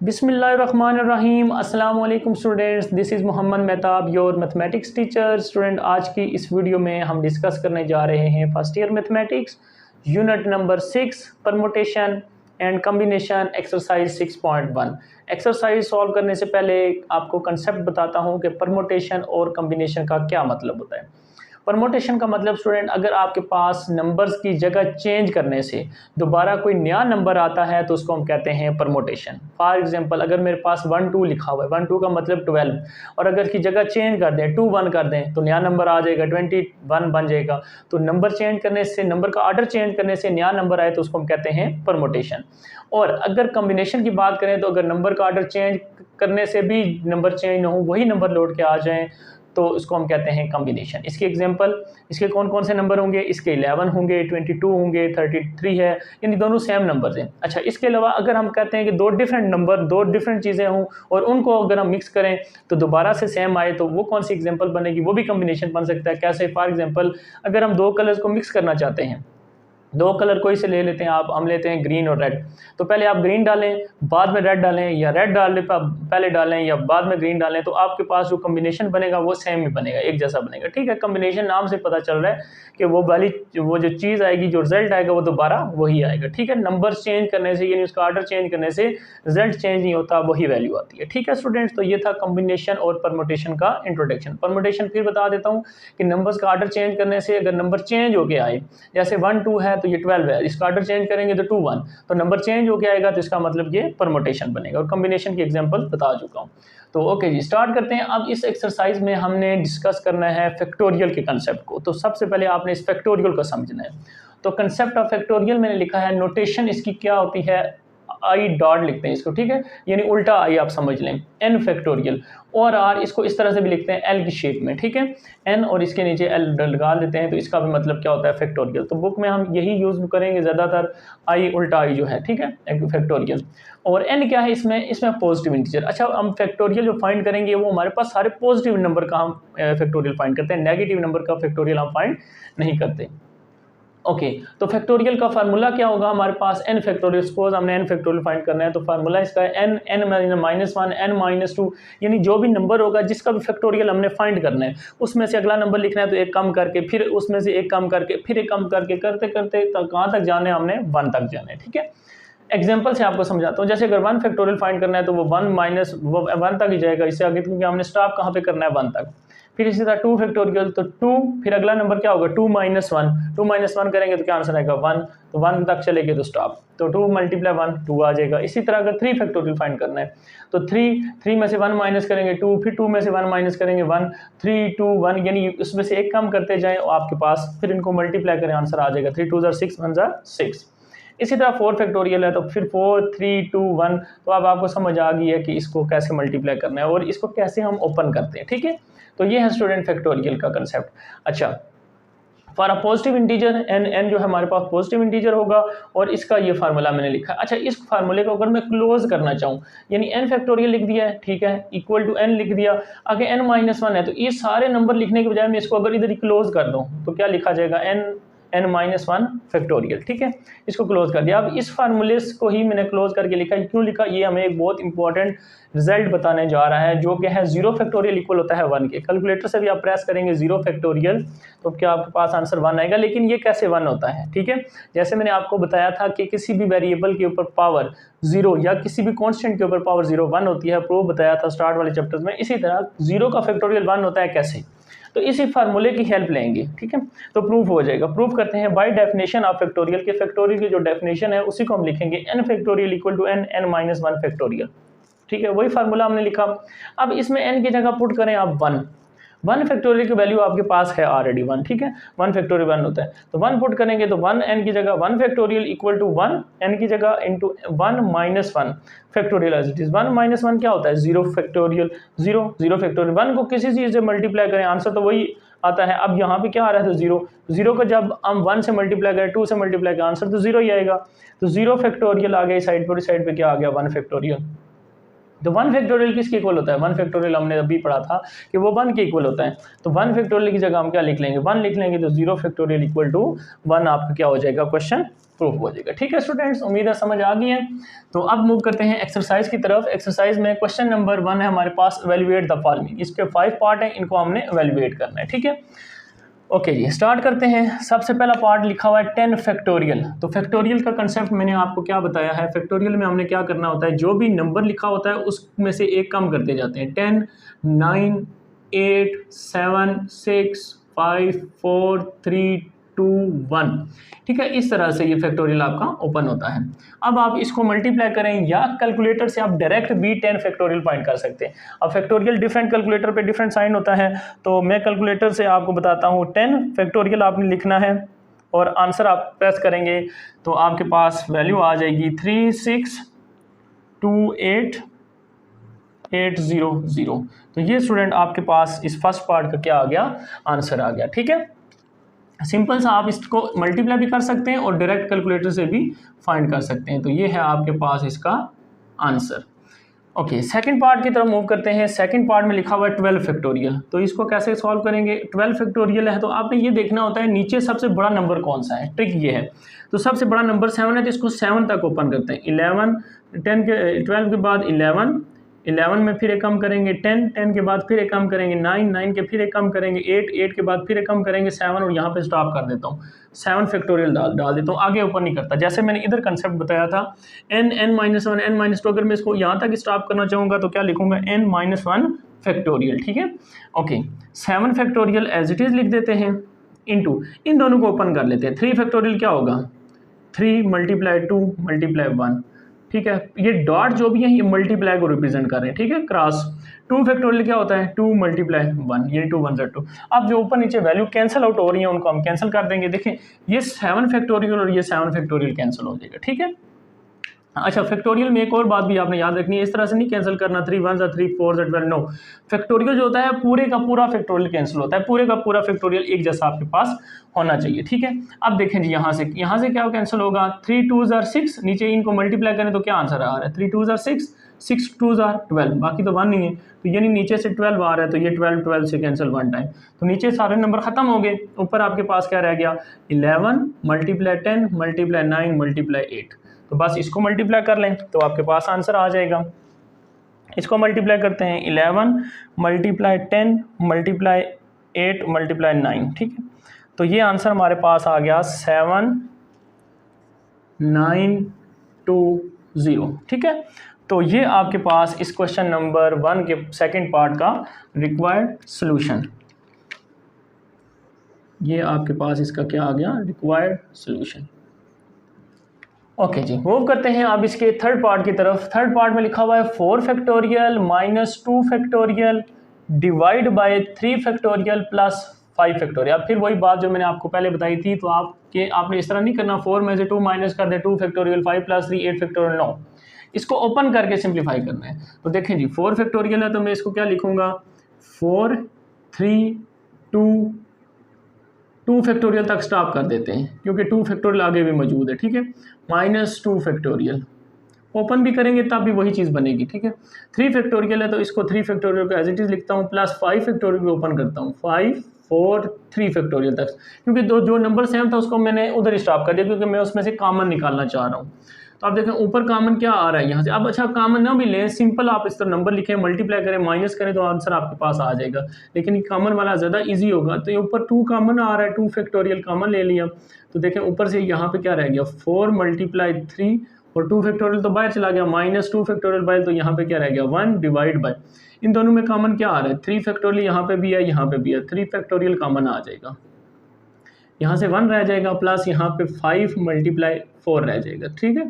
बिस्मिल्लाहिर्रहमानिर्रहीम। अस्सलाम वालेकुम students, this is Mohammad Mehtab, your mathematics teacher. Student, आज की इस वीडियो में हम डिस्कस करने जा रहे हैं first year mathematics unit number 6 permutation and combination exercise 6.1। Exercise solve करने से पहले आपको कंसेप्ट बताता हूँ कि परमुटेशन और कम्बिनेशन का क्या मतलब होता है। परमोटेशन का मतलब स्टूडेंट, अगर आपके पास नंबर्स की जगह चेंज करने से दोबारा कोई नया नंबर आता है तो उसको हम कहते हैं परमोटेशन। फॉर एग्जांपल, अगर मेरे पास 1 2 लिखा हुआ है, 1 2 का मतलब 12, और अगर की जगह चेंज कर दें 2 1 कर दें तो नया नंबर आ जाएगा, 21 बन जाएगा। तो नंबर चेंज करने से, नंबर का ऑर्डर चेंज करने से नया नंबर आए तो उसको हम कहते हैं परमोटेशन। और अगर कम्बिनेशन की बात करें तो अगर नंबर का ऑर्डर चेंज करने से भी नंबर चेंज ना हो, वही नंबर लौट के आ जाएं तो इसको हम कहते हैं कॉम्बिनेशन। इसकी एग्जांपल, इसके कौन कौन से नंबर होंगे? इसके 11 होंगे, 22 होंगे, 33 है, यानी दोनों सेम नंबर्स हैं। अच्छा, इसके अलावा अगर हम कहते हैं कि दो डिफरेंट नंबर, दो डिफरेंट चीज़ें हों और उनको अगर हम मिक्स करें तो दोबारा से सेम आए तो वो कौन सी एग्जांपल बनेगी? वो भी कॉम्बिनेशन बन सकता है। कैसे? फॉर एग्जांपल, अगर हम दो कलर्स को मिक्स करना चाहते हैं, दो कलर कोई से ले लेते हैं, हम लेते हैं ग्रीन और रेड। तो पहले आप ग्रीन डालें, बाद में रेड डालें, या रेड डालें पहले डालें या बाद में ग्रीन डालें, तो आपके पास जो कम्बिनेशन बनेगा वो सेम ही बनेगा, एक जैसा बनेगा। ठीक है, कम्बिनेशन नाम से पता चल रहा है कि वो जो चीज़ आएगी, जो रिजल्ट आएगा वो दोबारा वही आएगा। ठीक है, नंबर चेंज करने से, यानी उसका ऑर्डर चेंज करने से रिजल्ट चेंज नहीं होता, वही वैल्यू आती है। ठीक है स्टूडेंट्स, तो ये था कम्बिनेशन और परमुटेशन का इंट्रोडक्शन। परमुटेशन फिर बता देता हूँ कि नंबर्स का ऑर्डर चेंज करने से अगर नंबर चेंज होके आए, जैसे 1 2 है तो ये 12 है, इसका ऑर्डर चेंज करेंगे तो 2 1, तो नंबर चेंज होके आएगा तो इसका मतलब ये परमुटेशन बनेगा। और कम्बिनेशन की एग्जांपल बता चुका हूँ। तो ओके जी, स्टार्ट करते हैं। अब इस एक्सरसाइज में हमने डिस्कस करना है फैक्टोरियल के कंसेप्ट को। तो सबसे पहले आपने इस फैक्टोरियल को समझना है। तो कंसेप्ट ऑफ फैक्टोरियल मैंने लिखा है, नोटेशन इसकी क्या होती है, आई डॉट लिखते हैं इसको। ठीक है, यानी उल्टा आई आप समझ लें, एन फैक्टोरियल। और आर इसको इस तरह से भी लिखते हैं एल की शेप में। ठीक है, एन और इसके नीचे एल लगा देते हैं, तो इसका भी मतलब क्या होता है, फैक्टोरियल। तो बुक में हम यही यूज़ करेंगे ज़्यादातर, आई उल्टा आई जो है। ठीक है, फैक्टोरियल। और एन क्या है इसमें पॉजिटिव इंटीजर। अच्छा, हम फैक्टोरियल जो फाइंड करेंगे वो हमारे पास सारे पॉजिटिव नंबर का हम फैक्टोरियल फाइंड करते हैं, नेगेटिव नंबर का फैक्टोरियल हम फाइंड नहीं करते। ओके, तो फैक्टोरियल का फार्मूला क्या होगा हमारे पास, एन फैक्टोरियल। सपोज हमने एन फैक्टोरियल फाइंड करना है तो फार्मूला इसका है एन एन -1 एन -2, यानी जो भी नंबर होगा जिसका भी फैक्टोरियल हमने फाइंड करना है उसमें से अगला नंबर लिखना है, तो एक कम करके, फिर उसमें से एक कम करके, फिर एक कम करके, करते करते कहाँ तक जाना है, हमने 1 तक जाना है। ठीक है, एग्जाम्पल से आपको समझाता हूँ। जैसे अगर 1 फैक्टोरियल फाइंड करना है तो वो 1 तक ही जाएगा, इससे आगे, क्योंकि हमने स्टॉप कहाँ पे करना है, 1 तक। फिर इसी तरह 2 फैक्टोरियल, तो 2, फिर अगला नंबर क्या होगा, 2 -1 करेंगे तो क्या आंसर आएगा, 1। तो 1 तक चलेंगे तो स्टॉप, तो 2 × 1 2 आ जाएगा। इसी तरह अगर 3 फैक्टोरियल फाइंड करना है तो 3 में से 1 माइनस करेंगे 2, फिर 2 में से 1 माइनस करेंगे 1, 3 2 1, यानी उसमें से एक कम करते जाएं और आपके पास, फिर इनको मल्टीप्लाई करें, आंसर आ जाएगा 3 2 6 1 6। इसी तरह 4 फैक्टोरियल है तो फिर 4 3 2 1। तो अब आपको समझ आ गई है कि इसको कैसे मल्टीप्लाई करना है और इसको कैसे हम ओपन करते हैं। ठीक है, तो ये है स्टूडेंट फैक्टोरियल का कंसेप्ट। अच्छा, for a positive integer, n जो है हमारे पास पॉजिटिव इंटीजर होगा और इसका ये फार्मूला मैंने लिखा है। अच्छा, इस फार्मूले को अगर मैं क्लोज करना चाहूँ, यानी एन फैक्टोरियल लिख दिया है, ठीक है, इक्वल टू एन लिख दिया, आगे एन -1 है, तो ये सारे नंबर लिखने के बजाय मैं इसको अगर इधर ही क्लोज कर दूँ तो क्या लिखा जाएगा, n-1 फैक्टोरियल। ठीक है, इसको क्लोज कर दिया। अब इस फार्मूले को ही मैंने क्लोज करके लिखा। क्यों लिखा, ये हमें एक बहुत इंपॉर्टेंट रिजल्ट बताने जा रहा है, जो कि है 0 फैक्टोरियल इक्वल होता है 1 के। कैलकुलेटर से भी आप प्रेस करेंगे 0 फैक्टोरियल तो क्या आपके पास आंसर 1 आएगा। लेकिन ये कैसे 1 होता है, ठीक है, जैसे मैंने आपको बताया था कि किसी भी वेरिएबल के ऊपर पावर 0 या किसी भी कांस्टेंट के ऊपर पावर 0 1 होती है, प्रूफ बताया था स्टार्ट वाले चैप्टर्स में। इसी तरह 0 का फैक्टोरियल 1 होता है, कैसे, तो इसी फार्मूले की हेल्प लेंगे। ठीक है, तो प्रूफ हो जाएगा। प्रूफ करते हैं बाय डेफिनेशन ऑफ फैक्टोरियल के, फैक्टोरियल की जो डेफिनेशन है उसी को हम लिखेंगे, n factorial equal to n-1 factorial. ठीक है, वही फार्मूला हमने लिखा। अब इसमें n की जगह पुट करें आप 1 फैक्टोरियल की वैल्यू आपके पास है ऑलरेडी 1। ठीक है, 1 फैक्टोरियल 1 होता है, तो 1 पुट करेंगे तो 1 n की जगह 1 फैक्टोरियल इक्वल टू 1 n की जगह into 1 -1 factorial as it is. 1 -1 क्या होता है, 0 फैक्टोरियल। 0 फैक्टोरियल, 1 को किसी चीज़ से मल्टीप्लाई करें आंसर तो वही आता है। अब यहाँ पे क्या आ रहा है, तो 0 को जब हम 1 से मल्टीप्लाई करें, 2 से मल्टीप्लाई करें, आंसर तो 0 ही आएगा। तो 0 फैक्टोरियल आ गया इस साइड पर, इस साइड पे क्या आ गया, 1 फैक्टोरियल। तो 1 फैक्टोरियल किसके इक्वल होता है, 1 फैक्टोरियल हमने अभी पढ़ा था कि वो 1 के इक्वल होता है। तो 1 फैक्टोरियल की जगह हम क्या लिख लेंगे, 1 लिख लेंगे, तो 0 फैक्टोरियल इक्वल टू 1 आपका क्या हो जाएगा, क्वेश्चन प्रूफ हो जाएगा। ठीक है स्टूडेंट्स, उम्मीद है समझ आ गई है। तो अब मूव करते हैं एक्सरसाइज की तरफ। एक्सरसाइज में क्वेश्चन नंबर 1 है हमारे पास, एवेल्युएट द फॉलोइंग। इसके 5 पार्ट हैं, इनको हमने एवेल्युएट करना है। ठीक है, ओके जी, स्टार्ट करते हैं। सबसे पहला पार्ट लिखा हुआ है 10 फैक्टोरियल। तो फैक्टोरियल का कंसेप्ट मैंने आपको क्या बताया है, फैक्टोरियल में हमने क्या करना होता है, जो भी नंबर लिखा होता है उसमें से एक कम करते जाते हैं। 10, 9, 8, 7, 6, 5, 4, 3, 2, 1। ठीक है, इस तरह से ये फैक्टोरियल आपका ओपन होता है। अब आप इसको मल्टीप्लाई करें या कैलकुलेटर से आप डायरेक्ट भी 10 फैक्टोरियल फाइंड कर सकते हैं। अब फैक्टोरियल डिफरेंट कैलकुलेटर पे डिफरेंट साइन होता है, तो मैं कैलकुलेटर से आपको बताता हूँ। 10 फैक्टोरियल आपने लिखना है और आंसर आप प्रेस करेंगे तो आपके पास वैल्यू आ जाएगी 3628800। तो ये स्टूडेंट आपके पास इस फर्स्ट पार्ट का क्या आ गया, आंसर आ गया। ठीक है, सिंपल सा आप इसको मल्टीप्लाई भी कर सकते हैं और डायरेक्ट कैलकुलेटर से भी फाइंड कर सकते हैं। तो ये है आपके पास इसका आंसर। ओके, सेकंड पार्ट की तरफ मूव करते हैं। सेकंड पार्ट में लिखा हुआ है 12 फैक्टोरियल। तो इसको कैसे सॉल्व करेंगे, 12 फैक्टोरियल है तो आपने ये देखना होता है नीचे सबसे बड़ा नंबर कौन सा है। ट्रिक ये है, तो सबसे बड़ा नंबर 7 है तो इसको 7 तक ओपन करते हैं। 11, 10 के 12 के बाद 11, 11 में फिर एक कम करेंगे 10, 10 के बाद फिर एक कम करेंगे 9, 9 के फिर एक कम करेंगे 8, 8 के बाद फिर एक कम करेंगे 7 और यहाँ पे स्टॉप कर देता हूँ। 7 फैक्टोरियल डाल देता हूँ, आगे ऊपर नहीं करता। जैसे मैंने इधर कंसेप्ट बताया था n, n-1, n-2, अगर मैं इसको यहाँ तक स्टॉप करना चाहूँगा तो क्या लिखूँगा, n-1 फैक्टोरियल। ठीक है, okay, 7 factorial as it is लिख देते हैं, इनटू इन दोनों को ओपन कर लेते हैं। 3 फैक्टोरियल क्या होगा, 3 × 2 × 1। ठीक है, ये डॉट जो भी है ये मल्टीप्लाई को रिप्रेजेंट कर रहे हैं। ठीक है, क्रॉस 2 फैक्टोरियल क्या होता है, 2 × 1, ये 2 1 2। अब जो ऊपर नीचे वैल्यू कैंसिल आउट हो रही है उनको हम कैंसिल कर देंगे। देखें ये 7 फैक्टोरियल और ये 7 फैक्टोरियल कैंसिल हो जाएगा। ठीक है, अच्छा, फैक्टोरियल में एक और बात भी आपने याद रखनी है, इस तरह से नहीं कैंसिल करना 3 1 3 4 12। नो, फैक्टोरियल जो होता है पूरे का पूरा फैक्टोरियल कैंसिल होता है, पूरे का पूरा फैक्टोरियल एक जैसा आपके पास होना चाहिए। ठीक है, अब देखें जी यहाँ से क्या कैंसिल होगा, 3 2 6, नीचे इनको मल्टीप्लाई करें तो क्या आंसर आ रहा है, 3 2 6, 6 2 12, बाकी तो 1 नहीं है, तो यानी नीचे से 12 आ रहा है, तो ये 12 से कैंसिल 1 टाइम, तो नीचे सारे नंबर खत्म हो गए। ऊपर आपके पास क्या रह गया, 11 × 10 × 9 × 8। तो बस इसको मल्टीप्लाई कर लें तो आपके पास आंसर आ जाएगा। इसको मल्टीप्लाई करते हैं, 11 × 10 × 8 × 9। ठीक है, तो ये आंसर हमारे पास आ गया 7920। ठीक है, तो ये आपके पास इस क्वेश्चन नंबर 1 के सेकंड पार्ट का रिक्वायर्ड सॉल्यूशन, ये आपके पास इसका क्या आ गया, रिक्वायर्ड सॉल्यूशन। ओके जी, मूव करते हैं अब इसके थर्ड पार्ट की तरफ। थर्ड पार्ट में लिखा हुआ है 4 factorial -2 factorial divide bye 3 factorial plus 5 factorial. अब फिर वही बात जो मैंने आपको पहले बताई थी, तो आपने इस तरह नहीं करना 4 में से 2 माइनस कर दे, 2 फैक्टोरियल 5 + 3 8 फैक्टोरियल। नो, इसको ओपन करके सिंप्लीफाई करना है। तो देखें जी 4 फैक्टोरियल है तो मैं इसको क्या लिखूंगा, 4 3 2 फैक्टोरियल तक स्टॉप कर देते हैं क्योंकि 2 फैक्टोरियल आगे भी मौजूद है। ठीक है, -2 फैक्टोरियल ओपन भी करेंगे तब भी वही चीज़ बनेगी। ठीक है, 3 फैक्टोरियल है तो इसको 3 फैक्टोरियल को एज इट इज़ लिखता हूँ, प्लस 5 फैक्टोरियल को ओपन करता हूँ, 5 4 3 फैक्टोरियल तक, क्योंकि जो नंबर सेम था उसको मैंने उधर स्टॉप कर दिया क्योंकि मैं उसमें से कॉमन निकालना चाह रहा हूँ। तो आप देखें ऊपर कॉमन क्या आ रहा है यहाँ से। अब अच्छा, कॉमन ना भी लें, सिंपल आप इस तरह नंबर लिखें, मल्टीप्लाई करें, माइनस करें तो आंसर आपके पास आ जाएगा, लेकिन कॉमन वाला ज़्यादा इजी होगा। तो ये ऊपर 2 कॉमन आ रहा है, 2 फैक्टोरियल कॉमन ले लिया, तो देखें ऊपर से यहाँ पे क्या रह गया, 4 × 3 और 2 फैक्टोरियल तो बाहर चला गया, -2 फैक्टोरियल बाहर, तो यहाँ पे क्या रह गया 1 डिवाइड बाय, इन दोनों में कॉमन क्या आ रहा है, 3 फैक्टोरियल यहाँ पे भी है, यहाँ पे भी है, 3 फैक्टोरियल कॉमन आ जाएगा, यहाँ से 1 रह जाएगा, प्लस यहाँ पे 5 × 4 रह जाएगा। ठीक है,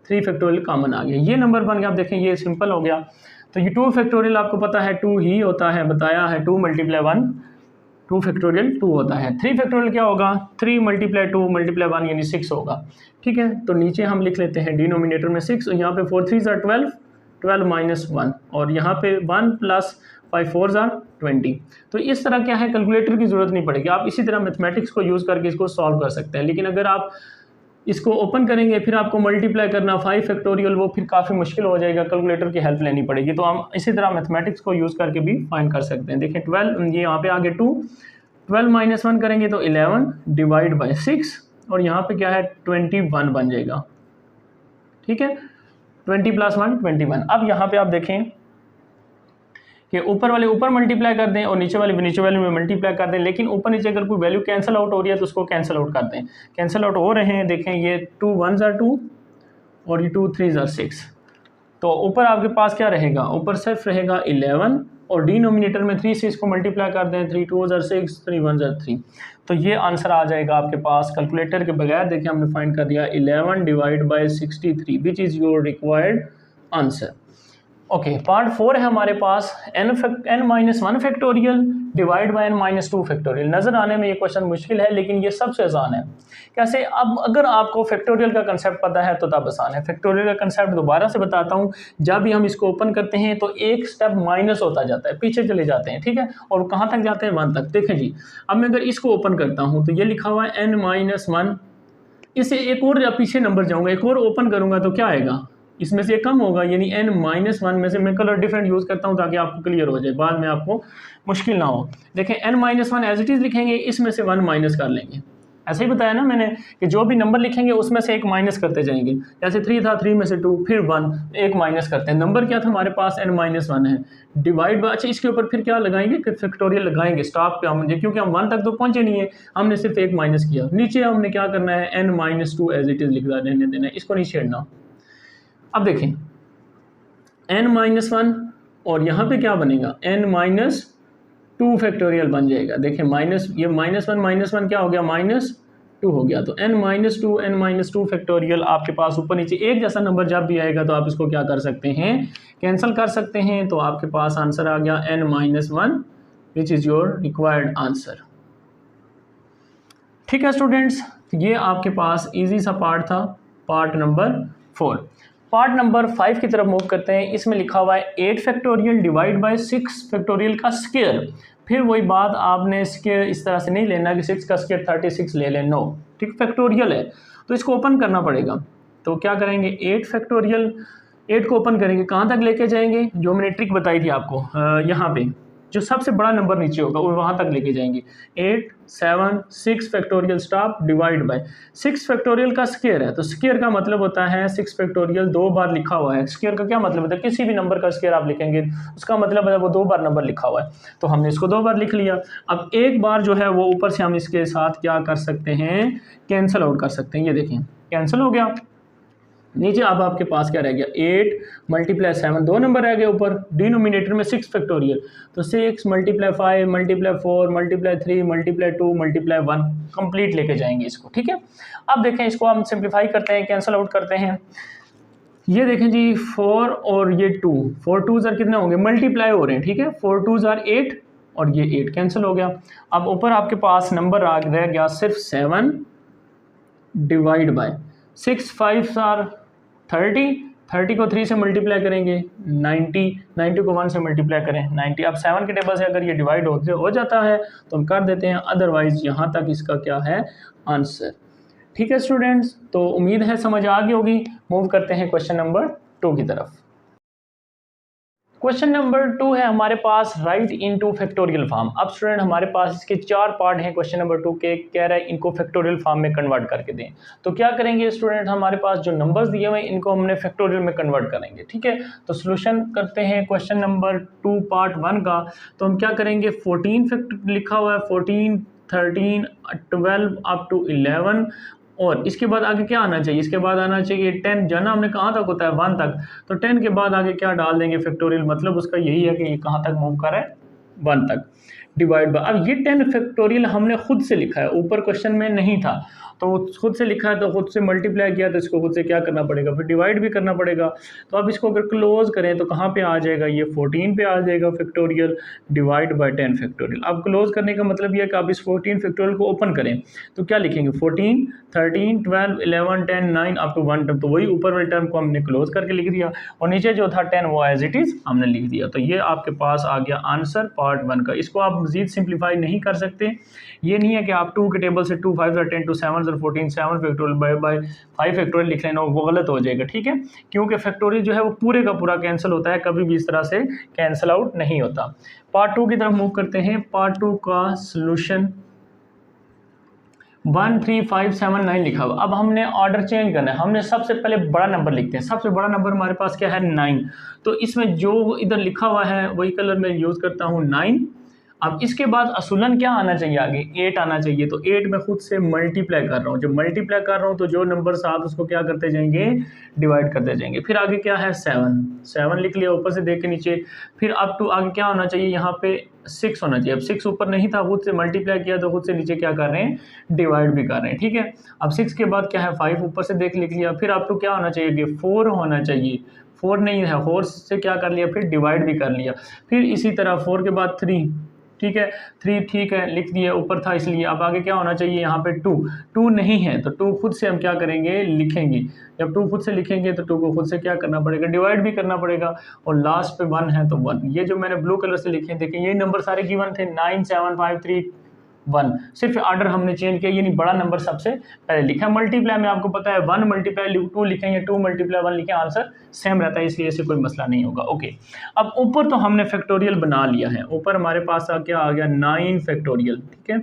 3 फैक्टोरियल कॉमन आ गया, ये नंबर बन गया। आप देखें ये सिंपल हो गया। तो ये 2 फैक्टोरियल आपको पता है 2 ही होता है, बताया है, 2 × 1 2 फैक्टोरियल 2 होता है। 3 फैक्टोरियल क्या होगा, 3 × 2 × 1 यानी 6 होगा। ठीक है, तो नीचे हम लिख लेते हैं डिनोमिनेटर में 6, और यहाँ पे 4 3 12 12 -1, और यहाँ पे 1 + 5 4 20। तो इस तरह क्या है, कैलकुलेटर की ज़रूरत नहीं पड़ेगी, आप इसी तरह मैथमेटिक्स को यूज़ करके इसको सॉल्व कर सकते हैं। लेकिन अगर आप इसको ओपन करेंगे, फिर आपको मल्टीप्लाई करना 5 फैक्टोरियल, वो फिर काफ़ी मुश्किल हो जाएगा, कैलकुलेटर की हेल्प लेनी पड़ेगी। तो हम इसी तरह मैथमेटिक्स को यूज़ करके भी फाइंड कर सकते हैं। देखिए 12, ये यहाँ पे आगे 2, 12 माइनस 1 करेंगे तो 11 डिवाइड बाई 6, और यहाँ पे क्या है 21 बन जाएगा। ठीक है, 20 + 1 21। अब यहाँ पे आप देखें कि ऊपर वाले ऊपर मल्टीप्लाई कर दें और नीचे वाले में मल्टीप्लाई कर दें, लेकिन ऊपर नीचे अगर कोई वैल्यू कैंसिल आउट हो रही है तो उसको कैंसिल आउट कर दें। कैंसिल आउट हो रहे हैं, देखें ये 2 1s are 2 और ये 2 3s are 6, तो ऊपर आपके पास क्या रहेगा, ऊपर सिर्फ रहेगा 11 और डिनोमिनेटर में 3 से इसको मल्टीप्लाई कर दें, 3 2s are 6, 3 1s are 3, तो ये आंसर आ जाएगा आपके पास कैलकुलेटर के बगैर। देखिए हमने फाइंड कर दिया 11 divide by 63, which is your required answer. Okay, part 4 है हमारे पास n-1 factorial divide by n-2 factorial. नज़र आने में ये क्वेश्चन मुश्किल है, लेकिन ये सबसे आसान है। कैसे? अब अगर आपको फैक्टोरियल का कंसेप्ट पता है तो तब आसान है। फैक्टोरियल का कंसेप्ट दोबारा से बताता हूँ। जब भी हम इसको ओपन करते हैं तो एक स्टेप माइनस होता जाता है, पीछे चले जाते हैं, ठीक है, और कहाँ तक जाते हैं, 1 तक। देखें जी, अब मैं अगर इसको ओपन करता हूँ तो ये लिखा हुआ है n-1, इससे एक और पीछे नंबर जाऊँगा, एक और ओपन करूँगा तो क्या आएगा, इसमें से कम होगा, यानी n-1 में से मैं कलर डिफरेंट यूज़ करता हूँ ताकि आपको क्लियर हो जाए, बाद में आपको मुश्किल ना हो। देखें n-1 एज इट इज़ लिखेंगे, इसमें से 1 माइनस कर लेंगे। ऐसे ही बताया ना मैंने कि जो भी नंबर लिखेंगे उसमें से एक माइनस करते जाएंगे। जैसे 3 था, 3 में से 2, फिर 1, एक माइनस करते हैं। नंबर क्या था हमारे पास, n-1 है, डिवाइड बाय, अच्छा इसके ऊपर फिर क्या लगाएंगे कि फैक्टोरियल लगाएंगे स्टॉप पे हम, क्योंकि हम 1 तक तो पहुंचे नहीं है, हमने सिर्फ एक माइनस किया। नीचे हमने क्या करना है, n-2 एज इट इज़ लिखा रहने देना है, इसको नहीं छेड़ना। अब देखें n-1 और यहाँ पे क्या बनेगा, n-2 फैक्टोरियल बन जाएगा। देखें माइनस, ये -1 क्या हो गया, -2 हो गया। तो n-2 फैक्टोरियल आपके पास ऊपर नीचे एक जैसा नंबर जब भी आएगा तो आप इसको क्या कर सकते हैं, कैंसिल कर सकते हैं। तो आपके पास आंसर आ गया n-1, which is your required answer. ठीक है स्टूडेंट्स, ये आपके पास इजी सा पार्ट था, पार्ट नंबर 4। पार्ट नंबर 5 की तरफ मूव करते हैं। इसमें लिखा हुआ है 8 फैक्टोरियल डिवाइड बाय 6 फैक्टोरियल का स्क्वायर। फिर वही बात, आपने स्क्वायर इस तरह से नहीं लेना कि 6 का स्क्वायर 36 ले लें, नो, ठीक, फैक्टोरियल है तो इसको ओपन करना पड़ेगा। तो क्या करेंगे, 8 फैक्टोरियल, 8 को ओपन करेंगे, कहाँ तक लेके जाएंगे, जो मैंने ट्रिक बताई थी आपको, यहाँ पे जो सबसे बड़ा नंबर नीचे होगा वो वहाँ तक लेके जाएंगे। 8 7 6 factorial stop divide by 6 factorial का स्क्वायर है, तो स्क्वायर का मतलब होता है 6 फैक्टोरियल 2 बार लिखा हुआ है। स्क्वायर का क्या मतलब होता है, किसी भी नंबर का स्क्वायर आप लिखेंगे उसका मतलब है वो 2 बार नंबर लिखा हुआ है, तो हमने इसको 2 बार लिख लिया। अब एक बार जो है वो ऊपर से हम इसके साथ क्या कर सकते हैं, कैंसिल आउट कर सकते हैं। ये देखें कैंसिल हो गया। नीचे अब आपके पास क्या रह गया, 8 × 7, 2 नंबर रह गए ऊपर, डिनोमिनेटर में 6 फैक्टोरियल, तो 6 × 5 × 4 × 3 × 2 × 1 कंप्लीट लेके जाएंगे इसको। ठीक है, अब देखें इसको हम सिंप्लीफाई करते हैं, कैंसिल आउट करते हैं। ये देखें जी 4 और ये 2, 4 2s are कितने होंगे, मल्टीप्लाई हो रहे हैं, ठीक है, 4 2s are 8 और ये 8 कैंसिल हो गया। अब ऊपर आपके पास नंबर रह गया सिर्फ 7 डिवाइड बाय 6 5s are 30 को 3 से मल्टीप्लाई करेंगे 90 को 1 से मल्टीप्लाई करें 90। अब 7 के टेबल से अगर ये डिवाइड हो जाता है तो हम कर देते हैं, अदरवाइज यहाँ तक इसका क्या है, आंसर। ठीक है स्टूडेंट्स, तो उम्मीद है समझ आ गई होगी। मूव करते हैं क्वेश्चन नंबर 2 की तरफ। क्वेश्चन नंबर 2 है हमारे पास, राइट इनटू फैक्टोरियल फॉर्म। अब स्टूडेंट हमारे पास इसके 4 पार्ट हैं क्वेश्चन नंबर 2 के, कह रहा है इनको फैक्टोरियल फॉर्म में कन्वर्ट करके दें। तो क्या करेंगे स्टूडेंट, हमारे पास जो नंबर्स दिए हुए हैं इनको हमने फैक्टोरियल में कन्वर्ट करेंगे। ठीक है, तो सोल्यूशन करते हैं क्वेश्चन नंबर 2 पार्ट 1 का। तो हम क्या करेंगे, 14 लिखा हुआ है, 14 13 12 अप टू 11, और इसके बाद आगे क्या आना चाहिए, इसके बाद आना चाहिए 10। जाना हमने कहाँ तक होता है, 1 तक, तो 10 के बाद आगे क्या डाल देंगे, फैक्टोरियल, मतलब उसका यही है कि ये कहाँ तक मूव कर रहा है, 1 तक डिवाइड बाय। अब ये 10 फैक्टोरियल हमने खुद से लिखा है, ऊपर क्वेश्चन में नहीं था, तो खुद से लिखा है तो खुद से मल्टीप्लाई किया, तो इसको खुद से क्या करना पड़ेगा, फिर डिवाइड भी करना पड़ेगा। तो अब इसको अगर क्लोज करें तो कहाँ पे आ जाएगा, ये 14 पे आ जाएगा फैक्टोरियल डिवाइड बाय 10 फैक्टोरियल। अब क्लोज करने का मतलब ये है कि आप इस 14 फैक्टोरियल को ओपन करें तो क्या लिखेंगे, 14 13 12 11 10 9 अप टू 1 टर्म, तो वही ऊपर वाले टर्म को हमने क्लोज करके लिख दिया, और नीचे जो था 10 वो एज इट इज़ हमने लिख दिया। तो ये आपके पास आ गया आंसर पार्ट 1 का। इसको आप मजीद सिंप्लीफाई नहीं कर सकते। ये नहीं है कि आप 2 के टेबल से 2 5 10 2 7 14 7 फैक्टोरियल बाय 5 फैक्टोरियल लिख लेना, वो गलत हो जाएगा, ठीक है, क्योंकि फैक्टोरियल जो है वो पूरे का पूरा कैंसिल होता है, कभी भी इस तरह से कैंसिल आउट नहीं होता। पार्ट 2 की तरफ मूव करते हैं। पार्ट 2 का सोल्यूशन 13579 लिखा हुआ। अब हमने ऑर्डर चेंज करना है। हमने सबसे पहले बड़ा नंबर लिखते हैं। सबसे बड़ा नंबर हमारे पास क्या है 9, तो इसमें जो इधर लिखा हुआ है वही कलर मैं यूज़ करता हूँ 9। अब इसके बाद असूलन क्या आना चाहिए, आगे 8 आना चाहिए, तो 8 मैं खुद से मल्टीप्लाई कर रहा हूँ। जब मल्टीप्लाई कर रहा हूँ तो जो नंबर साथ उसको क्या करते जाएंगे, डिवाइड करते जाएंगे। फिर आगे क्या है 7 लिख लिया ऊपर से देख के नीचे। फिर अप टू आगे क्या होना चाहिए, यहाँ पे 6 होना चाहिए। अब 6 ऊपर नहीं था, खुद से मल्टीप्लाई किया तो खुद से नीचे क्या कर रहे हैं, डिवाइड भी कर रहे हैं, ठीक है। अब 6 के बाद क्या है 5 ऊपर से देख लिख लिया। फिर अप टू क्या होना चाहिए कि 4 होना चाहिए, 4 नहीं है, 4 से क्या कर लिया, फिर डिवाइड भी कर लिया। फिर इसी तरह 4 के बाद 3, ठीक है, 3 ठीक है लिख दिया, ऊपर था इसलिए। अब आगे क्या होना चाहिए, यहाँ पे 2 नहीं है तो 2 खुद से हम क्या करेंगे, लिखेंगे। जब 2 खुद से लिखेंगे तो 2 को खुद से क्या करना पड़ेगा, डिवाइड भी करना पड़ेगा। और लास्ट पे 1 है तो 1। ये जो मैंने ब्लू कलर से लिखे देखें, ये नंबर सारे गिवन थे 9 7 5 3 1। सिर्फ ऑर्डर हमने चेंज किया, यानी बड़ा नंबर सबसे पहले लिखा। मल्टीप्लाई में आपको पता है 1 मल्टीप्लाई 2 लिखें या 2 मल्टीप्लाई 1 लिखें, आंसर सेम रहता है, इसलिए इससे कोई मसला नहीं होगा। ओके, अब ऊपर तो हमने फैक्टोरियल बना लिया है। ऊपर हमारे पास क्या आ गया 9 फैक्टोरियल, ठीक है,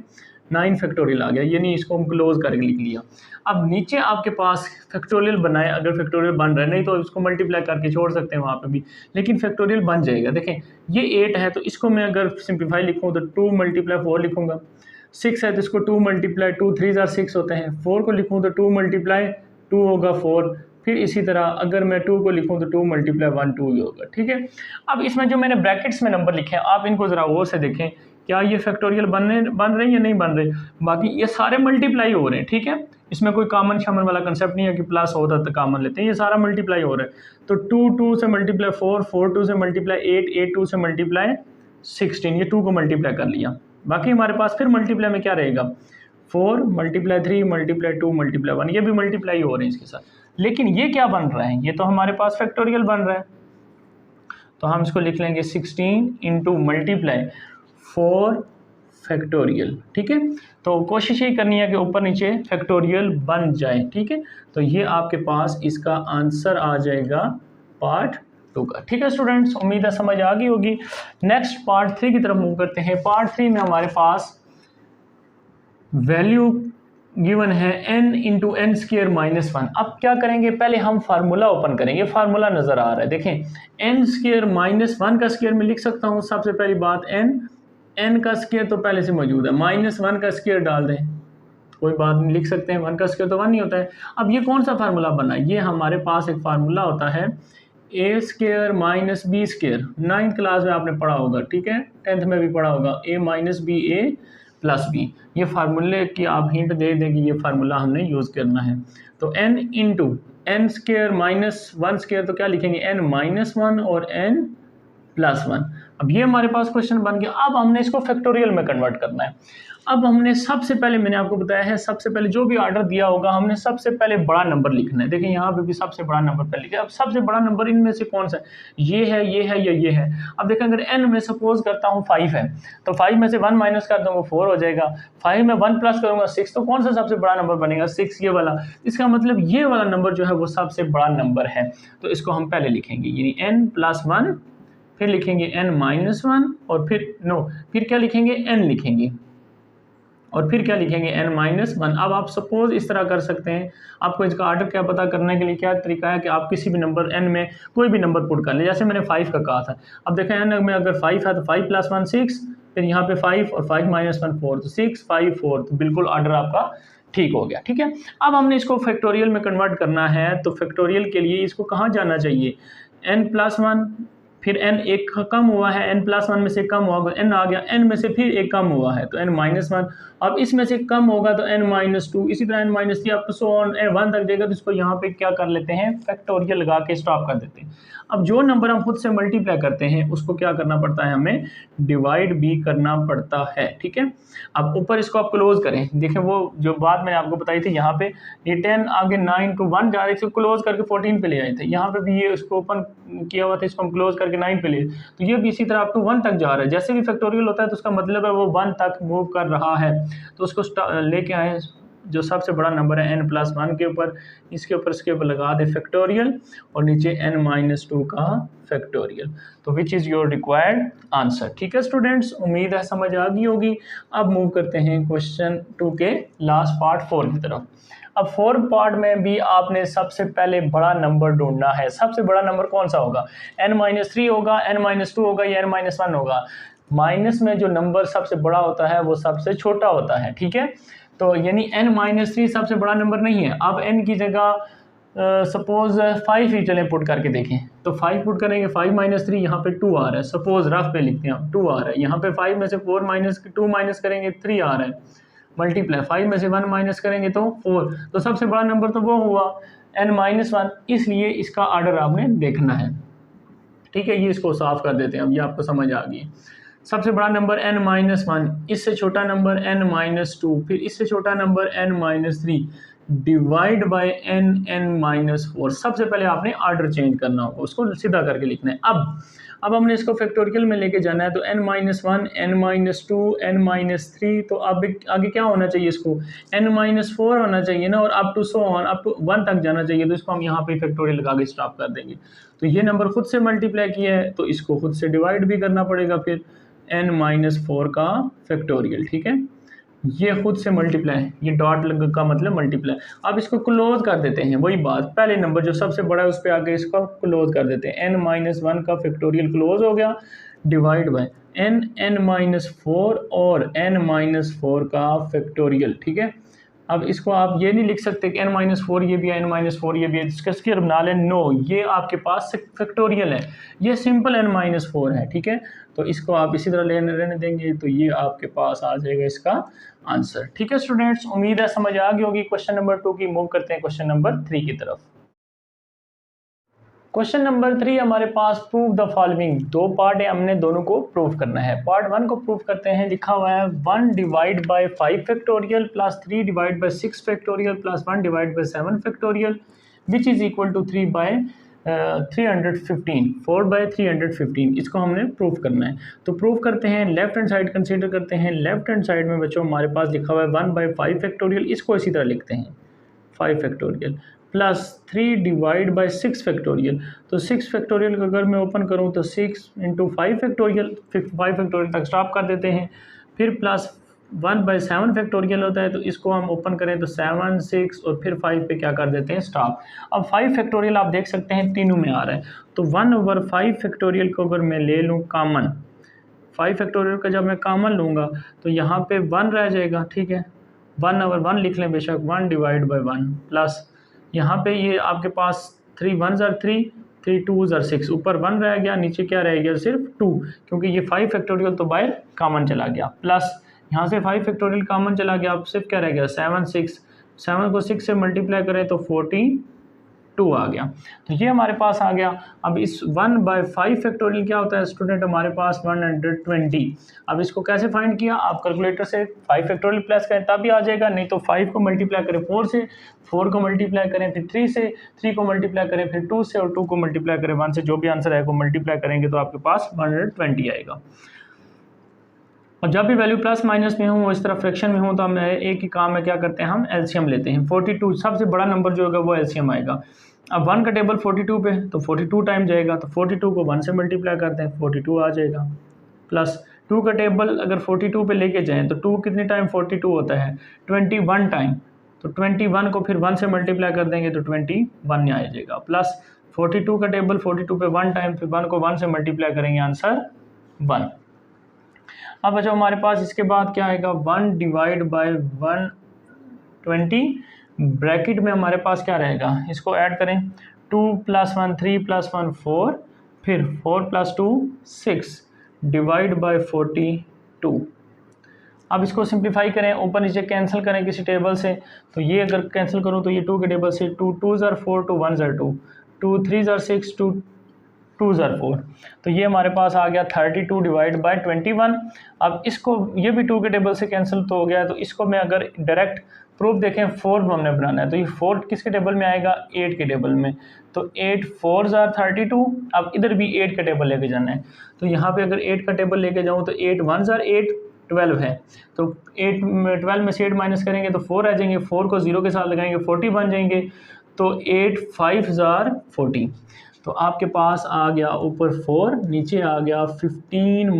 9 फैक्टोरियल आ गया, यानी इसको हम क्लोज करके लिख लिया। अब नीचे आपके पास फैक्टोरियल बनाए, अगर फैक्टोरियल बन रहा है, नहीं तो इसको मल्टीप्लाई करके छोड़ सकते हैं वहाँ पे भी, लेकिन फैक्टोरियल बन जाएगा। देखें ये 8 है तो इसको मैं अगर सिंप्लीफाई लिखूँ तो 2 मल्टीप्लाई 4 लिखूँगा। 6 है तो इसको 2 मल्टीप्लाई 2 3 6 होते हैं। 4 को लिखूँ तो 2 मल्टीप्लाई 2 होगा 4। फिर इसी तरह अगर मैं 2 को लिखूँ तो 2 मल्टीप्लाई 1 2 ही होगा, ठीक है। अब इसमें जो मैंने ब्रैकेट्स में नंबर लिखे हैं आप इनको ज़रा गौर से देखें, क्या ये फैक्टोरियल बन रहे हैं या नहीं बन रहे। बाकी ये सारे मल्टीप्लाई हो रहे हैं, ठीक है, इसमें कोई कॉमन शामन वाला कंसेप्ट नहीं है कि प्लस होता तो कॉमन लेते हैं, ये सारा मल्टीप्लाई हो रहा है। तो 2 से मल्टीप्लाई 4, 4 2 से मल्टीप्लाई 8, 8 2 से मल्टीप्लाई 16, ये 2 को मल्टीप्लाई कर लिया। बाकी हमारे पास फिर मल्टीप्लाई में क्या रहेगा 4 मल्टीप्लाई 3 मल्टीप्लाई 2 मल्टीप्लाई 1, ये भी मल्टीप्लाई हो रहे हैं इसके साथ। लेकिन ये क्या बन रहा है, ये तो हमारे पास फैक्टोरियल बन रहा है, तो हम इसको लिख लेंगे 16 इंटू मल्टीप्लाई 4 फैक्टोरियल, ठीक है। तो कोशिश ये करनी है कि ऊपर नीचे फैक्टोरियल बन जाए, ठीक है। तो ये आपके पास इसका आंसर आ जाएगा पार्ट 2 का, ठीक है स्टूडेंट्स, उम्मीद है समझ आ गई होगी। नेक्स्ट पार्ट 3 की तरफ मूव करते हैं। पार्ट 3 में हमारे पास वैल्यू गिवन है n into n square minus 1। अब क्या करेंगे, पहले हम फार्मूला ओपन करेंगे। फार्मूला नज़र आ रहा है, देखें n स्क्र माइनस 1 का स्क्र में लिख सकता हूँ। सबसे पहली बात n का स्क्र तो पहले से मौजूद है, -1 का स्क्र डाल दें, कोई बात नहीं, लिख सकते हैं। 1 का स्क्र तो 1 ही होता है। अब ये कौन सा फार्मूला बना, ये हमारे पास एक फार्मूला होता है a square minus B square. 9th class में आपने पढ़ा होगा, ठीक है, 10th में भी पढ़ा होगा, a minus B a plus B. ये फार्मूले की आप हिंट दे दें कि ये फार्मूला हमने यूज़ करना है। तो n into n square minus 1 square, तो क्या लिखेंगे n माइनस 1 और n प्लस 1। अब ये हमारे पास क्वेश्चन बन गया। अब हमने इसको फैक्टोरियल में कन्वर्ट करना है। अब हमने सबसे पहले, मैंने आपको बताया है, सबसे पहले जो भी ऑर्डर दिया होगा हमने सबसे पहले बड़ा नंबर लिखना है। देखिए यहाँ पे भी सबसे बड़ा नंबर पहले लिखा है। अब सबसे बड़ा नंबर इनमें से कौन सा है, ये है, ये है या ये है। अब देखें अगर n में सपोज करता हूँ 5 है तो 5 में से 1 माइनस कर दूंगा 4 हो जाएगा। 5 में 1 प्लस करूँगा 6, तो कौन सा सबसे बड़ा नंबर बनेगा 6, ये वाला। इसका मतलब ये वाला नंबर जो है वो सबसे बड़ा नंबर है, तो इसको हम पहले लिखेंगे, यानी n प्लस 1, फिर लिखेंगे n माइनस 1 और फिर क्या लिखेंगे n लिखेंगे और फिर क्या लिखेंगे n माइनस 1। अब आप सपोज इस तरह कर सकते हैं। आपको इसका ऑर्डर क्या पता करने के लिए क्या तरीका है कि आप किसी भी नंबर n में कोई भी नंबर पुट कर ले, जैसे मैंने 5 का कहा था। अब देखें n में अगर 5 है तो 5 प्लस 1 6, फिर यहाँ पे 5 और 5 माइनस 1 4, तो 6 5 4, तो बिल्कुल ऑर्डर आपका ठीक हो गया, ठीक है। अब हमने इसको फैक्टोरियल में कन्वर्ट करना है, तो फैक्टोरियल के लिए इसको कहाँ जाना चाहिए, n प्लस 1, फिर n एक कम हुआ है, n प्लस 1 में से कम होगा, n आ गया, n में से फिर एक कम हुआ है तो n माइनस 1। अब इसमें से कम होगा तो n माइनस 2, इसी तरह n minus 3 up to so on 1 तक देगा, तो इसको यहाँ पे क्या कर लेते हैं, फैक्टोरियल लगा के स्टॉप कर देते हैं। अब जो नंबर हम खुद से मल्टीप्लाई करते हैं उसको क्या करना पड़ता है, हमें डिवाइड भी करना पड़ता है, ठीक है। अब ऊपर इसको आप क्लोज करें, देखें वो जो बात मैंने आपको बताई थी, यहाँ पे ये 10 आगे 9 to 1 जा रहे थे, क्लोज करके 14 पे ले आए थे। यहाँ पे भी ये इसको ओपन किया हुआ था, इसको हम क्लोज करके करके 9 पे ले, तो ये भी इसी तरह अप टू 1 तक जा रहा है। जैसे भी फैक्टोरियल होता है तो उसका मतलब है वो 1 तक मूव कर रहा है। तो उसको लेके आए जो सबसे बड़ा नंबर है n+1 के ऊपर, इसके ऊपर लगा दे फैक्टोरियल और नीचे n-2 का फैक्टोरियल। तो which is your required answer. ठीक है स्टूडेंट्स, उम्मीद है समझ आ गई होगी। अब मूव करते हैं क्वेश्चन 2 के लास्ट पार्ट 4 की तरफ। अब 4 पार्ट में भी आपने सबसे पहले बड़ा नंबर ढूंढना है। सबसे बड़ा नंबर कौन सा होगा? n-3 होगा, n-2 होगा या n-1 होगा। माइनस में जो नंबर सबसे बड़ा होता है वो सबसे छोटा होता है। ठीक है, तो यानी n-3 सबसे बड़ा नंबर नहीं है। अब n की जगह सपोज 5 ही चलें पुट करके देखें, तो 5 पुट करेंगे, 5-3 यहाँ पे 2 आ रहा है। सपोज रफ पे लिखते हैं, 2 आ रहा है यहाँ पे। 5 में से 2 माइनस करेंगे 3 आ रहा है। मल्टीप्लाई 5 में से 1 माइनस करेंगे तो 4। तो सबसे बड़ा नंबर तो वो हुआ n-1, इसलिए इसका आर्डर आपने देखना है। ठीक है, ये इसको साफ कर देते हैं, अब ये आपको समझ आ गई। सबसे बड़ा नंबर n-1, इससे छोटा नंबर n-2, फिर इससे छोटा number n-3 divide by n-4। सबसे पहले आपने आर्डर चेंज करना होगा, उसको सीधा करके लिखना है। अब हमने इसको फैक्टोरियल में लेके जाना है, तो n-1, n-2, n-3, तो अब आगे क्या होना चाहिए? इसको n-4 होना चाहिए ना, और अप टू 1 तक जाना चाहिए। तो इसको हम यहाँ पे फैक्टोरियल लगा के स्टॉप कर देंगे। तो ये नंबर खुद से मल्टीप्लाई किया है तो इसको खुद से डिवाइड भी करना पड़ेगा, फिर n-4 का फैक्टोरियल। ठीक है, ये खुद से मल्टीप्लाई, ये डॉट का मतलब मल्टीप्लाई। अब इसको क्लोज कर देते हैं, वही बात, पहले नंबर जो सबसे बड़ा है उस पर आके इसको क्लोज कर देते हैं। n-1 का फैक्टोरियल क्लोज हो गया, डिवाइड बाय n-4 और n-4 का फैक्टोरियल। ठीक है, अब इसको आप ये नहीं लिख सकते कि n-4 ये भी है, n-4 ये भी है, इसके बना लें। नो, ये आपके पास फैक्टोरियल है, ये सिंपल n-4 है। ठीक है, तो इसको आप इसी तरह रहने देंगे, तो ये आपके पास आ जाएगा इसका आंसर। ठीक है स्टूडेंट्स, उम्मीद है समझ आ गई होगी क्वेश्चन नंबर 2 की। मूव करते हैं क्वेश्चन नंबर 3 की तरफ। क्वेश्चन नंबर 3 हमारे पास प्रूव द फॉलोइंग। 2 पार्ट है, हमने दोनों को प्रूव करना है। पार्ट 1 को प्रूव करते हैं। लिखा हुआ है 1 divide by 5 factorial plus 3 divide by 6 factorial plus 1 divide by 7 factorial which is equal to 3 by 315, 4 by 315। इसको हमने प्रूव करना है। तो प्रूव करते हैं, लेफ्ट हैंड साइड कंसीडर करते हैं। लेफ्ट हैंड साइड में बच्चों हमारे पास लिखा हुआ है 1 बाय 5 फैक्टोरियल, इसको इसी तरह लिखते हैं 5 factorial plus 3 divide by 6 factorial. तो 6 फैक्टोरियल को अगर मैं ओपन करूं तो 6 इंटू 5 फैक्टोरियल, 5 फैक्टोरियल तक स्टॉप कर देते हैं। फिर प्लस 1 बाय 7 फैक्टोरियल होता है, तो इसको हम ओपन करें तो 7, 6 और फिर 5 पे क्या कर देते हैं? स्टॉप। अब 5 फैक्टोरियल आप देख सकते हैं तीनों में आ रहा है, तो 1/5 फैक्टोरियल को अगर मैं ले लूँ कॉमन, 5 फैक्टोरियल का जब मैं कॉमन लूँगा तो यहाँ पे 1 रह जाएगा। ठीक है, 1/1 लिख लें बेशक, 1 डिवाइड बाई 1 प्लस यहाँ पे ये आपके पास 3 1s are 3, 3 2s are 6, ऊपर 1 रह गया, नीचे क्या रह गया? सिर्फ 2, क्योंकि ये 5 फैक्टोरियल तो बाहर कॉमन चला गया। प्लस यहाँ से 5 फैक्टोरियल कॉमन चला गया, अब सिर्फ क्या रह गया? 7 6, 7 को 6 से मल्टीप्लाई करें तो 42 आ गया। तो ये हमारे पास आ गया। अब इस 1/5 फैक्टोरियल क्या होता है स्टूडेंट? हमारे पास 120। अब इसको कैसे फाइंड किया? आप कैलकुलेटर से 5 फैक्टोरियल प्लस करें तब भी आ जाएगा, नहीं तो 5 को मल्टीप्लाई करें 4 से, 4 को मल्टीप्लाई करें फिर 3 से, 3 को मल्टीप्लाई करें फिर 2 से, और 2 को मल्टीप्लाई करें 1 से। जो भी आंसर है वो मल्टीप्लाई करेंगे तो आपके पास 120 आएगा। और जब भी वैल्यू प्लस माइनस में हो, इस तरह फ्रैक्शन में हो, तो हम एक ही काम है, क्या करते हैं? हम एलसीएम लेते हैं। 42 सबसे बड़ा नंबर जो होगा वो एलसीएम आएगा। अब 1 का टेबल 42 पे, तो 42 टाइम जाएगा, तो 42 को 1 से मल्टीप्लाई करते हैं, 42 आ जाएगा। प्लस 2 का टेबल अगर 42 पे लेके जाएं तो 2 कितने टाइम 42 होता है? 21 टाइम, तो 21 को फिर 1 से मल्टीप्लाई कर देंगे तो 21 आ जाएगा। प्लस 42 का टेबल 42 पे 1 टाइम, फिर 1 को 1 से मल्टीप्लाई करेंगे, आंसर 1। अब अच्छा हमारे पास इसके बाद क्या आएगा? 1 डिवाइड बाय 120, ब्रैकेट में हमारे पास क्या रहेगा? इसको ऐड करें, 2 + 1 3 + 1 4, फिर 4 + 2 6 डिवाइड बाय 42। अब इसको सिंप्लीफाई करें, ऊपर नीचे कैंसिल करें किसी टेबल से, तो ये अगर कैंसिल करूँ तो ये 2 के टेबल से 2 2s are 4, 2 1s are 2, 2 3s are 6, 2 2s are 4, तो ये हमारे पास आ गया 32 डिवाइड बाय 21। अब इसको, ये भी 2 के टेबल से कैंसिल तो हो गया, तो इसको मैं अगर डायरेक्ट प्रूफ देखें 4 हमने बनाना है, तो ये 4 किसके टेबल में आएगा, 8 के टेबल में। तो 8 4 आर 32। अब इधर भी 8 का टेबल लेके जाना है, तो यहाँ पे अगर 8 का टेबल लेके जाऊँ तो 8 1 आर 8 12 है, तो 8 12 में से 8 माइनस करेंगे तो 4 आ जाएंगे, 4 को 0 के साथ लगाएंगे 40 बन जाएंगे, तो 8 5 आर 40। तो आपके पास आ गया ऊपर 4, नीचे आ गया 15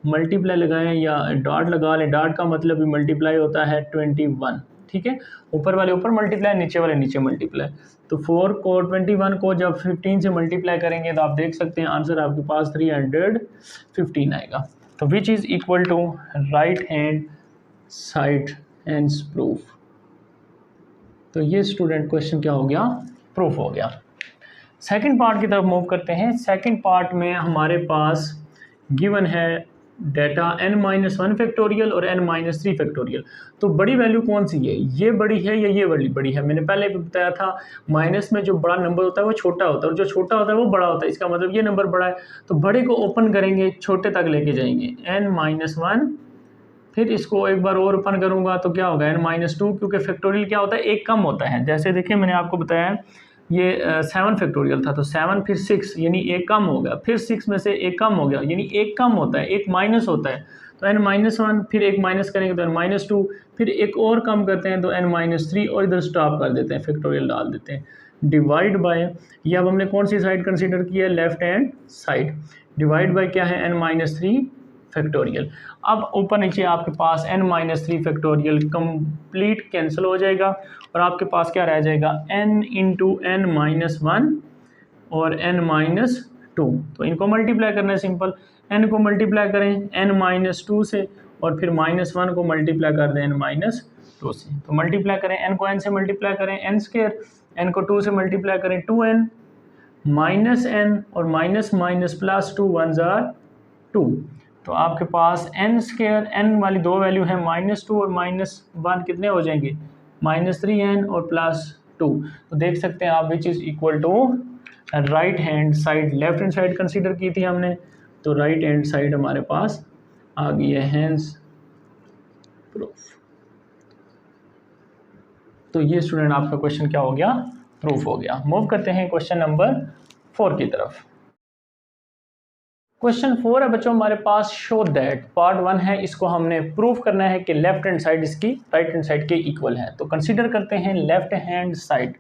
मल्टीप्लाई लगाएं या डॉट लगा लें, डॉट का मतलब भी मल्टीप्लाई होता है 21, ठीक है। ऊपर वाले ऊपर मल्टीप्लाई, नीचे वाले नीचे मल्टीप्लाई। तो 4 को 21 को जब 15 से मल्टीप्लाई करेंगे तो आप देख सकते हैं आंसर आपके पास 315 आएगा। तो which is equal to right hand side hands proof. तो ये स्टूडेंट क्वेश्चन क्या हो गया, प्रूफ हो गया। सेकंड पार्ट की तरफ मूव करते हैं। सेकंड पार्ट में हमारे पास गिवन है डेटा n-1 फैक्टोरियल और n-3 फैक्टोरियल। तो बड़ी वैल्यू कौन सी है, ये बड़ी है या ये बड़ी है। मैंने पहले भी बताया था माइनस में जो बड़ा नंबर होता है वो छोटा होता है और जो छोटा होता है वो बड़ा होता है, इसका मतलब ये नंबर बड़ा है। तो बड़े को ओपन करेंगे, छोटे तक लेके जाएंगे n-1, फिर इसको एक बार और ओपन करूँगा तो क्या होगा n-2, क्योंकि फैक्टोरियल क्या होता है, एक कम होता है। जैसे देखिए मैंने आपको बताया ये 7 फैक्टोरियल था, तो 7 फिर 6 यानी एक कम हो गया, फिर 6 में से एक कम हो गया यानी एक कम होता है, एक माइनस होता है, तो n-1, फिर एक माइनस करेंगे तो n-2, फिर एक और कम करते हैं तो n-3 और इधर स्टॉप कर देते हैं, फैक्टोरियल डाल देते हैं। डिवाइड बाय, ये अब हमने कौन सी साइड कंसीडर की है, left hand side. Divide by क्या है, n-3 फैक्टोरियल। अब ऊपर नीचे आपके पास n-3 फैक्टोरियल कंप्लीट कैंसिल हो जाएगा और आपके पास क्या रह जाएगा, n इंटू n-1 और n-2। तो इनको मल्टीप्लाई करना है सिंपल, n को मल्टीप्लाई करें n-2 से और फिर -1 को मल्टीप्लाई कर दें n-2 से। तो मल्टीप्लाई करें, n को n से मल्टीप्लाई करें n², n को 2 से मल्टीप्लाई करें 2n, -n और माइनस प्लस 2 1 आर 2। तो आपके पास n², n वाली दो वैल्यू है -2 और -1 कितने हो जाएंगे, -3n और +2। तो देख सकते हैं आप which is equal to right hand side, left hand side consider की थी हमने, तो राइट हैंड साइड हमारे पास आ गई है हैंड्स प्रूफ। तो ये स्टूडेंट आपका क्वेश्चन क्या हो गया, प्रूफ हो गया। मूव करते हैं क्वेश्चन नंबर 4 की तरफ। क्वेश्चन 4 है बच्चों हमारे पास, शो दैट, पार्ट 1 है, इसको हमने प्रूफ करना है कि लेफ्ट हैंड साइड इसकी राइट हैंड साइड के इक्वल है। तो कंसीडर करते हैं left hand side,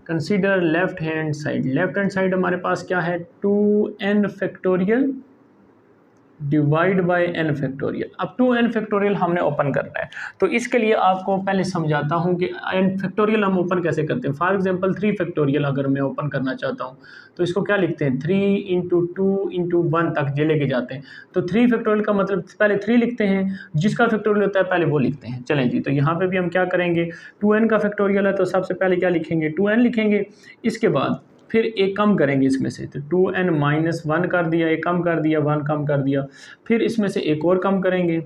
consider left hand side. Left hand side हमारे पास क्या है, 2n factorial divide by n factorial. अब 2n फैक्टोरियल हमने ओपन करना है, तो इसके लिए आपको पहले समझाता हूँ कि n फैक्टोरियल हम ओपन कैसे करते हैं। फॉर एग्जांपल 3 फैक्टोरियल अगर मैं ओपन करना चाहता हूँ तो इसको क्या लिखते हैं, 3 इंटू 2 इंटू 1 तक जे लेके जाते हैं। तो 3 फैक्टोरियल का मतलब पहले 3 लिखते हैं, जिसका फैक्टोरियल होता है पहले वो लिखते हैं। चलें जी, तो यहाँ पर भी हम क्या करेंगे, 2n का फैक्टोरियल है तो सबसे पहले क्या लिखेंगे, 2n लिखेंगे। इसके बाद फिर एक कम करेंगे इसमें से, तो 2n-1 कर दिया, एक कम कर दिया, 1 कम कर दिया, फिर इसमें से एक और कम करेंगे,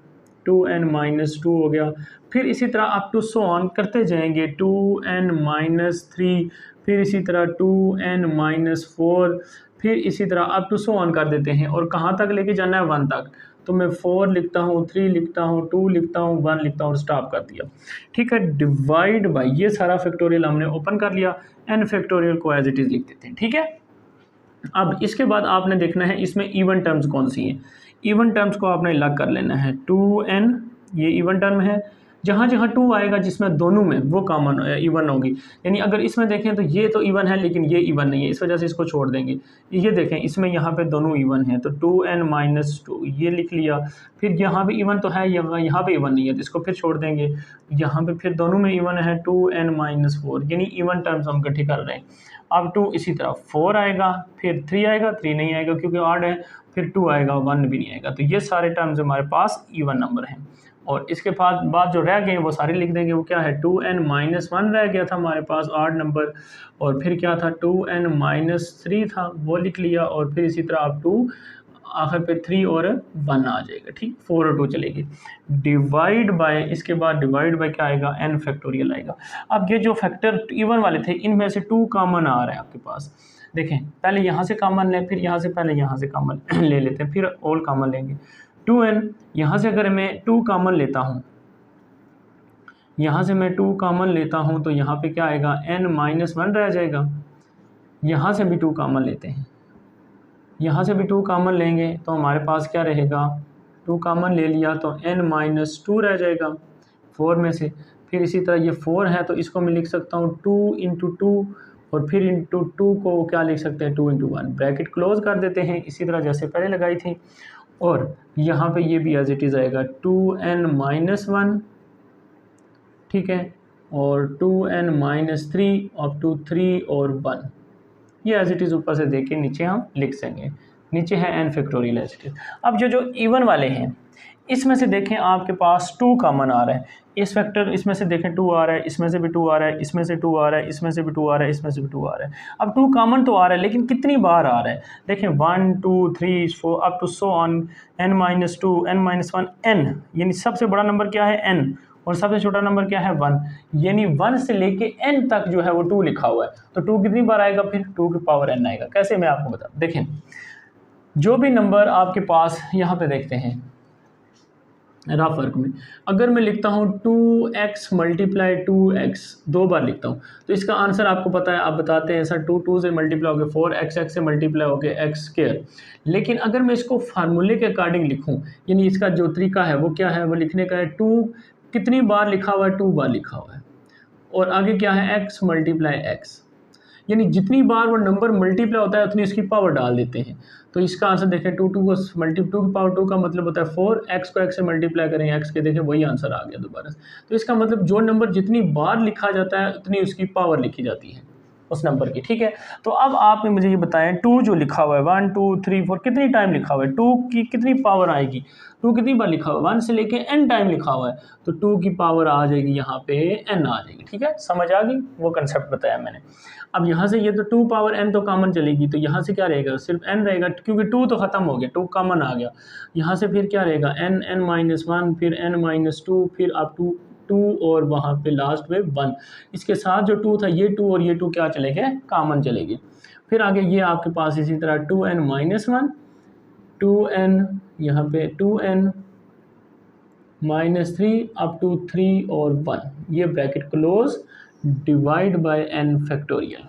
2n-2 हो गया। फिर इसी तरह अप टू सो ऑन करते जाएंगे, 2n-3, फिर इसी तरह 2n-4, फिर इसी तरह अप टू सो ऑन कर देते हैं। और कहाँ तक लेके जाना है, 1 तक। तो मैं 4 लिखता हूँ, 3 लिखता हूँ, 2 लिखता हूँ, 1 लिखता हूँ और स्टॉप कर दिया, ठीक है। डिवाइड बाय, ये सारा फैक्टोरियल हमने ओपन कर लिया, n फैक्टोरियल को एज इट इज़ लिख देते हैं, ठीक है। अब इसके बाद आपने देखना है इसमें इवन टर्म्स कौन सी हैं। इवन टर्म्स को आपने अलग कर लेना है, 2n ये इवन टर्म है, जहाँ जहाँ 2 आएगा जिसमें दोनों में वो कॉमन इवन होगी। यानी अगर इसमें देखें तो ये तो इवन है लेकिन ये इवन नहीं है, इस वजह से इसको छोड़ देंगे। ये देखें इसमें यहाँ पे दोनों इवन हैं, तो 2n-2 ये लिख लिया। फिर यहाँ पे इवन तो है, यहाँ पे इवन नहीं है तो इसको फिर छोड़ देंगे। यहाँ पे फिर दोनों में इवन है, 2n-4 यानी इवन टर्म्स हम इकट्ठे कर रहे हैं। अब 2 इसी तरह 4 आएगा, फिर 3 आएगा, 3 नहीं आएगा क्योंकि ऑड है, फिर 2 आएगा, 1 भी नहीं आएगा। तो ये सारे टर्म्स हमारे पास इवन नंबर हैं। और इसके बाद जो रह गए वो सारे लिख देंगे। वो क्या है, 2n-1 रह गया था हमारे पास ऑड नंबर, और फिर क्या था 2n-3 था वो लिख लिया, और फिर इसी तरह अब 2 आखिर पे 3 और 1 आ जाएगा, ठीक, 4 और 2 चलेगी। डिवाइड बाय, इसके बाद डिवाइड बाय क्या आएगा, n फैक्टोरियल आएगा। अब ये जो फैक्टर इवन वाले थे इनमें से 2 कॉमन आ रहा है आपके पास। देखें पहले यहाँ से कॉमन लें, फिर यहाँ से पहले यहाँ से कॉमन ले लेते हैं, फिर ऑल कॉमन लेंगे। 2n यहाँ से अगर मैं 2 कॉमन लेता हूँ, यहाँ से मैं 2 कॉमन लेता हूँ तो यहाँ पे क्या आएगा, n-1 रह जाएगा। यहाँ से भी 2 कॉमन लेते हैं, यहाँ से भी 2 कॉमन लेंगे तो हमारे पास क्या रहेगा, 2 कॉमन ले लिया तो n-2 रह जाएगा 4 में से। फिर इसी तरह ये 4 है तो इसको मैं लिख सकता हूँ 2 × 2 और फिर इंटू 2 को क्या लिख सकते हैं, 2 × 1, ब्रैकेट क्लोज कर देते हैं इसी तरह जैसे पहले लगाई थी। और यहाँ पे ये भी एज इट इज़ आएगा 2n-1, ठीक है, और 2n-3 अप टू 3 और 1, ये एज इट इज़ ऊपर से देख के नीचे हम लिख सकेंगे। नीचे है n factorial as it is. अब जो इवन वाले हैं इसमें से देखें आपके पास 2 कॉमन आ रहा है, इस फैक्टर इसमें से देखें 2 आ रहा है, इसमें से भी 2 आ रहा है, इसमें से 2 आ रहा है, इसमें से भी 2 आ रहा है, इसमें से भी 2 आ रहा है। अब 2 कॉमन तो आ रहा है लेकिन कितनी बार आ रहा है, देखें 1 2 3 4 up to so on n-2 n-1 n, यानी सबसे बड़ा नंबर क्या है n और सबसे छोटा नंबर क्या है 1, यानी 1 से लेके n तक जो है वो 2 लिखा हुआ है। तो 2 कितनी बार आएगा, फिर 2 की पावर n आएगा। कैसे मैं आपको बता, देखें जो भी नंबर आपके पास यहाँ पे देखते हैं रफ वर्क में, अगर मैं लिखता हूँ 2x × 2x 2 बार लिखता हूँ तो इसका आंसर आपको पता है, आप बताते हैं सर 2 से मल्टीप्लाई हो गया 4, x से मल्टीप्लाई हो गया x²। लेकिन अगर मैं इसको फार्मूले के अकॉर्डिंग लिखूँ, यानी इसका जो तरीका है वो क्या है, वो लिखने का है 2 कितनी बार लिखा हुआ है, 2 बार लिखा हुआ है, और आगे क्या है x × x, यानी जितनी बार वो नंबर मल्टीप्लाई होता है उतनी उसकी पावर डाल देते हैं। तो इसका आंसर देखें 2 को मल्टीप्लाई 2 की पावर 2 का मतलब होता है 4, x को x से मल्टीप्लाई करें x के, देखें वही आंसर आ गया दोबारा से। तो इसका मतलब जो नंबर जितनी बार लिखा जाता है उतनी उसकी पावर लिखी जाती है उस नंबर की, ठीक है। तो अब आप मुझे ये बताएं 2 जो लिखा हुआ है 1 2 3 4 कितनी टाइम लिखा हुआ है, 2 की कितनी पावर आएगी, 2 कितनी बार लिखा हुआ है, 1 से लेके n टाइम लिखा हुआ है, तो 2 की पावर आ जाएगी यहाँ पे n आ जाएगी, ठीक है। समझ आ गई, वो कंसेप्ट बताया मैंने। अब यहाँ से ये तो 2 पावर n तो कॉमन चलेगी, तो यहाँ से क्या रहेगा, सिर्फ n रहेगा क्योंकि 2 तो ख़त्म हो गया, 2 कॉमन आ गया। यहाँ से फिर क्या रहेगा n-1, फिर n-2, फिर अब 2 और वहाँ पे लास्ट में 1, इसके साथ जो 2 था ये 2 और ये 2 क्या चले गए, कॉमन चले गए। फिर आगे ये आपके पास इसी तरह 2n-1, 2n यहाँ पे 2n-3 अप टू 3 और 1, ये bracket close divide by n factorial,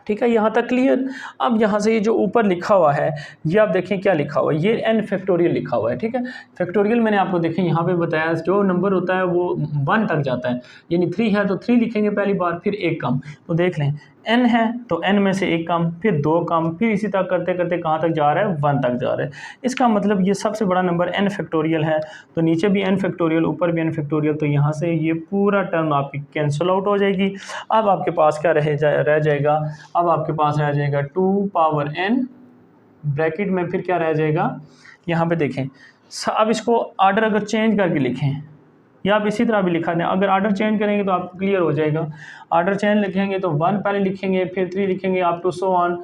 ठीक है। यहाँ तक क्लियर। अब यहाँ से ये जो ऊपर लिखा हुआ है ये आप देखें क्या लिखा हुआ है, ये n फैक्टोरियल लिखा हुआ है, ठीक है। फैक्टोरियल मैंने आपको देखें यहाँ पे बताया जो नंबर होता है वो 1 तक जाता है, यानी 3 है तो 3 लिखेंगे पहली बार, फिर 1 कम, तो देख लें n है तो n में से 1 कम, फिर 2 कम, फिर इसी तरह करते करते कहाँ तक जा रहा है, 1 तक जा रहा है। इसका मतलब ये सबसे बड़ा नंबर n फैक्टोरियल है, तो नीचे भी n फैक्टोरियल ऊपर भी n फैक्टोरियल, तो यहाँ से ये पूरा टर्म आपकी कैंसिल आउट हो जाएगी। अब आपके पास क्या रह जाएगा, अब आपके पास रह जाएगा 2 पावर n ब्रैकेट में, फिर क्या रह जाएगा यहाँ पे देखें। अब इसको आर्डर अगर चेंज करके लिखें या आप इसी तरह भी लिखा दें, अगर आर्डर चेंज करेंगे तो आपको क्लियर हो जाएगा। आर्डर चेंज लिखेंगे तो 1 पहले लिखेंगे, फिर 3 लिखेंगे, आप टू सो ऑन,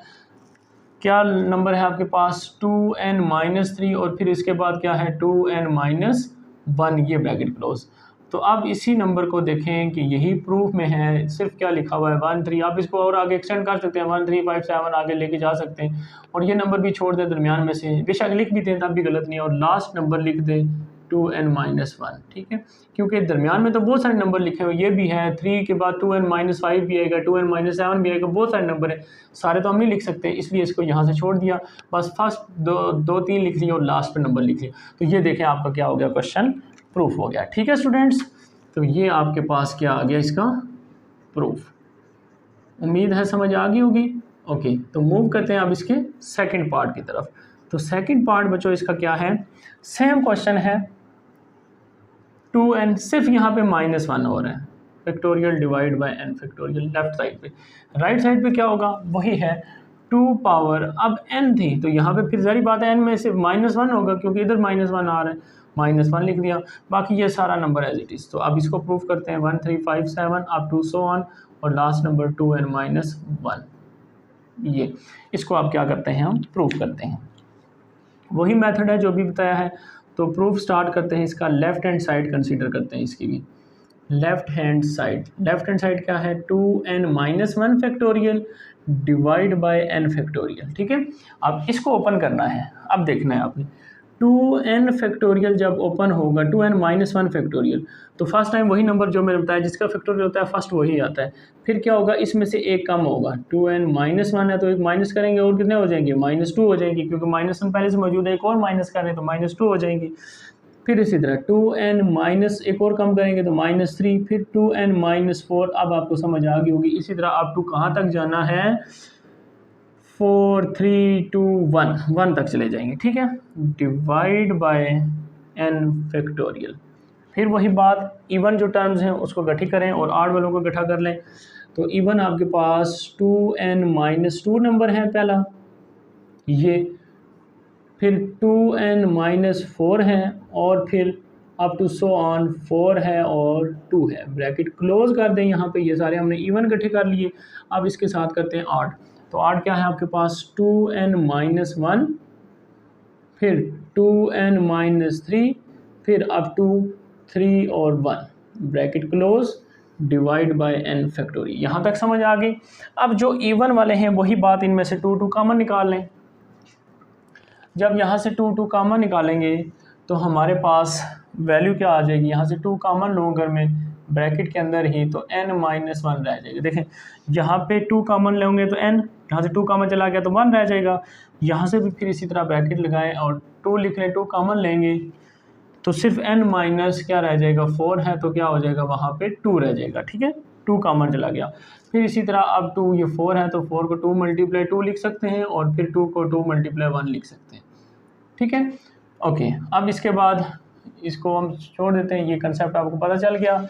क्या नंबर है आपके पास 2n-3 और फिर इसके बाद क्या है 2n-1, ये ब्रैकेट क्लोज। तो अब इसी नंबर को देखें कि यही प्रूफ में है, सिर्फ क्या लिखा हुआ है 1 3, आप इसको और आगे एक्सटेंड कर सकते हैं 1 3 5 7 आगे लेके जा सकते हैं, और ये नंबर भी छोड़ दें दरमियान में से, बेशक लिख भी दें तब भी गलत नहीं है, और लास्ट नंबर लिख दें 2n-1, ठीक है, क्योंकि दरमियान में तो बहुत सारे नंबर लिखे हुए, ये भी है 3 के बाद 2n-5 भी आएगा, 2n-7 भी आएगा, बहुत सारे नंबर है, सारे तो हम नहीं लिख सकते, इसलिए इसको यहाँ से छोड़ दिया, बस फर्स्ट 2-3 लिख लिया और लास्ट पे नंबर लिख लिया। तो ये देखें आपका क्या हो गया, क्वेश्चन प्रूफ हो गया, ठीक है स्टूडेंट्स। तो ये आपके पास क्या आ गया, इसका प्रूफ। उम्मीद है समझ आ गई होगी। ओके, तो मूव करते हैं अब इसके सेकंड पार्ट की तरफ। तो सेकंड पार्ट बच्चों इसका क्या है, सेम क्वेश्चन है 2n, सिर्फ यहाँ पे -1 हो रहा है, factorial divide by n factorial left side पे, राइट साइड पे क्या होगा वही है 2 पावर, अब n थी तो यहाँ पे फिर सारी बात है n में से -1 होगा क्योंकि इधर -1 आ रहा है, -1 लिख दिया, बाकी ये सारा नंबर एज इट इज़। तो अब इसको प्रूफ करते हैं 1 3 5 7 अप टू सो ऑन, और लास्ट नंबर 2n-1, ये इसको आप क्या करते हैं, हम प्रूफ करते हैं, वही मेथड है जो भी बताया है। तो प्रूफ स्टार्ट करते हैं इसका, लेफ्ट हैंड साइड कंसीडर करते हैं इसकी भी। लेफ्ट हैंड साइड क्या है 2n-1 factorial divide by n factorial, ठीक है। अब इसको ओपन करना है, अब देखना है आपने 2n फैक्टोरियल जब ओपन होगा 2n-1 फैक्टोरियल, तो फर्स्ट टाइम वही नंबर जो मैंने बताया जिसका फैक्टोरियल होता है फर्स्ट वही आता है। फिर क्या होगा, इसमें से एक कम होगा, 2n-1 है तो एक माइनस करेंगे और कितने हो जाएंगे, -2 हो जाएंगी, क्योंकि -1 पहले से मौजूद है, एक और माइनस करें तो -2 हो जाएंगी। फिर इसी तरह 2n- एक और कम करेंगे तो -3, फिर 2n-4। अब आपको समझ आ गई होगी। इसी तरह अप टू कहाँ तक जाना है, 4 3 2 1 तक चले जाएंगे, ठीक है। Divide by n factorial. फिर वही बात, इवन जो टर्म्स हैं उसको गठी करें और आड वालों को गठा कर लें। तो इवन आपके पास 2n-2 नंबर है पहला ये, फिर 2n-4 है, और फिर अप टू सो ऑन 4 है और 2 है। ब्रैकेट क्लोज कर दें। यहाँ पे ये सारे हमने इवन इकट्ठे कर लिए। अब इसके साथ करते हैं आड। तो आड क्या है आपके पास, 2n-1, फिर 2n-3, फिर अप टू 3 और 1, bracket close, divide by n factorial. यहाँ तक समझ आ गई। अब जो इवन वाले हैं वही बात, इनमें से 2 कॉमन निकाल लें। जब यहाँ से 2 कॉमन निकालेंगे तो हमारे पास वैल्यू क्या आ जाएगी, यहाँ से 2 कॉमन लो अगर मैं ब्रैकेट के अंदर ही, तो n-1 रह जाएगा। देखें यहाँ पे 2 कॉमन लेंगे तो n, यहाँ से 2 कॉमन चला गया तो 1 रह जाएगा। यहाँ से भी फिर इसी तरह ब्रैकेट लगाएं और 2 लिख लें, 2 कॉमन लेंगे तो सिर्फ n- क्या रह जाएगा, 4 है, तो क्या हो जाएगा वहाँ पे 2 रह जाएगा, ठीक है। 2 कॉमन चला गया। फिर इसी तरह अब 2 ये 4 है तो 4 को 2 × 2 लिख सकते हैं, और फिर 2 को 2 × 1 लिख सकते हैं, ठीक है। ओके, अब इसके बाद इसको हम छोड़ देते हैं, ये कंसेप्ट आपको पता चल गया।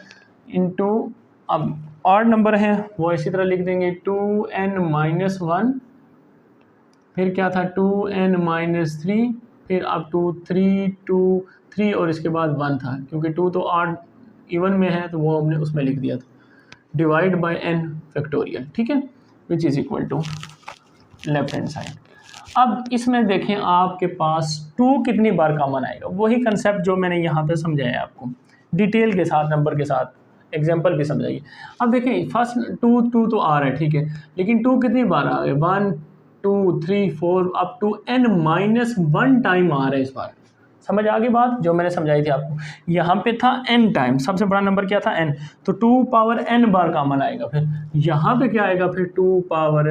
इनटू, अब ऑड नंबर है वो इसी तरह लिख देंगे, 2n-1, फिर क्या था 2n-3, फिर अब 3 और इसके बाद 1 था, क्योंकि 2 तो ऑड इवन में है तो वो हमने उसमें लिख दिया था, डिवाइड बाय n फैक्टोरियल, ठीक है, which is equal to left hand side. अब इसमें देखें आपके पास 2 कितनी बार कॉमन आएगा, वही कंसेप्ट जो मैंने यहाँ पे समझाया आपको डिटेल के साथ, नंबर के साथ, एग्जांपल भी समझाइए। अब देखें फर्स्ट 2 तो आ रहा है, ठीक है, लेकिन 2 कितनी बार आ गए, 1 2 3 4 अप टू n-1 टाइम आ रहा है इस बार। समझ आ गई बात जो मैंने समझाई थी आपको। यहाँ पे था n टाइम, सबसे बड़ा नंबर क्या था n, तो 2 पावर n बार कॉमन आएगा। फिर यहाँ पे क्या आएगा, फिर 2 पावर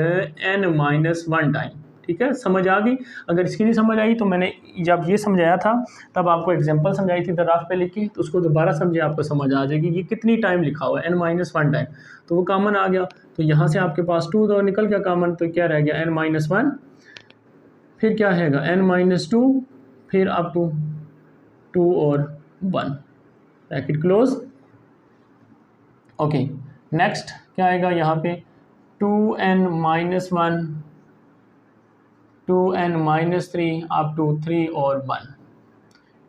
n-1 टाइम, ठीक है। समझ आ गई। अगर इसकी नहीं समझ आई तो मैंने जब ये समझाया था तब आपको एग्जांपल समझाई थी ग्राफ पे लिख के, तो उसको दोबारा समझे, आपको समझ आ जाएगी ये कितनी टाइम लिखा हुआ है, n-1 टाइम, तो वो कॉमन आ गया। तो यहाँ से आपके पास 2 तो निकल गया कॉमन, तो क्या रह गया n-1, फिर क्या है n-2, फिर अप टू 2 और 1, ब्रैकेट क्लोज। ओके, नेक्स्ट क्या आएगा यहाँ पे, 2n-1, 2n-3 अप टू 3 और 1,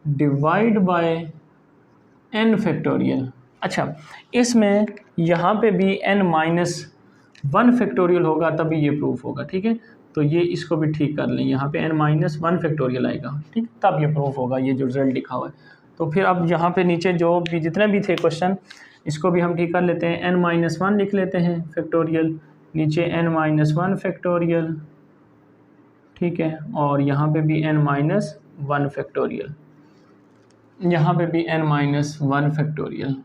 डिवाइड बाय n फैक्टोरियल। अच्छा, इसमें यहाँ पे भी n-1 फैक्टोरियल होगा तभी ये प्रूफ होगा, ठीक है। तो ये इसको भी ठीक कर लें, यहाँ पे n-1 फैक्टोरियल आएगा, ठीक, तब ये प्रूफ होगा, ये जो रिजल्ट लिखा हुआ है। तो फिर अब यहाँ पे नीचे जो भी जितने भी थे क्वेश्चन, इसको भी हम ठीक कर लेते हैं। n-1 लिख लेते हैं फैक्टोरियल, नीचे n-1 फैक्टोरियल, ठीक है, और यहाँ पे भी n-1 फैक्टोरियल, यहाँ पे भी n-1 फैक्टोरियल,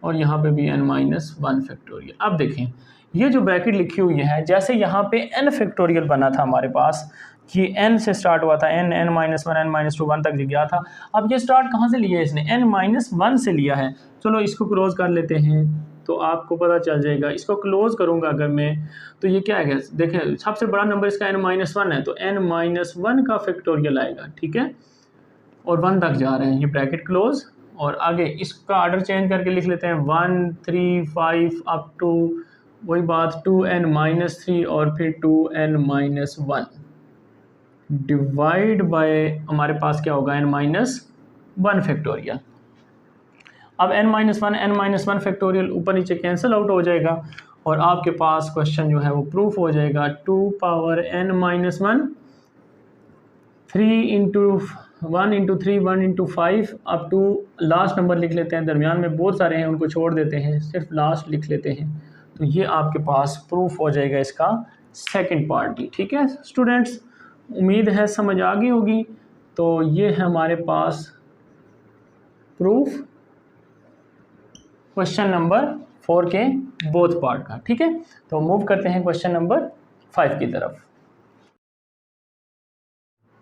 और यहाँ पे भी n-1 फैक्टोरियल। अब देखें ये जो ब्रैकेट लिखी हुई है, जैसे यहाँ पे n फैक्टोरियल बना था हमारे पास, कि n से स्टार्ट हुआ था, n-1 n-2 1 तक गया था। अब ये स्टार्ट कहाँ से लिया है इसने, n-1 से लिया है। चलो इसको क्लोज कर लेते हैं तो आपको पता चल जाएगा। इसको क्लोज करूँगा अगर मैं, तो ये क्या है, देखें सबसे बड़ा नंबर इसका n-1 है, तो n-1 का फैक्टोरियल आएगा, ठीक है, और 1 तक जा रहे हैं, ये ब्रैकेट क्लोज। और आगे इसका ऑर्डर चेंज करके लिख लेते हैं 1 3 5 अप टू वही बात 2n-3 और फिर 2n-1, डिवाइड बाय हमारे पास क्या होगा, n-1 फैक्टोरियल। अब n-1 फैक्टोरियल ऊपर नीचे कैंसिल आउट हो जाएगा और आपके पास क्वेश्चन जो है वो प्रूफ हो जाएगा। 2 power n-1, 3 into 1 into 3 1 into 5 up to last number लिख लेते हैं, दरमियान में बहुत सारे हैं उनको छोड़ देते हैं, सिर्फ लास्ट लिख लेते हैं। तो ये आपके पास प्रूफ हो जाएगा इसका सेकंड पार्ट भी, ठीक है स्टूडेंट्स। उम्मीद है समझ आ गई होगी। तो ये है हमारे पास प्रूफ क्वेश्चन नंबर 4 के बोथ पार्ट का। ठीक है, तो मूव करते हैं क्वेश्चन नंबर 5 की तरफ।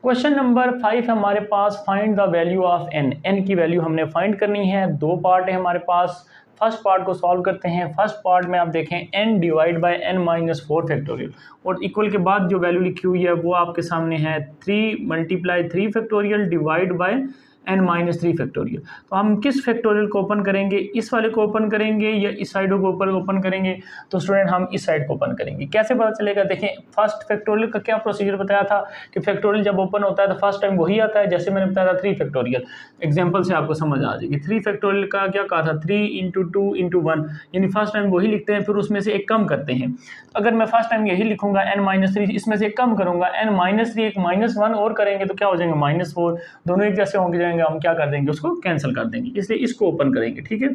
क्वेश्चन नंबर 5 हमारे पास find the value of N. N की वैल्यू हमने फाइंड करनी है। दो पार्ट है हमारे पास। फर्स्ट पार्ट को सॉल्व करते हैं। फर्स्ट पार्ट में आप देखें n divide by n minus 4 factorial, और इक्वल के बाद जो वैल्यू लिखी हुई है वो आपके सामने है 3 multiply 3 factorial divide by n minus 3 factorial. तो हम किस फैक्टोरियल को ओपन करेंगे, इस वाले को ओपन करेंगे या इस साइड को ओपन करेंगे? तो स्टूडेंट हम इस साइड को ओपन करेंगे। कैसे पता चलेगा? देखें, फर्स्ट फैक्टोरियल का क्या प्रोसीजर बताया था कि फैक्टोरियल जब ओपन होता है तो फर्स्ट टाइम वही आता है, जैसे मैंने बताया था 3 फैक्टोरियल। एग्जाम्पल से आपको समझ आ जाएगी। 3 फैक्टोरियल का क्या कहा था, 3 इंटू 2 इंटू 1, यानी फर्स्ट टाइम वही लिखते हैं, फिर उसमें से एक कम करते हैं। अगर मैं फर्स्ट टाइम यही लिखूंगा n माइनस 3, इसमें से एक कम करूंगा n माइनस 3, एक माइनस 1 और करेंगे तो क्या हो जाएंगे -4, दोनों एक जैसे होंगे जाएंगे, हम क्या कर देंगे उसको कैंसिल कर देंगे, इसलिए इसको ओपन करेंगे। ठीक है,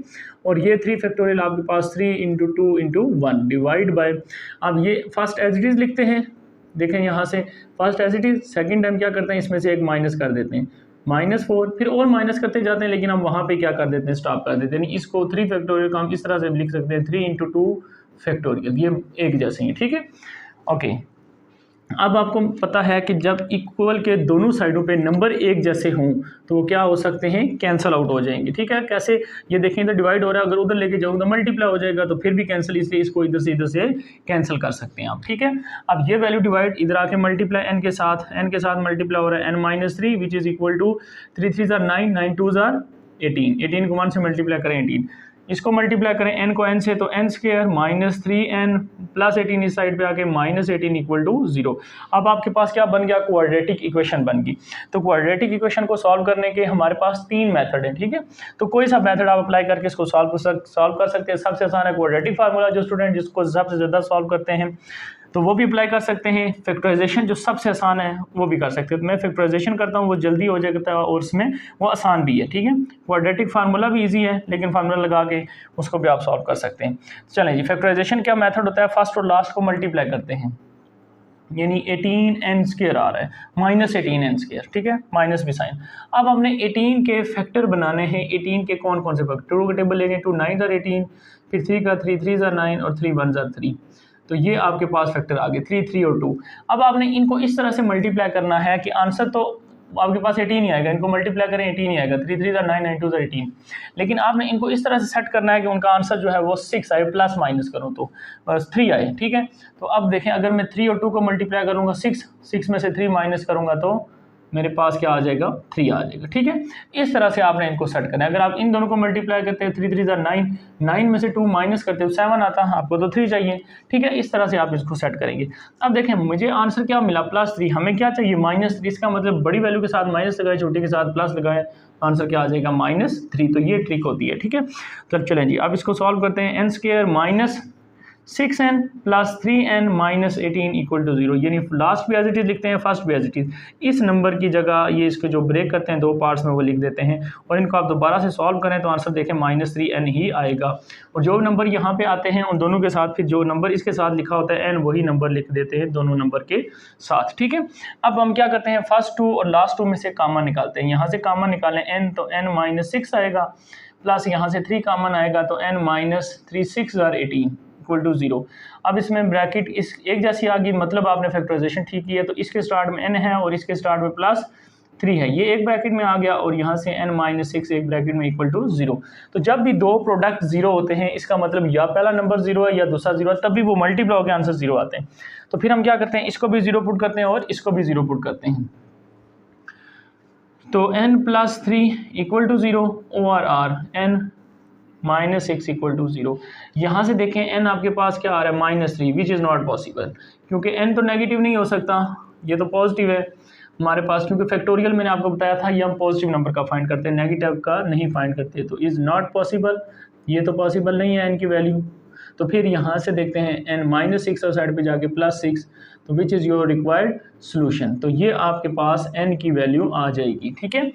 और ये 3 फैक्टोरियल आपके पास 3 इंटू 2 इंटू 1 डिवाइड बाय, अब ये फर्स्ट एज इट इज लिखते हैं। देखें यहाँ से first as it is, second time क्या करते हैं, इसमें से एक माइनस कर देते हैं -4, फिर और माइनस करते जाते हैं, लेकिन हम वहाँ पे क्या कर देते हैं, स्टॉप कर देते हैं। इसको 3 फैक्टोरियल को हम इस तरह से भी लिख सकते हैं 3 इंटू 2 फैक्टोरियल, ये एक जैसे ही। ठीक है, ओके। अब आपको पता है कि जब इक्वल के दोनों साइडों पे नंबर एक जैसे हों तो वो क्या हो सकते हैं, कैंसिल आउट हो जाएंगे। ठीक है, कैसे, ये देखें इधर डिवाइड हो रहा है, अगर उधर लेके जाऊँ तो मल्टीप्लाई हो जाएगा, तो फिर भी कैंसिल, इसलिए इसको इधर से कैंसिल कर सकते हैं आप। ठीक है, अब ये वैल्यू डिवाइड इधर आके मल्टीप्लाई एन के साथ मल्टीप्लाई हो रहा है n minus 3 which is equal to 3 3 ज़ार 9, 9 2 ज़ार 18, 18 को 1 से मल्टीप्लाई करें 18, इसको मल्टीप्लाई करें n को n से, तो n square minus 3n plus 18 इस साइड पे आके माइनस 18 इक्वल टू 0। अब आपके पास क्या बन गया, क्वाड्रेटिक इक्वेशन बन गई। तो क्वाड्रेटिक इक्वेशन को सॉल्व करने के हमारे पास 3 मेथड हैं। ठीक है, तो कोई सा मेथड आप अप्लाई करके इसको सॉल्व कर सकते हैं। सबसे आसान है क्वाड्रेटिक फार्मूला, जो स्टूडेंट जिसको सबसे ज़्यादा सॉल्व करते हैं तो वो भी अप्लाई कर सकते हैं। फैक्टराइजेशन जो सबसे आसान है वो भी कर सकते हैं। तो मैं फैक्टराइजेशन करता हूँ, वो जल्दी हो जाता है और उसमें वो आसान भी है। ठीक है, क्वाड्रेटिक फार्मूला भी इजी है, लेकिन फार्मूला लगा के उसको भी आप सॉल्व कर सकते हैं। चलें जी, फैक्टराइजेशन क्या मेथड होता है, फर्स्ट और लास्ट को मल्टीप्लाई करते हैं, यानी 18n स्क्वायर आ रहा है -18n स्क्वायर। ठीक है, माइनस भी साइन। अब हमने 18 के फैक्टर बनाने हैं। 18 के कौन कौन से फैक्टर, 2 का टेबल लेंगे, 2 9 ज़ार 18, फिर 3 का 3 3 ज़ार 9 और 3 1 ज़ार 3, तो ये आपके पास फैक्टर आ गए 3 3 और 2। अब आपने इनको इस तरह से मल्टीप्लाई करना है कि आंसर तो आपके पास 18 ही आएगा, इनको मल्टीप्लाई करें 18 ही आएगा, 3 3 ज़ार 9, 9 2 ज़ार 18, लेकिन आपने इनको इस तरह से सेट करना है कि उनका आंसर जो है वो 6 आए, प्लस माइनस करूँ तो बस 3 आए। ठीक है, तो अब देखें, अगर मैं 3 और 2 को मल्टीप्लाई करूँगा 6 में से 3 माइनस करूँगा तो मेरे पास क्या आ जाएगा, 3 आ जाएगा। ठीक है, इस तरह से आपने इनको सेट करना है। अगर आप इन दोनों को मल्टीप्लाई करते हैं 3 3 ज़ार 9, 9 में से 2 माइनस करते हो 7 आता है, आपको तो 3 चाहिए। ठीक है, इस तरह से आप इसको सेट करेंगे। अब देखें, मुझे आंसर क्या मिला, +3, हमें क्या चाहिए, -3, इसका मतलब बड़ी वैल्यू के साथ माइनस लगाए, छोटी के साथ प्लस लगाए, आंसर क्या आ जाएगा, -3। तो ये ट्रिक होती है। ठीक है, तो चलें जी, अब इसको सॉल्व करते हैं। n square minus 6n plus 3n minus 18 equal to 0, यानी लास्ट भी एज इट इज लिखते हैं, फर्स्ट भी एज इट इज। इस नंबर की जगह ये इसके जो ब्रेक करते हैं 2 पार्ट्स में वो लिख देते हैं, और इनको आप दोबारा से सॉल्व करें तो आंसर देखें -3n ही आएगा। और जो नंबर यहाँ पे आते हैं उन दोनों के साथ फिर जो नंबर इसके साथ लिखा होता है n, वही नंबर लिख देते हैं दोनों नंबर के साथ। ठीक है, अब हम क्या करते हैं, फर्स्ट 2 और लास्ट 2 में से कामन निकालते हैं। यहाँ से कामन निकालें n, तो n -6 आएगा, प्लस यहाँ से 3 कामन आएगा तो n -3 6 ज़ार 18 इक्वल टू 0। अब इसमें ब्रैकेट इस एक जैसी आ गई, मतलब आपने फैक्टराइजेशन ठीक की है। तो इसके स्टार्ट में n है और इसके स्टार्ट में +3 है, ये एक ब्रैकेट में आ गया, और यहाँ से n -6 एक ब्रैकेट में इक्वल टू 0। तो जब भी दो प्रोडक्ट 0 होते हैं, इसका मतलब या पहला नंबर 0 है या दूसरा 0 है, तब भी वो मल्टीप्लाई होकर आंसर 0 आते हैं। तो फिर हम क्या करते हैं, इसको भी 0 पुट करते हैं और इसको भी 0 पुट करते हैं। तो n +3 equal to 0 ORR n -6 equal to 0। यहाँ से देखें n आपके पास क्या आ रहा है, -3, विच इज़ नॉट पॉसिबल, क्योंकि n तो नेगेटिव नहीं हो सकता, ये तो पॉजिटिव है हमारे पास, क्योंकि फैक्टोरियल मैंने आपको बताया था ये हम पॉजिटिव नंबर का फाइंड करते हैं, नेगेटिव का नहीं फाइंड करते। तो इज़ नॉट पॉसिबल, ये तो पॉसिबल नहीं है n की वैल्यू। तो फिर यहाँ से देखते हैं n -6 और साइड पे जाके +6, तो which is your required solution. तो ये आपके पास n की वैल्यू आ जाएगी। ठीक है,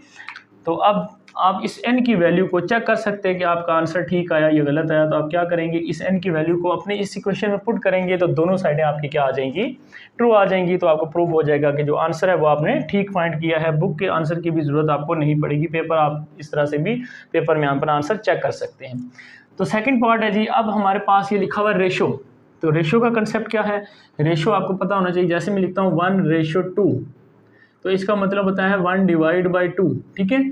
तो अब आप इस n की वैल्यू को चेक कर सकते हैं कि आपका आंसर ठीक आया या गलत आया। तो आप क्या करेंगे, इस n की वैल्यू को अपने इस इक्वेशन में पुट करेंगे तो दोनों साइडें आपकी क्या आ जाएंगी, ट्रू आ जाएंगी। तो आपको प्रूफ हो जाएगा कि जो आंसर है वो आपने ठीक फाइंड किया है। बुक के आंसर की भी ज़रूरत आपको नहीं पड़ेगी, पेपर आप इस तरह से भी पेपर में यहाँ पर आंसर चेक कर सकते हैं। तो सेकेंड पार्ट है जी, अब हमारे पास ये लिखा हुआ है रेशो। तो रेशो का कंसेप्ट क्या है, रेशो आपको पता होना चाहिए। जैसे मैं लिखता हूँ 1:2, तो इसका मतलब होता है 1/2, ठीक है।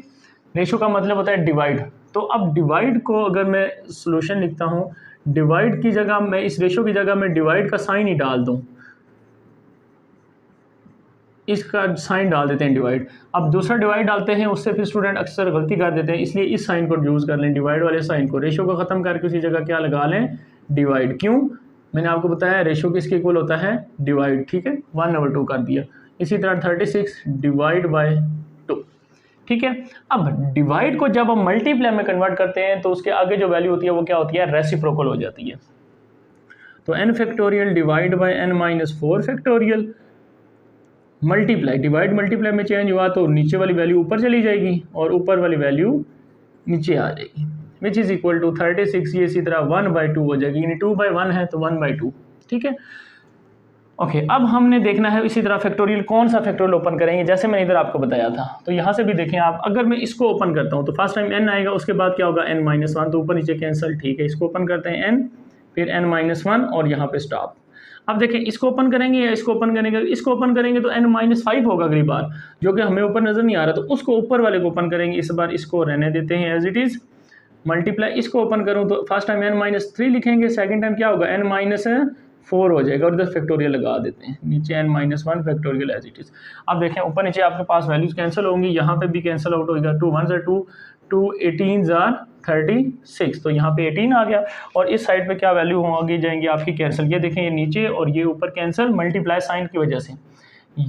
रेशो का मतलब होता है डिवाइड। तो अब डिवाइड को अगर मैं सॉल्यूशन लिखता हूँ, डिवाइड की जगह मैं इस रेशो की जगह मैं डिवाइड का साइन ही डाल दूँ, इसका साइन डाल देते हैं डिवाइड। अब दूसरा डिवाइड डालते हैं, उससे फिर स्टूडेंट अक्सर गलती कर देते हैं, इसलिए इस साइन को यूज़ कर लें, डिवाइड वाले साइन को। रेशो को ख़त्म करके उसी जगह क्या लगा लें, डिवाइड। क्यों, मैंने आपको बताया रेशो किसके इक्वल होता है, डिवाइड, ठीक है। 1/2 कर दिया। इसी तरह 36 डिवाइड बाय 2, ठीक है। अब डिवाइड को जब हम मल्टीप्लाई में कन्वर्ट करते हैं तो उसके आगे जो वैल्यू होती है वो क्या होती है, रेसिप्रोकल हो जाती है। तो n factorial divide bye n-4 factorial, multiply, divide multiply में चेंज हुआ तो नीचे वाली वैल्यू ऊपर चली जाएगी और ऊपर वाली वैल्यू नीचे आ जाएगी, विच इज़ इक्वल टू 36। ये इसी तरह 1/2 हो जाएगी, यानी 2/1 है तो 1/2, ठीक है। ओके, अब हमने देखना है इसी तरह फैक्टोरियल, कौन सा फैक्टोरियल ओपन करेंगे, जैसे मैंने इधर आपको बताया था। तो यहाँ से भी देखें आप, अगर मैं इसको ओपन करता हूँ तो फर्स्ट टाइम n आएगा, उसके बाद क्या होगा n-1, तो ऊपर नीचे कैंसिल, ठीक है। इसको ओपन करते हैं n, फिर n-1 और यहाँ पे स्टॉप। अब देखें इसको ओपन करेंगे या इसको ओपन करेंगे, इसको ओपन करेंगे तो n-5 होगा अगली बार, जो कि हमें ऊपर नज़र नहीं आ रहा, तो उसको ऊपर वाले को ओपन करेंगे। इस बार इसको रहने देते हैं एज इट इज़। मल्टीप्लाई इसको ओपन करूँ तो फर्स्ट टाइम n-3 लिखेंगे, सेकंड टाइम क्या होगा n-4 हो जाएगा और इधर फैक्टोरियल लगा देते हैं, नीचे n-1 factorial as it is. अब देखें ऊपर नीचे आपके पास वैल्यूज कैंसिल होंगी, यहाँ पे भी कैंसिल आउट होगा, 2 1 2, 2 18 36, तो यहाँ पे 18 आ गया। और इस साइड पे क्या वैल्यू होगी जाएंगी आपकी कैंसिल, ये देखें ये नीचे और ये ऊपर कैंसिल, मल्टीप्लाई साइन की वजह से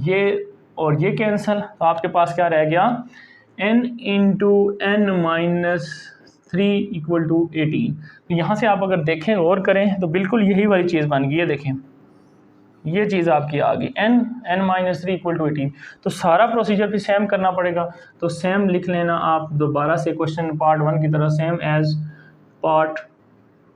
ये और ये कैंसिल, तो आपके पास क्या रह गया, n × n-3 = 18। तो यहाँ से आप अगर देखें और करें तो बिल्कुल यही वाली चीज़ बन गई है, देखें ये चीज़ आपकी आ गई, n-3 = 18। तो सारा प्रोसीजर भी सेम करना पड़ेगा, तो सेम लिख लेना आप दोबारा से क्वेश्चन पार्ट 1 की तरह, सेम एज पार्ट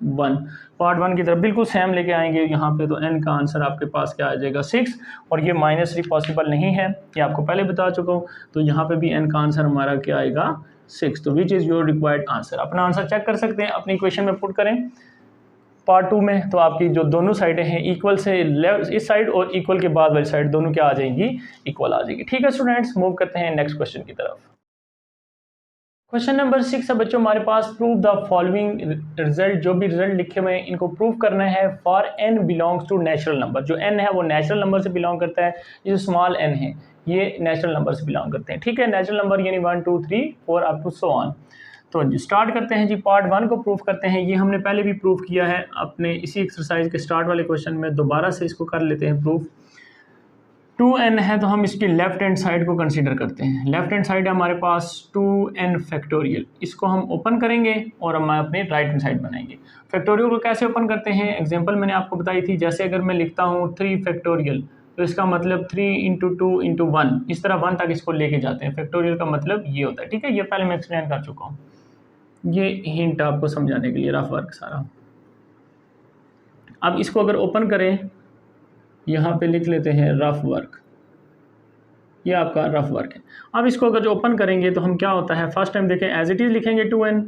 1 की तरफ बिल्कुल सेम लेके आएंगे यहाँ पे। तो n का आंसर आपके पास क्या आ जाएगा, 6, और ये -3 पॉसिबल नहीं है, ये आपको पहले बता चुका हूँ। तो यहाँ पे भी n का आंसर हमारा क्या आएगा, 6। तो which is your required answer. अपना आंसर चेक कर सकते हैं, अपनी इक्वेशन में पुट करें पार्ट 2 में, तो आपकी जो दोनों साइडें हैं इक्वल से लेफ्ट इस साइड और इक्वल के बाद वाली साइड दोनों क्या आ जाएंगी, इक्वल आ जाएगी। ठीक है स्टूडेंट्स, मूव करते हैं नेक्स्ट क्वेश्चन की तरफ। क्वेश्चन नंबर 6 है बच्चों हमारे पास, प्रूव द फॉलोइंग रिजल्ट। जो भी रिजल्ट लिखे हुए हैं इनको प्रूव करना है for n belongs to natural number. जो n है वो नेचुरल नंबर से बिलोंग करता है, जो स्मॉल n है ये नेचुरल नंबर से बिलोंग करते हैं, ठीक है। नेचुरल नंबर यानी 1 2 3 4 अप टू सो ऑन। तो स्टार्ट करते हैं जी, पार्ट 1 को प्रूफ करते हैं। ये हमने पहले भी प्रूफ किया है अपने इसी एक्सरसाइज के स्टार्ट वाले क्वेश्चन में, दोबारा से इसको कर लेते हैं प्रूफ। 2n है तो हम इसकी लेफ्ट हैंड साइड को कंसीडर करते हैं। लेफ्ट हैंड साइड है हमारे पास 2n फैक्टोरियल, इसको हम ओपन करेंगे और हम अपने राइट हैंड साइड बनाएंगे। फैक्टोरियल को कैसे ओपन करते हैं, एग्जांपल मैंने आपको बताई थी। जैसे अगर मैं लिखता हूँ 3 फैक्टोरियल, तो इसका मतलब 3 × 2 × 1, इस तरह 1 तक इसको लेके जाते हैं। फैक्टोरियल का मतलब ये होता है, ठीक है। ये पहले मैं एक्सप्लेन कर चुका हूँ, ये हिंट आपको समझाने के लिए, रफ वर्क सारा। अब इसको अगर ओपन करें, यहाँ पे लिख लेते हैं रफ वर्क, ये आपका रफ वर्क है। अब इसको अगर जो ओपन करेंगे तो हम क्या होता है, फर्स्ट टाइम देखें एज इट इज़ लिखेंगे 2n,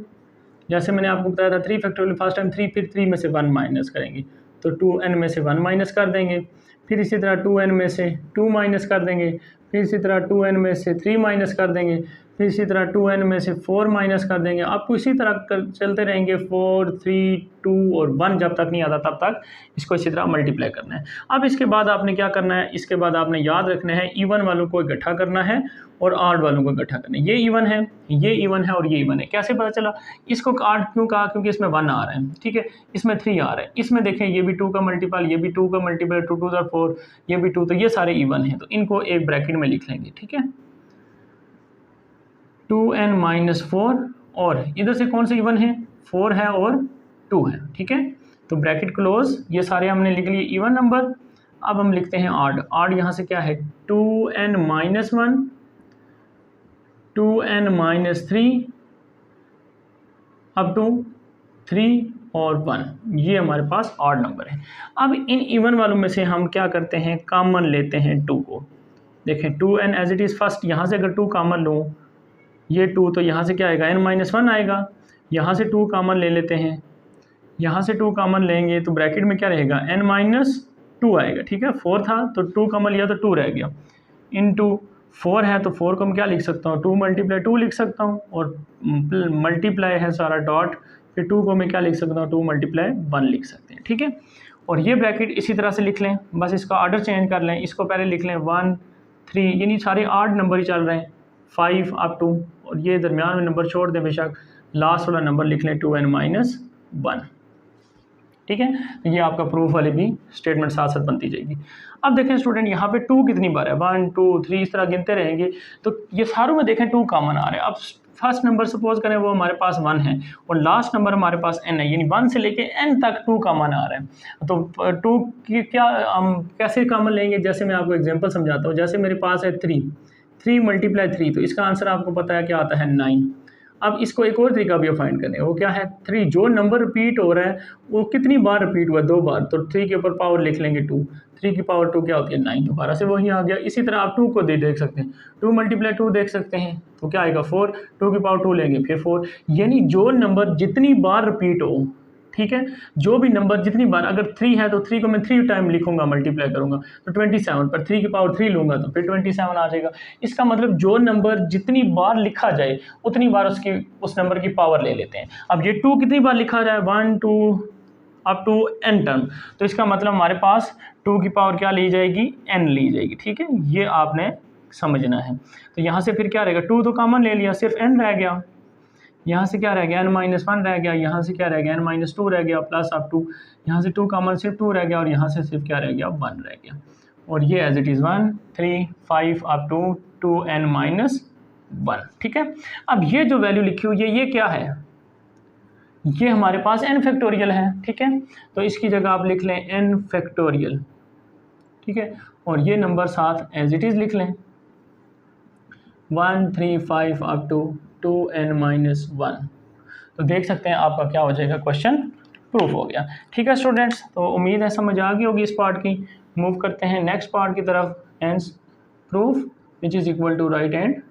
जैसे मैंने आपको बताया था 3 फैक्टोरियल, फर्स्ट टाइम 3, फिर 3 में से 1 माइनस करेंगे, तो 2n में से 1 माइनस कर देंगे, फिर इसी तरह 2n में से 2 माइनस कर देंगे, फिर इसी तरह 2n में से 3 माइनस कर देंगे, फिर इसी तरह 2n में से 4 माइनस कर देंगे। आपको इसी तरह चलते रहेंगे, 4 3 2 और 1 जब तक नहीं आता तब तक इसको इसी तरह मल्टीप्लाई करना है। अब इसके बाद आपने क्या करना है, इसके बाद आपने याद रखना है इवन वालों को इकट्ठा करना है और ऑड वालों को इकट्ठा करना है। ये इवन है, ये इवन है और ये इवन है। कैसे पता चला, इसको ऑड क्यों कहा, क्योंकि इसमें 1 आ रहा है, ठीक है, इसमें 3 आ रहा है, इसमें देखें ये भी 2 का मल्टीपल, ये भी 2 का मल्टीपल, 2 2 4, ये भी 2, तो ये सारे इवन हैं, तो इनको एक ब्रैकेट में लिख लेंगे, ठीक है। 2n - 4 और इधर से कौन से इवन है, 4 है और 2 है, ठीक है। तो ब्रैकेट क्लोज, ये सारे हमने लिख लिए इवन नंबर। अब हम लिखते हैं ऑड। ऑड यहाँ से क्या है, 2n - 1, 2n - 3 अप टू 3 और 1, ये हमारे पास ऑड नंबर है। अब इन इवन वालों में से हम क्या करते हैं, कॉमन लेते हैं 2 को। देखें 2n as it is, first यहाँ से अगर 2 कॉमन लूँ, ये 2 तो यहाँ से क्या आएगा n-1 आएगा, यहाँ से 2 कॉमन ले लेते हैं, यहाँ से 2 कॉमन लेंगे तो ब्रैकेट में क्या रहेगा n-2 आएगा, ठीक है। 4 था तो 2 कॉमन लिया तो 2 रह गया, इनटू 4 है तो 4 को हम क्या लिख सकता हूँ, 2 × 2 लिख सकता हूँ, और मल्टीप्लाई है सारा डॉट, फिर 2 को मैं क्या लिख सकता हूँ, 2 × 1 लिख सकते हैं, ठीक है। और ये ब्रैकेट इसी तरह से लिख लें, बस इसका ऑर्डर चेंज कर लें, इसको पहले लिख लें 1 3, यानी सारे 8 नंबर ही चल रहे हैं, 5 अप टू, और ये दरमियान में नंबर छोड़ दें बेशक, लास्ट वाला नंबर लिख लें 2n-1, ठीक है। तो ये आपका प्रूफ वाली भी स्टेटमेंट साथ साथ बनती जाएगी। अब देखें स्टूडेंट, यहाँ पे 2 कितनी बार है, 1 2 3 इस तरह गिनते रहेंगे, तो ये सारों में देखें 2 कॉमन आ रहे हैं। अब फर्स्ट नंबर सपोज करें वो हमारे पास 1 है, और लास्ट नंबर हमारे पास n है, यानी 1 से लेके n तक 2 कॉमन आ रहे हैं। तो 2 की क्या हम कैसे कॉमन लेंगे, जैसे मैं आपको एग्जांपल समझाता हूँ। जैसे मेरे पास है 3 × 3, तो इसका आंसर आपको पता है क्या आता है 9। अब इसको एक और तरीका भी फाइंड करने वो क्या है, 3 जो नंबर रिपीट हो रहा है वो कितनी बार रिपीट हुआ, 2 बार, तो 3 के ऊपर पावर लिख लेंगे 2, 3 की पावर 2 क्या होती है 9, दोबारा से वही आ गया। इसी तरह आप 2 को देख सकते हैं, 2 × 2 देख सकते हैं तो क्या आएगा 4, 2 की पावर 2 लेंगे फिर 4, यानी जो नंबर जितनी बार रिपीट हो, ठीक है, जो भी नंबर जितनी बार, अगर 3 है तो 3 को मैं 3 टाइम लिखूंगा, मल्टीप्लाई करूंगा तो 27, पर 3 की पावर 3 लूंगा तो फिर 27 आ जाएगा। इसका मतलब जो नंबर जितनी बार लिखा जाए उतनी बार उस नंबर की पावर ले लेते हैं। अब ये 2 कितनी बार लिखा जाए, 1 2 अप टू n टर्म, तो इसका मतलब हमारे पास 2 की पावर क्या ली जाएगी, n ली जाएगी, ठीक है। ये आपने समझना है। तो यहाँ से फिर क्या रहेगा, 2 तो कॉमन ले लिया, सिर्फ n रह गया, यहाँ से क्या रह गया n-1 रह गया, यहाँ से क्या रह गया n-2 रह गया, प्लस अप टू यहाँ से 2 कॉमन सिर्फ 2 रह गया, और यहाँ से सिर्फ क्या रह गया 1 रह गया, और ये as it is 1 3 5 up to 2n-1, ठीक है। अब ये जो वैल्यू लिखी हुई है ये क्या है, ये हमारे पास n फैक्टोरियल है, ठीक है। तो इसकी जगह आप लिख लें n फैक्टोरियल, ठीक है, और ये नंबर साथ एज इट इज़ लिख लें 1 3 5 अप टू 2n-1। तो देख सकते हैं आपका क्या हो जाएगा, क्वेश्चन प्रूफ हो गया, ठीक है स्टूडेंट्स। तो उम्मीद है समझ आ गई होगी इस पार्ट की। मूव करते हैं नेक्स्ट पार्ट की तरफ, एंस proof which is equal to right hand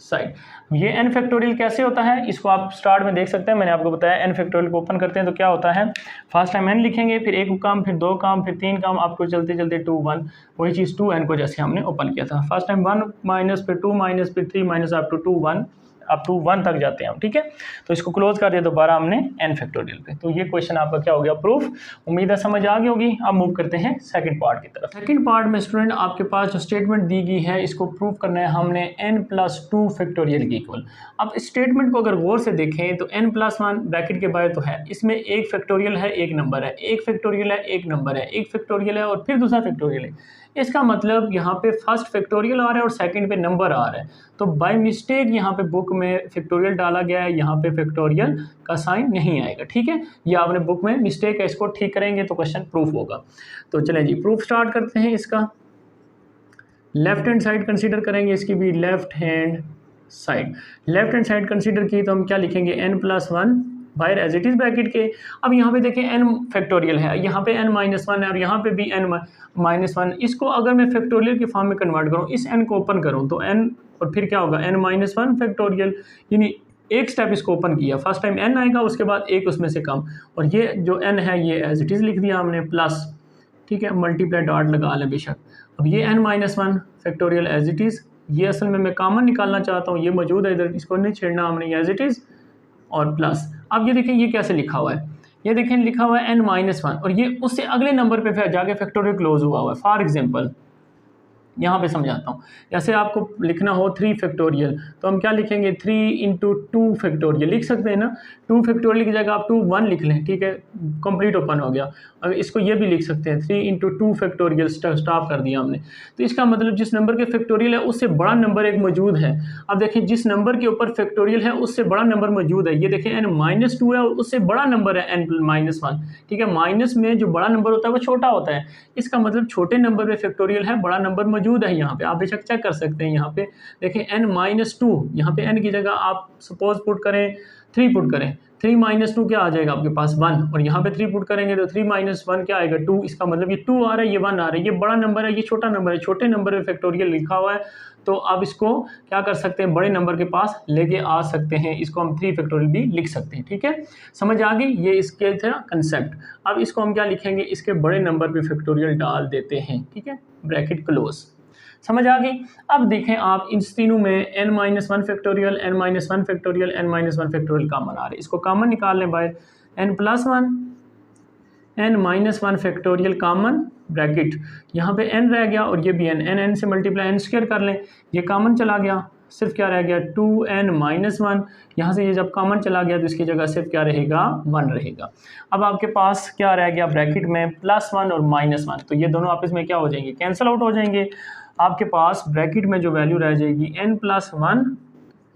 side. ये n फैक्टोरियल कैसे होता है, इसको आप स्टार्ट में देख सकते हैं, मैंने आपको बताया n फैक्टोरियल को ओपन करते हैं तो क्या होता है, फर्स्ट टाइम n लिखेंगे, फिर 1 काम, फिर 2 काम, फिर 3 काम, आपको चलते चलते 2 1, वही चीज़ 2n को जैसे हमने ओपन किया था, फर्स्ट टाइम 1 माइनस, फिर 2 माइनस, फिर 3 minus, up to 2 1, up to 1 तक जाते हैं हम, ठीक है। तो इसको क्लोज कर दिया दोबारा हमने n फैक्टोरियल पे। तो ये क्वेश्चन आपका क्या हो गया, प्रूफ। उम्मीद है समझ आ गई होगी। अब मूव करते हैं सेकंड पार्ट की तरफ। सेकंड पार्ट में स्टूडेंट आपके पास जो स्टेटमेंट दी गई है इसको प्रूव करना है हमने n+2 फैक्टोरियल के इक्वल। अब स्टेटमेंट को अगर गौर से देखें तो n+1 ब्रैकेट के बाहर तो है, इसमें एक फैक्टोरियल है, एक नंबर है, एक फैक्टोरियल है, एक नंबर है, एक फैक्टोरियल है और फिर दूसरा फैक्टोरियल है। इसका मतलब यहाँ पे फर्स्ट फैक्टोरियल आ रहा है और सेकंड पे नंबर आ रहा है, तो बाय मिस्टेक यहाँ पे बुक में फैक्टोरियल डाला गया है, यहाँ पे फैक्टोरियल का साइन नहीं आएगा, ठीक है। ये आपने बुक में मिस्टेक है, इसको ठीक करेंगे तो क्वेश्चन प्रूफ होगा। तो चलें जी, प्रूफ स्टार्ट करते हैं। इसका लेफ्ट हैंड साइड कंसीडर करेंगे, इसकी भी लेफ्ट हैंड साइड कंसीडर की तो हम क्या लिखेंगे, n+1 बाहर एज इट इज़ ब्रैकेट के। अब यहाँ पे देखें n फैक्टोरियल है, यहाँ पे n-1 है और यहाँ पे भी n-1। इसको अगर मैं फैक्टोरियल के फॉर्म में कन्वर्ट करूँ, इस n को ओपन करूँ तो n और फिर क्या होगा n-1 फैक्टोरियल, यानी एक स्टेप इसको ओपन किया, फर्स्ट टाइम n आएगा, उसके बाद एक उसमें से कम, और ये जो n है ये एज इट इज़ लिख दिया हमने प्लस, ठीक है, मल्टीप्लाई डॉट लगा लें बेशक। अब ये n-1 factorial as it is, ये असल में मैं कॉमन निकालना चाहता हूँ, ये मौजूद है इधर, इसको नहीं छेड़ना हमने, एज इट इज़ और प्लस। अब ये देखें ये कैसे लिखा हुआ है, ये देखें लिखा हुआ है n-1 और ये उससे अगले नंबर पे फिर जाके फैक्टोरियल क्लोज हुआ है। फॉर एग्जांपल यहाँ पे समझाता हूँ, जैसे आपको लिखना हो 3 फैक्टोरियल तो हम क्या लिखेंगे, 3 × 2 फैक्टोरियल लिख सकते हैं ना। 2 फैक्टोरियल की जगह आप 2 1 लिख लें, ठीक है, कंप्लीट ओपन हो गया। अगर इसको ये भी लिख सकते हैं 3 × 2 फैक्टोरियल, स्टॉप कर दिया हमने। तो इसका मतलब जिस नंबर के फैक्टोरियल है उससे बड़ा नंबर एक मौजूद है। अब देखें जिस नंबर के ऊपर फैक्टोरियल है उससे बड़ा नंबर मौजूद है, ये देखें n-2 है और उससे बड़ा नंबर है n-1, ठीक है। माइनस में जो बड़ा नंबर होता है वो छोटा होता है, इसका मतलब छोटे नंबर में फैक्टोरियल है, बड़ा नंबर मौजूद है। यहाँ पे आप बेशक चेक कर सकते हैं, यहाँ पे देखें n-2, यहाँ पे n की जगह आप सपोज पुट करें 3 पुट करें, 3 माइनस 2 क्या आ जाएगा आपके पास 1, और यहाँ पे 3 पुट करेंगे तो 3 माइनस 1 क्या आएगा 2। इसका मतलब ये 2 आ रहा है, ये 1 आ रहा है, ये बड़ा नंबर है, ये छोटा नंबर है, छोटे नंबर में फैक्टोरियल लिखा हुआ है, तो आप इसको क्या कर सकते हैं, बड़े नंबर के पास लेके आ सकते हैं, इसको हम 3 फैक्टोरियल भी लिख सकते हैं। ठीक है, समझ आ गई, ये इसके था कंसेप्ट। अब इसको हम क्या लिखेंगे, इसके बड़े नंबर पे फैक्टोरियल डाल देते हैं। ठीक है, ब्रैकेट क्लोज, समझ आ गई। अब देखें आप इन तीनों में n-1 factorial, n-1 factorial, n-1 factorial common आ रहे हैं, इसको कॉमन निकाल लें बाहर, n+1 n-1 factorial common, bracket यहाँ पे n रह गया और ये भी n से मल्टीप्लाई n स्क्वायर कर लें, ये कॉमन चला गया, सिर्फ क्या रह गया 2n-1, यहाँ से ये जब कॉमन चला गया तो इसकी जगह सिर्फ क्या रहेगा 1 रहेगा। अब आपके पास क्या रह गया ब्रैकेट में +1 और -1, तो ये दोनों आपस में क्या हो जाएंगे, कैंसिल आउट हो जाएंगे। आपके पास ब्रैकेट में जो वैल्यू रह जाएगी n+1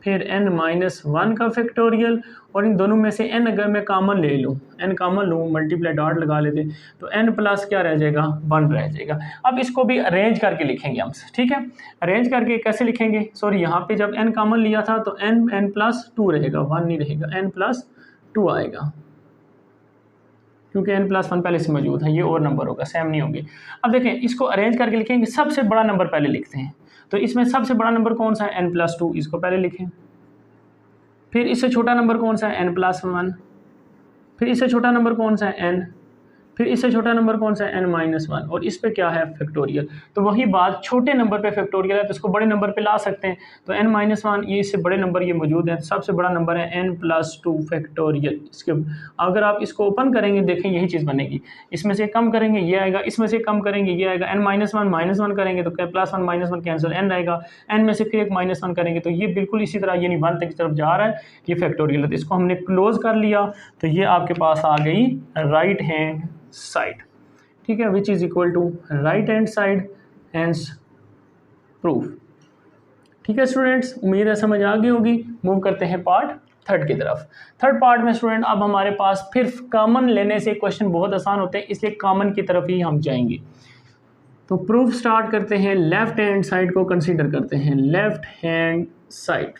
फिर n-1 का फैक्टोरियल, और इन दोनों में से n अगर मैं कॉमन ले लूँ, n कॉमन लूँ, मल्टीप्लाई डॉट लगा लेते तो n प्लस क्या रह जाएगा 1 रह जाएगा। अब इसको भी अरेंज करके लिखेंगे हम, ठीक है, अरेंज करके कैसे लिखेंगे, सॉरी यहाँ पे जब n कॉमन लिया था तो n+2 रहेगा, 1 नहीं रहेगा, n+2 आएगा, क्योंकि n+1 पहले से मौजूद है, ये और नंबर होगा, सेम नहीं होंगे। अब देखें इसको अरेंज करके लिखेंगे, सबसे बड़ा नंबर पहले लिखते हैं, तो इसमें सबसे बड़ा नंबर कौन सा है n+2, इसको पहले लिखें। फिर इससे छोटा नंबर कौन सा है n+1, फिर इससे छोटा नंबर कौन सा है n, फिर इससे छोटा नंबर कौन सा है n-1, और इस पे क्या है फैक्टोरियल। तो वही बात, छोटे नंबर पे फैक्टोरियल है तो इसको बड़े नंबर पे ला सकते हैं, तो n-1 ये इससे बड़े नंबर ये मौजूद है, तो सबसे बड़ा नंबर है n+2 फैक्टोरियल। इसके अगर आप इसको ओपन करेंगे देखें यही चीज़ बनेगी, इसमें से कम करेंगे ये आएगा, इसमें से कम करेंगे ये आएगा, n-1 करेंगे तो +1 -1 कैंसिल, n रहेगा, n में से फिर एक -1 करेंगे तो ये बिल्कुल इसी तरह यानी 1 की तरफ जा रहा है, ये फैक्टोरियल है। तो इसको हमने क्लोज कर लिया, तो ये आपके पास आ गई राइट हैंड साइड, ठीक है, which is equal to right hand side, hence proof. ठीक है स्टूडेंट्स, उम्मीद है समझ आ गई होगी। मूव करते हैं पार्ट थर्ड की तरफ। थर्ड पार्ट में स्टूडेंट अब हमारे पास फिर कॉमन लेने से क्वेश्चन बहुत आसान होते हैं, इसलिए कॉमन की तरफ ही हम जाएंगे। तो प्रूफ स्टार्ट करते हैं, लेफ्ट हैंड साइड को कंसीडर करते हैं, लेफ्ट हैंड साइड।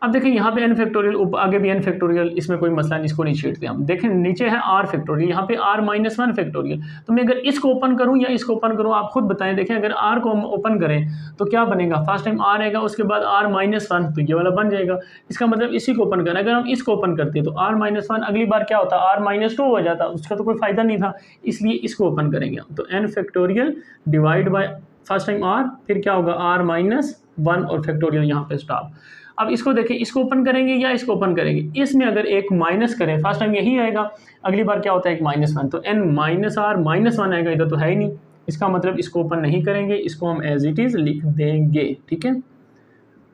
अब देखें यहाँ पे n फैक्टोरियल, आगे भी n फैक्टोरियल, इसमें कोई मसला नहीं, इसको नहीं छेड़ते हम। देखें नीचे है r फैक्टोरियल, यहाँ पे r-1 फैक्टोरियल, तो मैं अगर इसको ओपन करूँ या इसको ओपन करूँ आप खुद बताएं। देखें अगर r को हम ओपन करें तो क्या बनेगा, फर्स्ट टाइम r आएगा, उसके बाद r-1 तो ये वाला बन जाएगा, इसका मतलब इसी को ओपन करें। अगर हम इसको ओपन करते हैं तो r-1 अगली बार क्या होता है r-2 हो जाता, उसका तो कोई फ़ायदा नहीं था, इसलिए इसको ओपन करेंगे हम। तो n factorial divide by first time r, फिर क्या होगा r-1 और फैक्टोरियल यहाँ पे स्टॉप। अब इसको देखें, इसको ओपन करेंगे या इसको ओपन करेंगे, इसमें अगर एक माइनस करें, फर्स्ट टाइम यही आएगा, अगली बार क्या होता है एक -1, तो n-r-1 आएगा, इधर तो है ही नहीं, इसका मतलब इसको ओपन नहीं करेंगे, इसको हम एज इट इज़ लिख देंगे। ठीक है,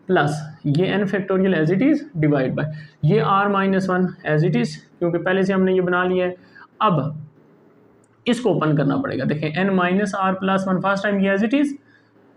प्लस ये n factorial as it is divide by ये r-1 एज इट इज़, क्योंकि पहले से हमने ये बना लिया है। अब इसको ओपन करना पड़ेगा, देखें n-r+1 फर्स्ट टाइम ये एज इट इज़,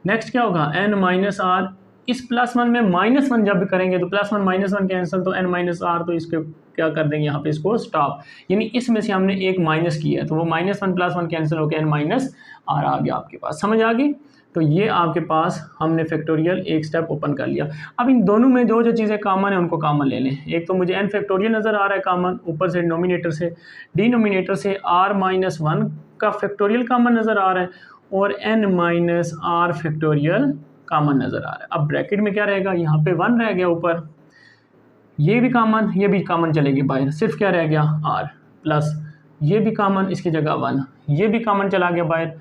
नेक्स्ट क्या होगा n-r, इस +1 में -1 जब भी करेंगे तो +1 -1 कैंसिल, तो n-r, तो इसके क्या कर देंगे यहाँ पे इसको स्टॉप, यानी इसमें से हमने एक माइनस किया है तो वो -1 +1 कैंसिल होकर n-r आ गया आपके पास, समझ आ गई। तो ये आपके पास हमने फैक्टोरियल एक स्टेप ओपन कर लिया। अब इन दोनों में जो चीज़ें कॉमन है उनको कॉमन ले लें। एक तो मुझे n फैक्टोरियल नज़र आ रहा है कॉमन, ऊपर से डिनोमिनेटर से r-1 का फैक्टोरियल कॉमन नज़र आ रहा है, और n-r फैक्टोरियल कॉमन नज़र आ रहा है। अब ब्रैकेट में क्या रहेगा, यहाँ पे 1 रह गया ऊपर, ये भी कॉमन, ये भी कॉमन चलेगी बाहर, सिर्फ क्या रह गया r, प्लस ये भी कॉमन, इसकी जगह 1, ये भी कॉमन चला गया बाहर,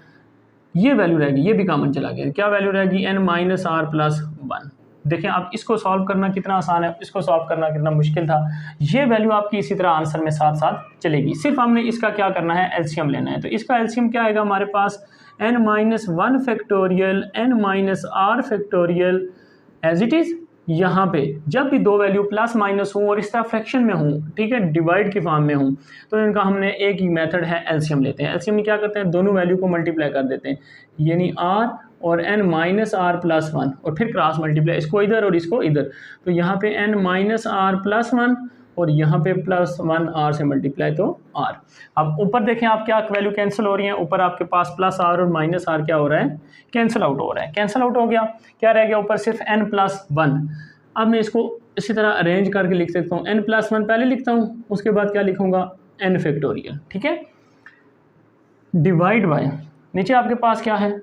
ये वैल्यू रहेगी, ये भी कॉमन चला गया, क्या वैल्यू रहेगी n-r+1। देखें आप इसको सॉल्व करना कितना आसान है, इसको सॉल्व करना कितना मुश्किल था। ये वैल्यू आपकी इसी तरह आंसर में साथ साथ चलेगी, सिर्फ हमने इसका क्या करना है एलसीएम लेना है। तो इसका एलसीएम क्या आएगा हमारे पास, n-1 factorial n-r factorial as it is. यहाँ पे जब भी दो वैल्यू प्लस माइनस हूँ और इस तरह फ्रैक्शन में हूँ, ठीक है, डिवाइड की फॉर्म में हूँ, तो इनका हमने एक ही मेथड है एलसीएम लेते हैं। एलसीएम में क्या करते हैं, दोनों वैल्यू को मल्टीप्लाई कर देते हैं, यानी r और n-r+1 और फिर क्रॉस मल्टीप्लाई, इसको इधर और इसको इधर, तो यहाँ पे n-r+1 और यहाँ पे +1 r से मल्टीप्लाई तो r। अब ऊपर देखें आप क्या वैल्यू कैंसिल हो रही है, ऊपर आपके पास +r और -r क्या हो रहा है, कैंसिल आउट हो रहा है, कैंसिल आउट हो गया, क्या रह गया ऊपर सिर्फ n+1, अब मैं इसको इसी तरह अरेंज करके लिख सकता हूँ, n+1 पहले लिखता हूँ, उसके बाद क्या लिखूँगा n फैक्टोरियल, ठीक है, डिवाइड बाय, नीचे आपके पास क्या है,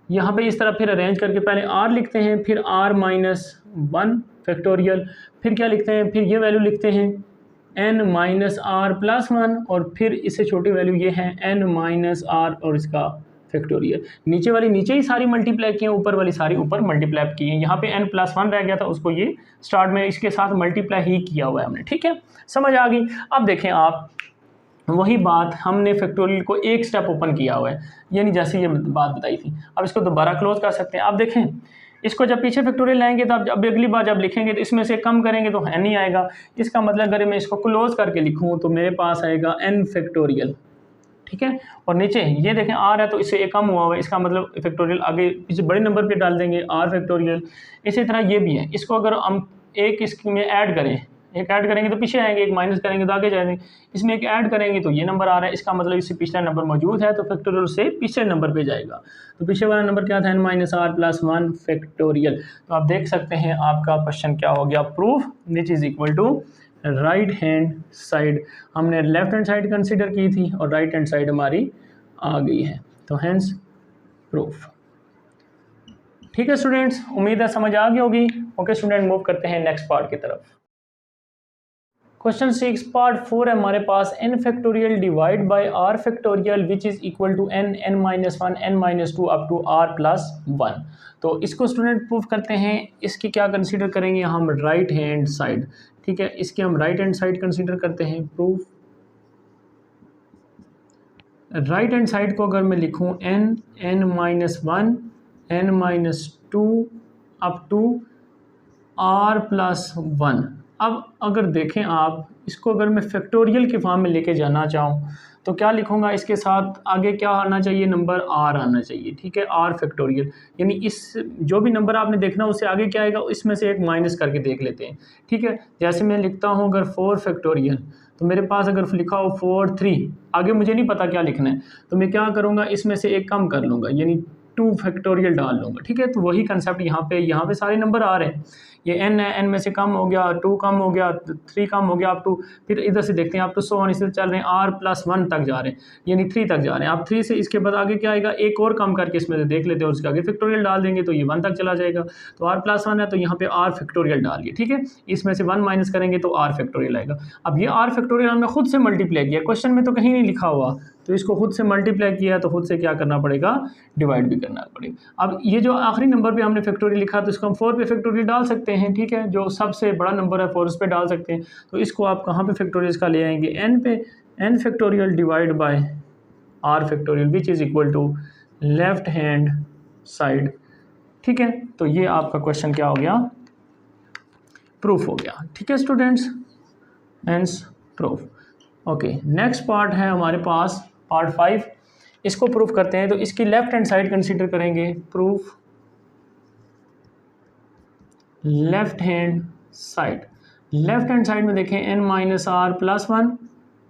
यहाँ पे इस तरह फिर अरेंज करके पहले r लिखते हैं, फिर r-1 फैक्टोरियल, फिर क्या लिखते हैं, फिर ये वैल्यू लिखते हैं n-r+1 और फिर इससे छोटी वैल्यू ये है n-r और इसका फैक्टोरियल। नीचे वाली नीचे ही सारी मल्टीप्लाई की हैं, ऊपर वाली सारी ऊपर मल्टीप्लाई की हैं। यहाँ पे n+1 रह गया था, उसको ये स्टार्ट में इसके साथ मल्टीप्लाई ही किया हुआ है हमने, ठीक है, समझ आ गई। अब देखें आप, वही बात हमने फैक्टोरियल को एक स्टेप ओपन किया हुआ है, यानी जैसे ये बात बताई थी। अब इसको दोबारा क्लोज कर सकते हैं। अब देखें, इसको जब पीछे फैक्टोरियल लाएंगे तो अब अगली बार जब लिखेंगे तो इसमें से कम करेंगे तो n ही आएगा। इसका मतलब अगर मैं इसको क्लोज करके लिखूँ तो मेरे पास आएगा n फैक्टोरियल, ठीक है, और नीचे ये देखें r है तो इससे एक कम हुआ है, इसका मतलब फैक्टोरियल आगे इस बड़े नंबर पे डाल देंगे r फैक्टोरियल। इसी तरह ये भी है, इसको अगर हम एक इसमें ऐड करें, एक ऐड करेंगे तो पीछे आएंगे, एक माइनस करेंगे तो आगे जाएंगे, इसमें एक ऐड करेंगे तो ये नंबर आ रहा है, इसका मतलब इससे पिछला नंबर मौजूद है तो फैक्टोरियल से पिछले नंबर पे जाएगा। तो पीछे वाला नंबर क्या था, n-r+1 फैक्टोरियल। तो आप देख सकते हैं आपका क्वेश्चन क्या हो गया, proof which is equal to right hand side. हमने लेफ्ट हैंड साइड कंसिडर की थी और राइट हैंड साइड हमारी आ गई है, तो हैंस प्रूफ। ठीक है स्टूडेंट्स, उम्मीद है समझ आ गई होगी। ओके स्टूडेंट, मूव करते हैं नेक्स्ट पार्ट की तरफ। क्वेश्चन 6 पार्ट 4 है हमारे पास, n factorial divide by r factorial which is equal to n, n-1, n-2 up to r+1। तो इसको स्टूडेंट प्रूफ करते हैं। इसकी क्या कंसीडर करेंगे हम, राइट हैंड साइड, ठीक है, इसके हम राइट हैंड साइड कंसीडर करते हैं। प्रूफ राइट हैंड साइड को अगर मैं लिखूँ n, n-1, n-2 up to r+1। अब अगर देखें आप इसको, अगर मैं फैक्टोरियल के फॉर्म में लेके जाना चाहूँ तो क्या लिखूँगा, इसके साथ आगे क्या आना चाहिए, नंबर r आना चाहिए, ठीक है, r फैक्टोरियल। यानी इस जो भी नंबर आपने देखना उससे आगे क्या आएगा, इसमें से एक माइनस करके देख लेते हैं, ठीक है। जैसे मैं लिखता हूँ अगर 4 फैक्टोरियल, तो मेरे पास अगर लिखा हो 4, 3, आगे मुझे नहीं पता क्या लिखना है, तो मैं क्या करूँगा, इसमें से एक कम कर लूँगा, यानी 2 फैक्टोरियल डाल लूँगा, ठीक है। तो वही कंसेप्ट यहाँ पे सारे नंबर आ रहे हैं, ये n है, n में से कम हो गया, 2 कम हो गया, 3 कम हो गया, अप टू, फिर इधर से देखते हैं अप टू 100 इसे चल रहे हैं, r+1 तक जा रहे हैं, यानी 3 तक जा रहे हैं। आप 3 से इसके बाद आगे क्या आएगा, एक और कम करके इसमें से देख लेते हैं और उसके आगे फैक्टोरियल डाल देंगे तो ये 1 तक चला जाएगा। तो r+1 है तो यहाँ पे r फैक्टोरियल डालिए, ठीक है, इसमें से 1 माइनस करेंगे तो r फैक्टोरियल आएगा। अब ये r फैक्टोरियल हमने खुद से मल्टीप्लाई किया, क्वेश्चन में तो कहीं नहीं लिखा हुआ, तो इसको खुद से मल्टीप्लाई किया है तो खुद से क्या करना पड़ेगा, डिवाइड भी करना पड़ेगा। अब ये जो आखिरी नंबर पे हमने फैक्टोरियल लिखा तो इसको हम 4 पे फैक्टोरियल डाल सकते हैं, ठीक है, जो सबसे बड़ा नंबर है 4 उस पे डाल सकते हैं। तो इसको आप कहाँ पे फैक्टोरियल का ले आएंगे, n पे, n factorial divide by r factorial which is equal to left hand side, ठीक है। तो ये आपका क्वेश्चन क्या हो गया, प्रूफ हो गया, ठीक है students, hence proof. Okay, next part है हमारे पास पार्ट 5, इसको प्रूफ करते हैं। तो इसकी लेफ्ट हैंड साइड कंसीडर करेंगे, proof left hand side. Left hand side में देखें n-r+1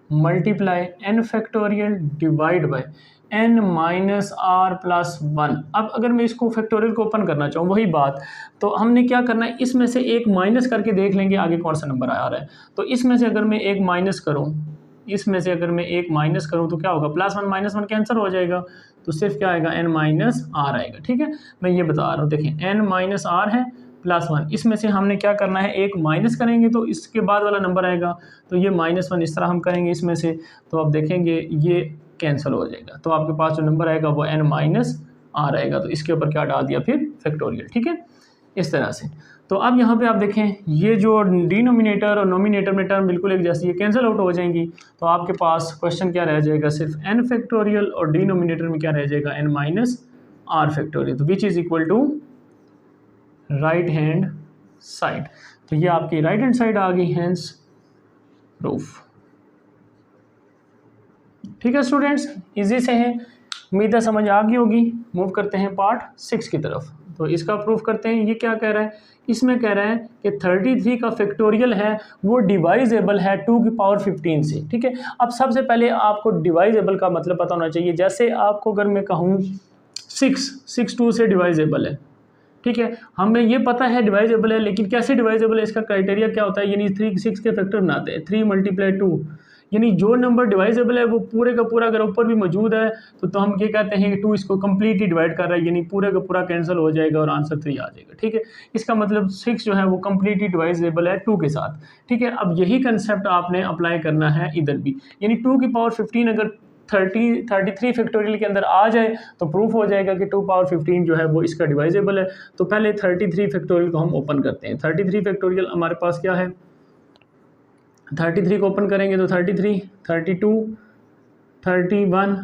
multiply n factorial divide bye n-r+1। अब अगर मैं इसको फैक्टोरियल को ओपन करना चाहूँ, वही बात, तो हमने क्या करना है, इसमें से एक माइनस करके देख लेंगे आगे कौन सा नंबर आ रहा है। तो इसमें से अगर मैं एक माइनस करूँ, इसमें से अगर मैं एक माइनस करूँ तो क्या होगा, +1 -1 कैंसिल हो जाएगा, तो सिर्फ क्या आएगा, n-r आएगा, ठीक है। मैं ये बता रहा हूँ, देखें n-r है +1, इसमें से हमने क्या करना है, एक माइनस करेंगे तो इसके बाद वाला नंबर आएगा, तो ये -1 इस तरह हम करेंगे इसमें से, तो आप देखेंगे ये कैंसिल हो जाएगा, तो आपके पास जो नंबर आएगा वो n-r आएगा। तो इसके ऊपर क्या डाल दिया, फिर फैक्टोरियल, ठीक है, इस तरह से। तो अब यहाँ पे आप देखें, ये जो डिनोमिनेटर और नोमिनेटर में टर्म बिल्कुल एक जैसी, ये कैंसिल आउट हो जाएंगी, तो आपके पास क्वेश्चन क्या रह जाएगा, सिर्फ n फैक्टोरियल, और डिनोमिनेटर में क्या रह जाएगा, n-r फैक्टोरियल, तो which is equal to right hand side. तो ये आपकी राइट हैंड साइड आ गई, हैंस प्रूफ। ठीक है स्टूडेंट्स, इजी से है, उम्मीद है समझ आ गई होगी। मूव करते हैं पार्ट 6 की तरफ। तो इसका प्रूफ करते हैं। ये क्या कह रहा है, इसमें कह रहा है कि 33 का फैक्टोरियल है वो डिवाइजेबल है 2 की पावर 15 से, ठीक है। अब सबसे पहले आपको डिवाइजेबल का मतलब पता होना चाहिए। जैसे आपको अगर मैं कहूँ 6 2 से डिवाइजेबल है, ठीक है, हमें ये पता है डिवाइजेबल है, लेकिन कैसे डिवाइजेबल है, इसका क्राइटेरिया क्या होता है, यानी 3 6 के फैक्टर बनाते हैं, 3 × 2, यानी जो नंबर डिवाइजेबल है वो पूरे का पूरा अगर ऊपर भी मौजूद है तो हम ये कहते हैं कि 2 इसको कम्प्लीटली डिवाइड कर रहा है, यानी पूरे का पूरा कैंसिल हो जाएगा और आंसर 3 आ जाएगा। ठीक है, इसका मतलब 6 जो है वो कम्प्लीटली डिवाइजेबल है 2 के साथ। ठीक है, अब यही कंसेप्ट आपने अप्लाई करना है इधर भी, यानी 2 की पावर 15 अगर 33 फैक्टोरियल के अंदर आ जाए तो प्रूफ हो जाएगा कि 2 पावर 15 जो है वो इसका डिवाइजेबल है। तो पहले 33 फैक्टोरियल को हम ओपन करते हैं। 33 फैक्टोरियल हमारे पास क्या है, 33 को ओपन करेंगे तो 33, 32, 31,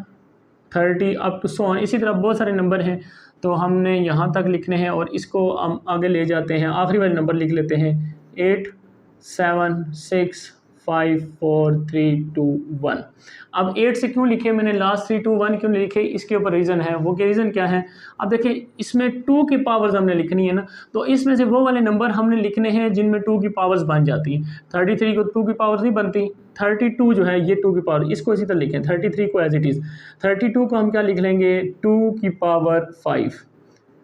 30 अप टू 100, इसी तरह बहुत सारे नंबर हैं तो हमने यहाँ तक लिखने हैं और इसको हम आगे ले जाते हैं, आखिरी वाले नंबर लिख लेते हैं 8 7 6 5 4 3 2 1। अब 8 से क्यों लिखे मैंने, लास्ट 3 2 1 क्यों लिखे, इसके ऊपर रीज़न है। वो क्या रीज़न क्या है, अब देखिए इसमें 2 की पावर्स हमने लिखनी है ना, तो इसमें से वो वाले नंबर हमने लिखने हैं जिनमें 2 की पावर्स बन जाती हैं। 33 को 2 की पावर्स नहीं बनती, 32 जो है ये 2 की पावर, इसको इसी तरह लिखें, 33 को एज इट इज़, 32 को हम क्या लिख लेंगे 2 की पावर 5।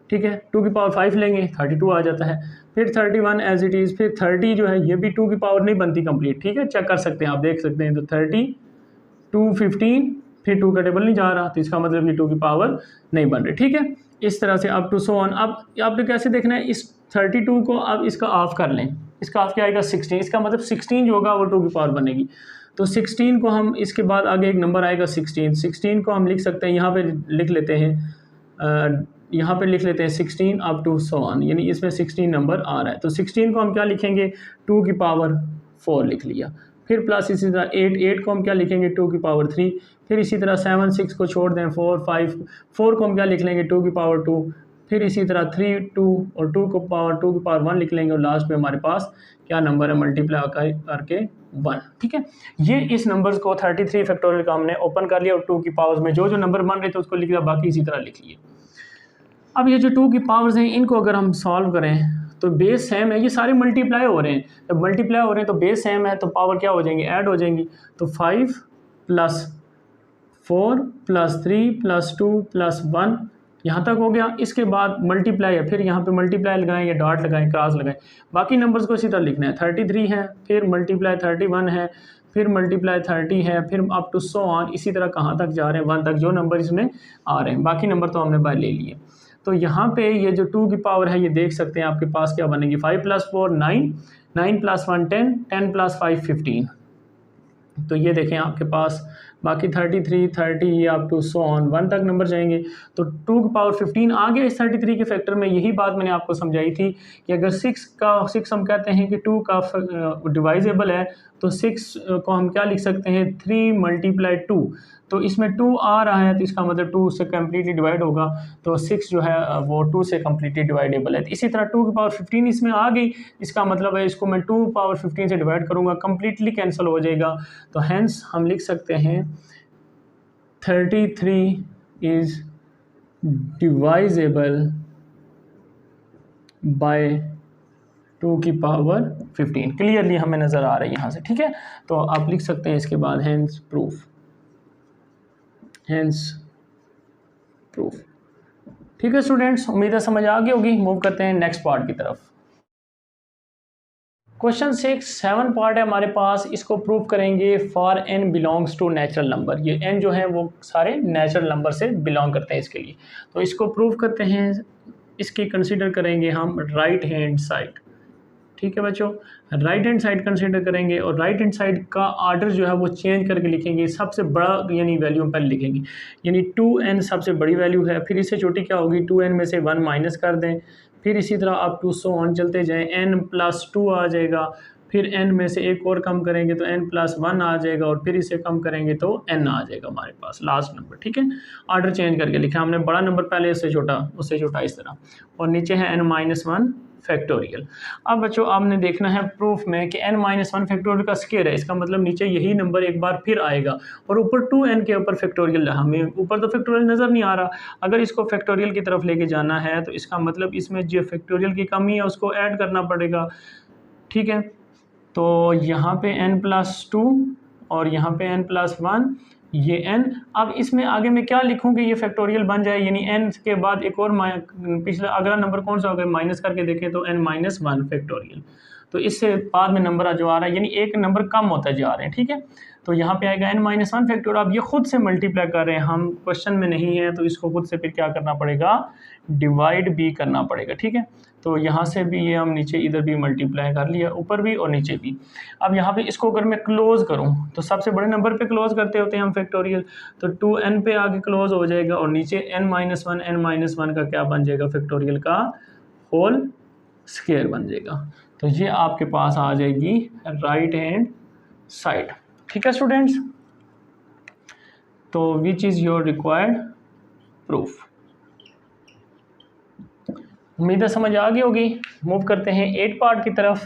ठीक है, 2 की पावर 5 लेंगे 32 आ जाता है, फिर 31 एज इट इज़, फिर 30 जो है ये भी 2 की पावर नहीं बनती कंप्लीट। ठीक है, चेक कर सकते हैं, आप देख सकते हैं, तो 30 2 15, फिर 2 का टेबल नहीं जा रहा तो इसका मतलब कि 2 की पावर नहीं बन रही। ठीक है, इस तरह से अप टू सो ऑन। अब आपने कैसे देखना है, इस 32 को अब इसका ऑफ कर लें, इसका ऑफ क्या आएगा 16, इसका मतलब 16 जो होगा वो 2 की पावर बनेगी। तो 16 को हम, इसके बाद आगे एक नंबर आएगा 16 को हम लिख सकते हैं, यहाँ पे लिख लेते हैं, यहाँ पे लिख लेते हैं 16 अप टू सो ऑन, यानी इसमें 16 नंबर आ रहा है। तो 16 को हम क्या लिखेंगे 2 की पावर 4 लिख लिया, फिर प्लस इसी तरह 8 को हम क्या लिखेंगे 2 की पावर 3, फिर इसी तरह 7 6 को छोड़ दें 4 5, 4 को हम क्या लिख लेंगे 2 की पावर 2, फिर इसी तरह 3 2 और 2 की पावर 1 लिख लेंगे और लास्ट में हमारे पास क्या नंबर है मल्टीप्लाई करके 1। ठीक है, ये इस नंबर्स को 33 फैक्टोरियल का हमने ओपन कर लिया और 2 की पावर्स में जो जो नंबर बन रहे थे उसको लिख दिया, बाकी इसी तरह लिख लिए। अब ये जो 2 की पावर्स हैं इनको अगर हम सॉल्व करें तो बेस सेम है, ये सारे मल्टीप्लाई हो रहे हैं, जब मल्टीप्लाई हो रहे हैं तो बेस सेम है तो पावर क्या हो जाएंगी, ऐड हो जाएंगी। तो 5 + 4 + 3 + 2 + 1 यहाँ तक हो गया। इसके बाद मल्टीप्लाई है, फिर यहाँ पे मल्टीप्लाई लगाएं या डॉट लगाएं, क्रॉस लगाएं, बाकी नंबर्स को इसी तरह लिखना है। 33 है, फिर मल्टीप्लाई 31 है, फिर मल्टीप्लाई 30 है, फिर अप टू सो ऑन, इसी तरह कहाँ तक जा रहे हैं 1 तक जो नंबर इसमें आ रहे हैं, बाकी नंबर तो हमने बाहर ले लिए। तो यहाँ पे ये जो 2 की पावर है ये देख सकते हैं आपके पास क्या बनेगी, 5 + 4 9, 9 + 1 10, 10 + 5 15। तो ये देखें आपके पास बाकी 33 30 ये अप टू सो ऑन 1 तक नंबर जाएंगे। तो 2 की पावर 15 आ गया इस 33 के फैक्टर में। यही बात मैंने आपको समझाई थी कि अगर 6 हम कहते हैं कि 2 का डिवाइजेबल है तो 6 को हम क्या लिख सकते हैं 3 × 2। तो इसमें 2 आ रहा है तो इसका मतलब 2 से कम्प्लीटली डिवाइड होगा, तो 6 जो है वो 2 से कम्प्लीटली डिवाइडेबल है। इसी तरह 2 की पावर 15 इसमें आ गई, इसका मतलब है इसको मैं 2 पावर 15 से डिवाइड करूँगा, कम्प्लीटली कैंसिल हो जाएगा। तो हैंस हम लिख सकते हैं 33 इज़ डिवाइजेबल बाय 2 की पावर 15। क्लियरली हमें नज़र आ रही है यहाँ से। ठीक है, तो आप लिख सकते हैं इसके बाद हैंस प्रूफ, हैंस प्रूफ। ठीक है स्टूडेंट्स, उम्मीद है समझ आ गई होगी। मूव करते हैं नेक्स्ट पार्ट की तरफ। क्वेश्चन 7 पार्ट है हमारे पास, इसको प्रूव करेंगे for n belongs to natural number. ये n जो है वो सारे नेचुरल नंबर से बिलोंग करते हैं इसके लिए। तो इसको प्रूव करते हैं, इसकी कंसीडर करेंगे हम राइट हैंड साइड। ठीक है बच्चों, राइट हैंड साइड कंसीडर करेंगे और राइट हैंड साइड का आर्डर जो है वो चेंज करके लिखेंगे। सबसे बड़ा यानी वैल्यू पहले लिखेंगे, यानी 2n सबसे बड़ी वैल्यू है, फिर इससे छोटी क्या होगी 2n में से 1 माइनस कर दें, फिर इसी तरह अप टू सो ऑन चलते जाएं, n + 2 आ जाएगा, फिर n में से एक और कम करेंगे तो n + 1 आ जाएगा और फिर इसे कम करेंगे तो n आ जाएगा हमारे पास लास्ट नंबर। ठीक है, आर्डर चेंज करके लिखा हमने, बड़ा नंबर पहले उससे छोटा इस तरह, और नीचे है n-1 फैक्टोरियल। अब बच्चों आपने देखना है प्रूफ में कि n-1 फैक्टोरियल का स्क्वायर है, इसका मतलब नीचे यही नंबर एक बार फिर आएगा और ऊपर 2n के ऊपर फैक्टोरियल, हमें ऊपर तो फैक्टोरियल नज़र नहीं आ रहा। अगर इसको फैक्टोरियल की तरफ लेके जाना है तो इसका मतलब इसमें जो फैक्टोरियल की कमी है उसको ऐड करना पड़ेगा। ठीक है, तो यहाँ पे n + 2 और यहाँ पे n + 1, ये n। अब इसमें आगे मैं क्या लिखूँ कि ये फैक्टोरियल बन जाए, यानी n के बाद एक और पिछला अगला नंबर कौन सा होगा, माइनस करके देखें तो n-1 फैक्टोरियल। तो इससे बाद में नंबर जो आ रहा है यानी एक नंबर कम होता जा रहे हैं, ठीक है। तो यहाँ पे आएगा n-1 फैक्टोरियल। अब ये खुद से मल्टीप्लाई कर रहे हैं, हम क्वेश्चन में नहीं है तो इसको खुद से फिर क्या करना पड़ेगा, डिवाइड भी करना पड़ेगा, ठीक है। तो यहाँ से भी ये हम नीचे इधर भी मल्टीप्लाई कर लिया, ऊपर भी और नीचे भी। अब यहाँ पे इसको अगर मैं क्लोज करूँ तो सबसे बड़े नंबर पे क्लोज करते होते हैं हम फैक्टोरियल, तो 2n पे आगे क्लोज हो जाएगा और नीचे n-1 का क्या बन जाएगा, फैक्टोरियल का होल स्क्वायर बन जाएगा। तो ये आपके पास आ जाएगी राइट हैंड साइड, ठीक है स्टूडेंट्स। तो which is your required proof. उम्मीद है समझ आ गई होगी। मूव करते हैं 8 पार्ट की तरफ।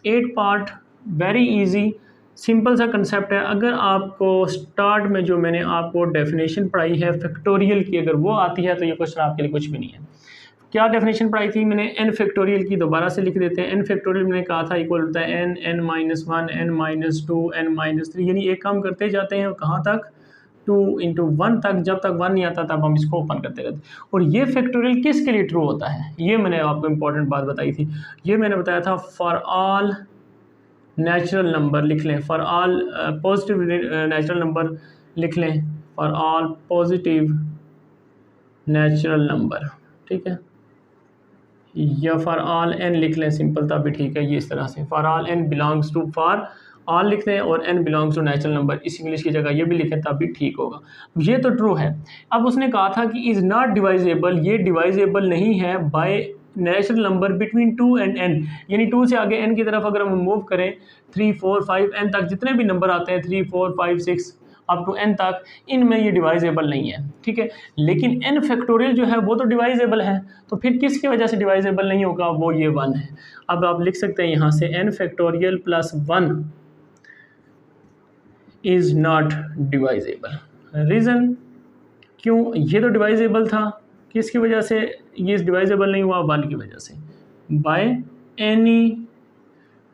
8 पार्ट वेरी इजी सिंपल सा कंसेप्ट है। अगर आपको स्टार्ट में जो मैंने आपको डेफिनेशन पढ़ाई है फैक्टोरियल की, अगर वो आती है तो ये क्वेश्चन आपके लिए कुछ भी नहीं है। क्या डेफिनेशन पढ़ाई थी मैंने, एन फैक्टोरियल की, दोबारा से लिख देते हैं। एन फैक्टोरियल मैंने कहा था इक्वल होता है n, n-1, n-2, n-3, यानी एक काम करते जाते हैं कहाँ तक, 2 × 1 तक। जब तक 1 नहीं आता तब हम इसको ओपन करते रहते हैं। और ये फैक्टोरियल किसके लिए ट्रू होता है, ये मैंने आपको इंपॉर्टेंट बात बताई थी। ये मैंने बताया था फॉर ऑल नेचुरल नंबर लिख लें, for all positive natural number लिख लें, for all positive natural number, ठीक है, या फॉर ऑल n लिख लें, सिंपल था भी ठीक है। ये इस तरह से for all n belongs to, for all लिख दें और n belongs to natural number, इस इंग्लिश की जगह ये भी लिखें तब भी ठीक होगा। ये तो ट्रू है। अब उसने कहा था कि इज़ नॉट डिवाइजेबल, ये डिवाइजेबल नहीं है by natural number between 2 and n, यानी 2 से आगे n की तरफ अगर हम मूव करें 3, 4, 5 n तक जितने भी नंबर आते हैं 3, 4, 5, 6 अप टू n तक, इनमें ये डिवाइजेबल नहीं है, ठीक है। लेकिन n फैक्टोरियल जो है वो तो डिवाइजेबल है, तो फिर किसकी वजह से डिवाइजेबल नहीं होगा, वो ये 1 है। अब आप लिख सकते हैं यहाँ से n factorial plus 1 is not divisible. Reason क्यों, ये तो डिवाइजेबल था, किसकी वजह से ये डिवाइजेबल नहीं हुआ, 1 की वजह से। बाय एनी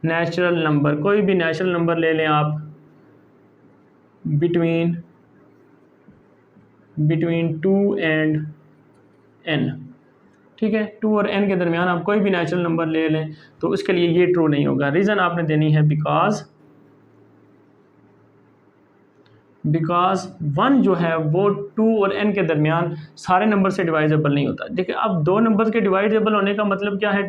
नेचुरल नंबर, कोई भी नेचुरल नंबर ले लें आप, बिटवीन 2 and n, ठीक है। 2 और n के दरमियान आप कोई भी नेचुरल नंबर ले लें तो उसके लिए ये ट्रू नहीं होगा। रीज़न आपने देनी है बिकॉज 1 जो है वो 2 और n के दरमियान सारे नंबर से डिवाइजेबल नहीं होता। देखिए अब दो नंबर के डिवाइजेबल होने का मतलब क्या है,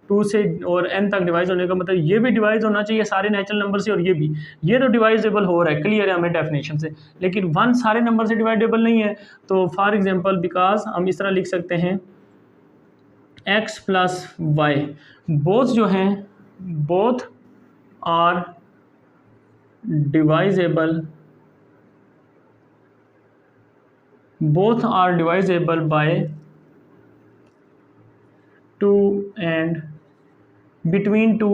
2 से और n तक डिवाइज होने का मतलब ये भी डिवाइज होना चाहिए सारे नेचुरल नंबर से और ये भी, ये तो डिवाइजेबल हो रहा है, क्लियर है हमें डेफिनेशन से। लेकिन 1 सारे नंबर से डिवाइडेबल नहीं है। तो फॉर एग्जांपल बिकॉज हम इस तरह लिख सकते हैं x प्लस वाई, बोथ जो हैं both are divisible, both are divisible by 2 and between 2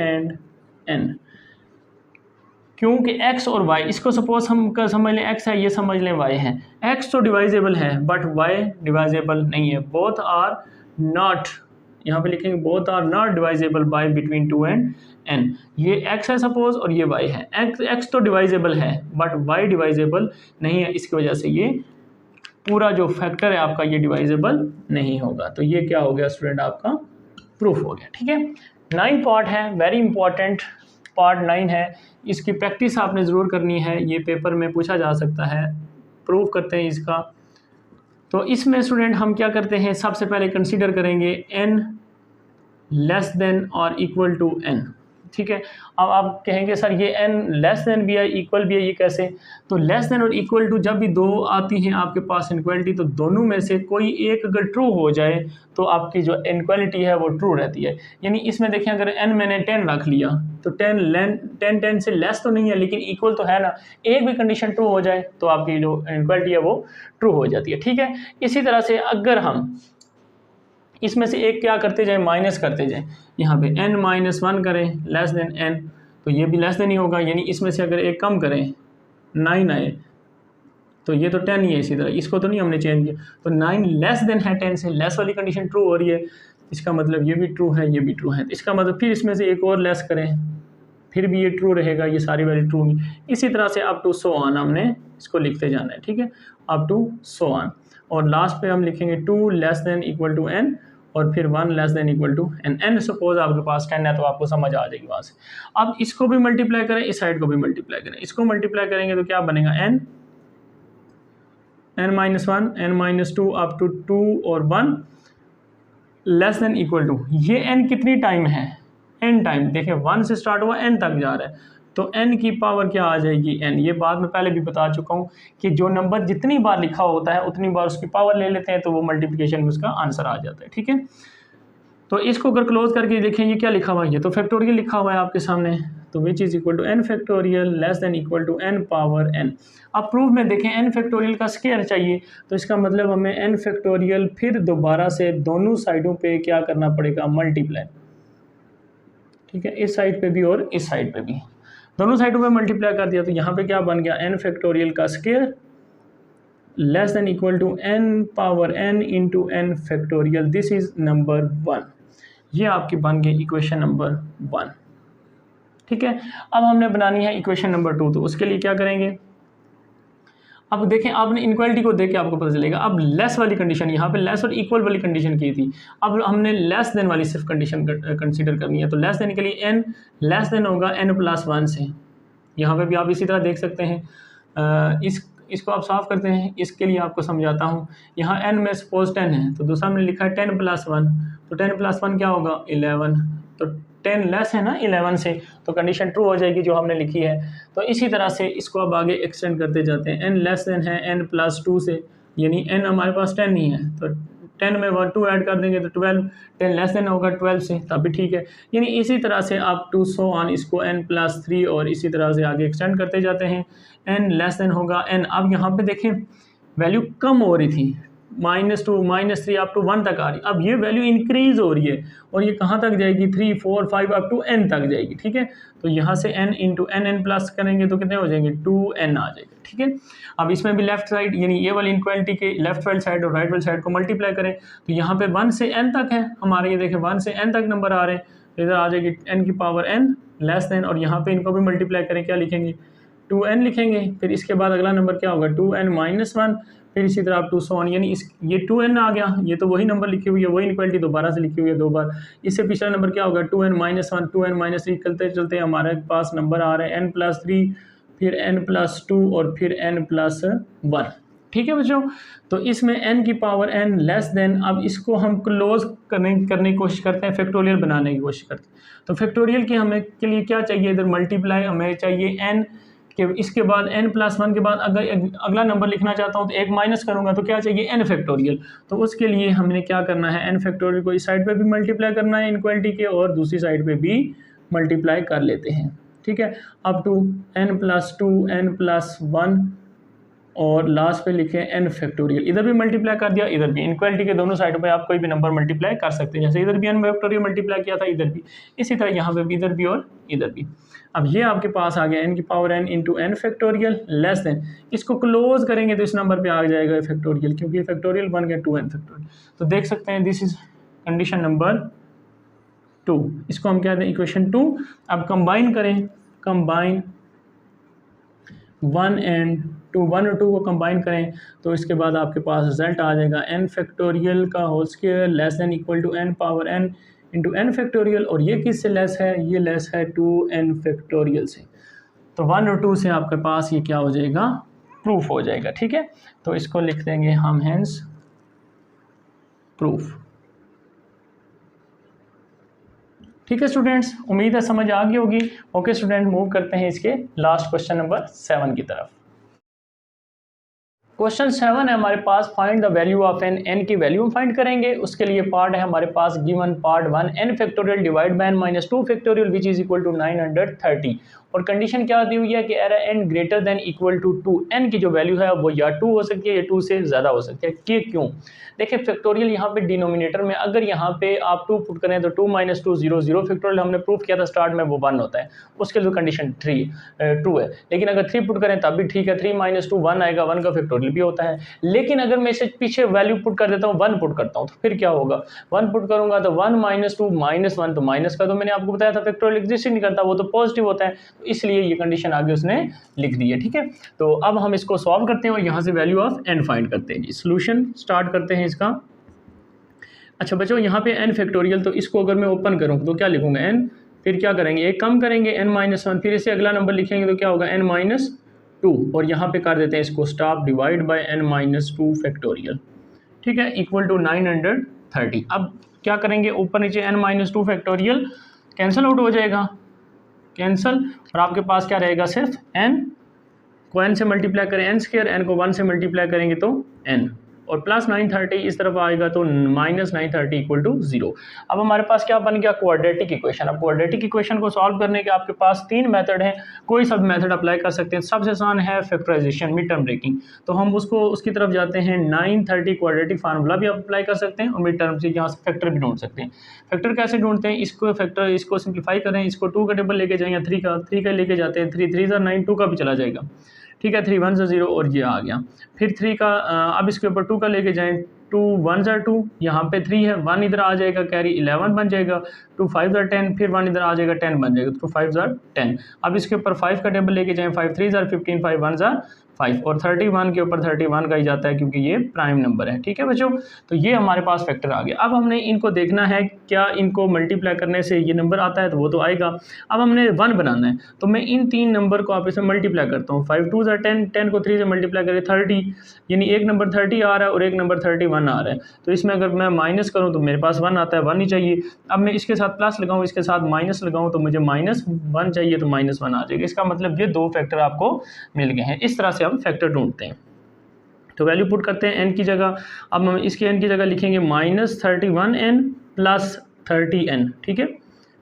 and n, क्योंकि x और y, इसको सपोज हम समझ लें x है, ये समझ लें y है। x तो डिवाइजेबल है बट y डिवाइजेबल नहीं है। बोथ आर नॉट, यहाँ पे लिखेंगे both are not divisible by between 2 and n। ये x है सपोज और ये y है। x तो डिवाइजेबल है बट y डिवाइजेबल नहीं है, इसकी वजह से ये पूरा जो फैक्टर है आपका ये डिवाइजेबल नहीं होगा। तो ये क्या हो गया स्टूडेंट, आपका प्रूफ हो गया, ठीक है। 9 पार्ट है, वेरी इंपॉर्टेंट पार्ट 9 है। इसकी प्रैक्टिस आपने ज़रूर करनी है, ये पेपर में पूछा जा सकता है। प्रूफ करते हैं इसका। तो इसमें स्टूडेंट हम क्या करते हैं, सबसे पहले कंसीडर करेंगे n लेस देन और इक्वल टू n, ठीक है। अब आप कहेंगे सर ये n लेस देन भी है इक्वल भी है, ये कैसे। तो लेस देन और इक्वल टू जब भी दो आती हैं आपके पास इनक्वालिटी, तो दोनों में से कोई एक अगर ट्रू हो जाए तो आपकी जो इनक्वालिटी है वो ट्रू रहती है। यानी इसमें देखें अगर n मैंने 10 रख लिया तो 10 से लेस तो नहीं है लेकिन इक्वल तो है ना, एक भी कंडीशन ट्रू हो जाए तो आपकी जो इनक्वालिटी है वो ट्रू हो जाती है, ठीक है। इसी तरह से अगर हम इसमें से एक क्या करते जाएं, माइनस करते जाएं, यहाँ पे n-1 करें लेस देन n, तो ये भी लेस देन ही होगा। यानी इसमें से अगर एक कम करें 9 आए तो ये तो 10 ही है, इसी तरह इसको तो नहीं हमने चेंज किया। तो 9 लेस देन है 10 से, लेस वाली कंडीशन ट्रू हो रही है, इसका मतलब ये भी ट्रू है ये भी ट्रू है। इसका मतलब फिर इसमें से एक और लेस करें फिर भी ये ट्रू रहेगा, ये सारी वैल्यू ट्रू होंगी। इसी तरह से अप टू सो ऑन हमने इसको लिखते जाना है, ठीक है, अप टू सो ऑन। और लास्ट पे हम लिखेंगे 2 less than equal to n और फिर 1 less than equal to n सपोज आपके पास 10 है तो आपको समझ आ जाएगी वहाँ से। अब इसको भी मल्टीप्लाई करें, इस साइड को भी मल्टीप्लाई करें, इसको मल्टीप्लाई करेंगे तो क्या बनेगा n minus 1 n minus 2 up to 2 और 1 लेस देन इक्वल टू, ये n कितनी टाइम है, n टाइम, देखिए 1 से स्टार्ट हुआ n तक जा रहा है, तो n की पावर क्या आ जाएगी n। ये बात मैं पहले भी बता चुका हूँ कि जो नंबर जितनी बार लिखा होता है उतनी बार उसकी पावर ले लेते हैं तो वो मल्टीप्लिकेशन में उसका आंसर आ जाता है, ठीक है। तो इसको अगर क्लोज करके देखें ये क्या लिखा हुआ है, ये तो फैक्टोरियल लिखा हुआ है आपके सामने, तो which is equal to n factorial less than equal to n power n। अब प्रूफ में देखें n फैक्टोरियल का स्क्वायर चाहिए, तो इसका मतलब हमें n फैक्टोरियल फिर दोबारा से दोनों साइडों पे क्या करना पड़ेगा, मल्टीप्लाई, ठीक है, इस साइड पे भी और इस साइड पे भी, दोनों साइडों पे मल्टीप्लाई कर दिया, तो यहाँ पे क्या बन गया, n फैक्टोरियल का square less than equal to n power n into n factorial, this is number 1। ये आपकी बन गई इक्वेशन नंबर 1, ठीक है। अब हमने बनानी है इक्वेशन नंबर 2, तो उसके लिए क्या करेंगे, अब देखें आपने इनक्वालिटी को देख के आपको पता चलेगा। अब लेस वाली कंडीशन, यहाँ पे लेस और इक्वल वाली कंडीशन की थी, अब हमने लेस देन वाली सिर्फ कंडीशन कंसीडर करनी है। तो लेस देन के लिए n लेस देन होगा n प्लस 1 से, यहाँ पे भी आप इसी तरह देख सकते हैं। इसको आप सॉल्व करते हैं, इसके लिए आपको समझाता हूँ। यहाँ n में सपोज 10 है, तो दूसरा मैंने लिखा है 10 प्लस 1, तो 10 प्लस 1 क्या होगा 11, तो 10 लेस है ना 11 से, तो कंडीशन ट्रू हो जाएगी जो हमने लिखी है। तो इसी तरह से इसको अब आगे एक्सटेंड करते जाते हैं, n लेस देन है n प्लस 2 से, यानी n हमारे पास 10 नहीं है, तो 10 में 1 2 ऐड कर देंगे तो 12, 10 लेस देन होगा 12 से, तब भी ठीक है। यानी इसी तरह से आप टू सो ऑन इसको n प्लस 3 और इसी तरह से आगे एक्सटेंड करते जाते हैं, n लेस देन होगा n। अब यहाँ पे देखें वैल्यू कम हो रही थी, -2 -3 अप टू 1 तक आ रही, अब ये वैल्यू इंक्रीज हो रही है और ये कहाँ तक जाएगी 3 4 5 अप टू n तक जाएगी, ठीक है। तो यहाँ से n इंटू n प्लस करेंगे तो कितने हो जाएंगे 2n आ जाएगा, ठीक है। अब इसमें भी लेफ्ट साइड यानी ये वाली इनक्वालिटी के लेफ्ट वाली साइड और राइट वाली साइड को मल्टीप्लाई करें, तो यहाँ पे 1 से n तक है हमारे, ये देखें 1 से n तक नंबर आ रहे हैं, तो इधर आ जाएगी n की पावर n लेस देन, और यहाँ पे इनको भी मल्टीप्लाई करें, क्या लिखेंगे 2n लिखेंगे, फिर इसके बाद अगला नंबर क्या होगा 2n माइनस 1, फिर इसी तरह आप 2 सो ऑन, यानी इस ये 2n आ गया, ये तो वही नंबर लिखी हुई है, वही इक्वलिटी दोबारा से लिखी हुई है 2 बार। इससे पिछला नंबर क्या होगा 2n माइनस 1 2n माइनस 3, चलते चलते हमारे पास नंबर आ रहे हैं n प्लस 3, फिर n प्लस 2 और फिर n प्लस 1, ठीक है बच्चों। तो इसमें n की पावर n लेस देन, अब इसको हम क्लोज करने की कोशिश करते हैं, फैक्टोरियल बनाने की कोशिश करते हैं। तो फैक्टोरियल की हमें के लिए क्या चाहिए, इधर मल्टीप्लाई हमें चाहिए n कि इसके बाद n प्लस 1 के बाद अगर अगला नंबर लिखना चाहता हूँ तो एक माइनस करूँगा तो क्या चाहिए n फैक्टोरियल। तो उसके लिए हमने क्या करना है, n फैक्टोरियल को इस साइड पे भी मल्टीप्लाई करना है इनक्वालिटी के, और दूसरी साइड पे भी मल्टीप्लाई कर लेते हैं, ठीक है। Up to n plus 2 n plus 1 और लास्ट पे लिखे n फैक्टोरियल, इधर भी मल्टीप्लाई कर दिया, इधर भी। इनक्वालिटी के दोनों साइडों पे आप कोई भी नंबर मल्टीप्लाई कर सकते हैं, जैसे इधर भी n फैक्टोरियल मल्टीप्लाई किया था, इधर भी इसी तरह यहाँ पे भी, इधर भी और इधर भी। अब ये आपके पास आ गया n की power n into n factorial less then, इसको क्लोज करेंगे तो इस नंबर पे आ जाएगा फैक्टोरियल, क्योंकि फैक्टोरियल बन गया 2n फैक्टोरियल। तो देख सकते हैं दिस इज कंडीशन नंबर 2, इसको हम कहते हैं इक्वेशन 2। अब कंबाइन करें, कंबाइन 1 एंड 2, 1 और 2 को कंबाइन करें तो इसके बाद आपके पास रिजल्ट आ जाएगा n फैक्टोरियल का whole square less than equal to n power n into n factorial, और ये किससे लेस है, ये लेस है 2n फैक्टोरियल से। तो 1 और 2 से आपके पास ये क्या हो जाएगा, प्रूफ हो जाएगा, ठीक है। तो इसको लिख देंगे हम हेंस प्रूफ, ठीक है स्टूडेंट्स, उम्मीद है समझ आ गई होगी। ओके स्टूडेंट, मूव करते हैं इसके लास्ट क्वेश्चन नंबर 7 की तरफ। क्वेश्चन 7 है हमारे पास, find the value of n की वैल्यू हम फाइंड करेंगे। उसके लिए पार्ट है हमारे पास given part 1 n factorial divide by n minus 2 factorial which is equal to 930, और कंडीशन क्या दी हुई है कि एरा n greater than equal to 2, n की जो वैल्यू है वो या 2 हो सकती है या 2 से ज़्यादा हो सकती है। कि क्यों, देखिए फैक्टोरियल यहाँ पे डिनोमिनेटर में अगर यहाँ पे आप 2 पुट करें तो 2 माइनस 2 0 0 फैक्टोरियल हमने प्रूफ किया था स्टार्ट में, वो 1 होता है, उसके लिए कंडीशन 2 है। लेकिन अगर 3 पुट करें तब भी ठीक है, 3 माइनस 2 1 आएगा, 1 का फैक्टोरियल भी होता है। लेकिन अगर मैं इसे पीछे वैल्यू पुट कर देता हूँ, 1 पुट करता हूँ, तो फिर क्या होगा, 1 पुट करूंगा तो 1 - 2 -1, तो माइनस का तो मैंने आपको बताया था फैक्टोरियल एग्जिस्ट ही नहीं करता, वो तो पॉजिटिव होता है, तो इसलिए ये कंडीशन आगे उसने लिख दी है। ठीक है, तो अब हम इसको सॉल्व करते हैं और यहाँ से वैल्यू ऑफ n फाइंड करते हैं जी। सोल्यूशन स्टार्ट करते हैं इसका। अच्छा बच्चों, यहाँ पे n फैक्टोरियल, तो इसको अगर मैं ओपन करूँ तो क्या लिखूंगा, n, फिर क्या करेंगे, एक कम करेंगे n - 1, फिर इसे अगला नंबर लिखेंगे तो क्या होगा n - 2, और यहाँ पे कर देते हैं इसको stop, divide by n - 2 factorial. ठीक है, इक्वल टू 930। अब क्या करेंगे, ऊपर नीचे n - 2 फैक्टोरियल कैंसिल आउट हो जाएगा, कैंसिल, और आपके पास क्या रहेगा, सिर्फ n को n से मल्टीप्लाई करें n², n को 1 से मल्टीप्लाई करेंगे तो n, और प्लस 930 इस तरफ आएगा तो माइनस 930 इक्वल टू 0। अब हमारे पास क्या बन गया, क्वाड्रेटिक इक्वेशन। अब क्वाड्रेटिक इक्वेशन को सॉल्व करने के आपके पास 3 मेथड हैं, कोई सब मेथड अप्लाई कर सकते हैं। सबसे आसान है फैक्टराइजेशन, मिड टर्म ब्रेकिंग, तो हम उसकी तरफ जाते हैं। 930 क्वाड्रेटिक फार्मूला भी आप अप्लाई कर सकते हैं और मिड टर्म से यहाँ से फैक्टर भी ढूंढ सकते हैं। फैक्टर कैसे ढूंढते हैं, इसको सिंप्लीफाई करें, इसको 2 का टेबल लेके जाएं या 3 का लेके जाते हैं, 3 3 9, 2 का भी चला जाएगा। ठीक है, 3 1 0 और ये आ गया, फिर 3 का अब इसके ऊपर 2 का लेके जाएं, 2 1 2, यहाँ पे 3 है, 1 इधर आ जाएगा, कैरी 11 बन जाएगा, 2 5 10, फिर 1 इधर आ जाएगा, 10 बन जाएगा, तो 5 10। अब इसके ऊपर 5 का टेबल लेके जाएं, 5 3 15, 5 1 5, और 31 के ऊपर 31 का ही जाता है क्योंकि ये प्राइम नंबर है। ठीक है बच्चों, तो ये हमारे पास फैक्टर आ गया। अब हमने इनको देखना है, क्या इनको मल्टीप्लाई करने से ये नंबर आता है, तो वो तो आएगा। अब हमने 1 बनाना है, तो मैं इन 3 नंबर को आपस में मल्टीप्लाई करता हूँ। 5 2 10, 10 को 3 से मल्टीप्लाई करें 30, यानी एक नंबर 30 आ रहा है और एक नंबर 31 आ रहा है, तो इसमें अगर मैं माइनस करूँ तो मेरे पास 1 आता है, 1 ही चाहिए। अब मैं इसके साथ प्लस लगाऊँ, इसके साथ माइनस लगाऊँ, तो मुझे -1 चाहिए, तो -1 आ जाएगा। इसका मतलब ये 2 फैक्टर आपको मिल गए हैं। इस तरह से हम फैक्टर ढूंढते हैं। तो वैल्यू पुट करते हैं n की जगह। अब हम इसके n की जगह लिखेंगे -31n प्लस 30n। ठीक है,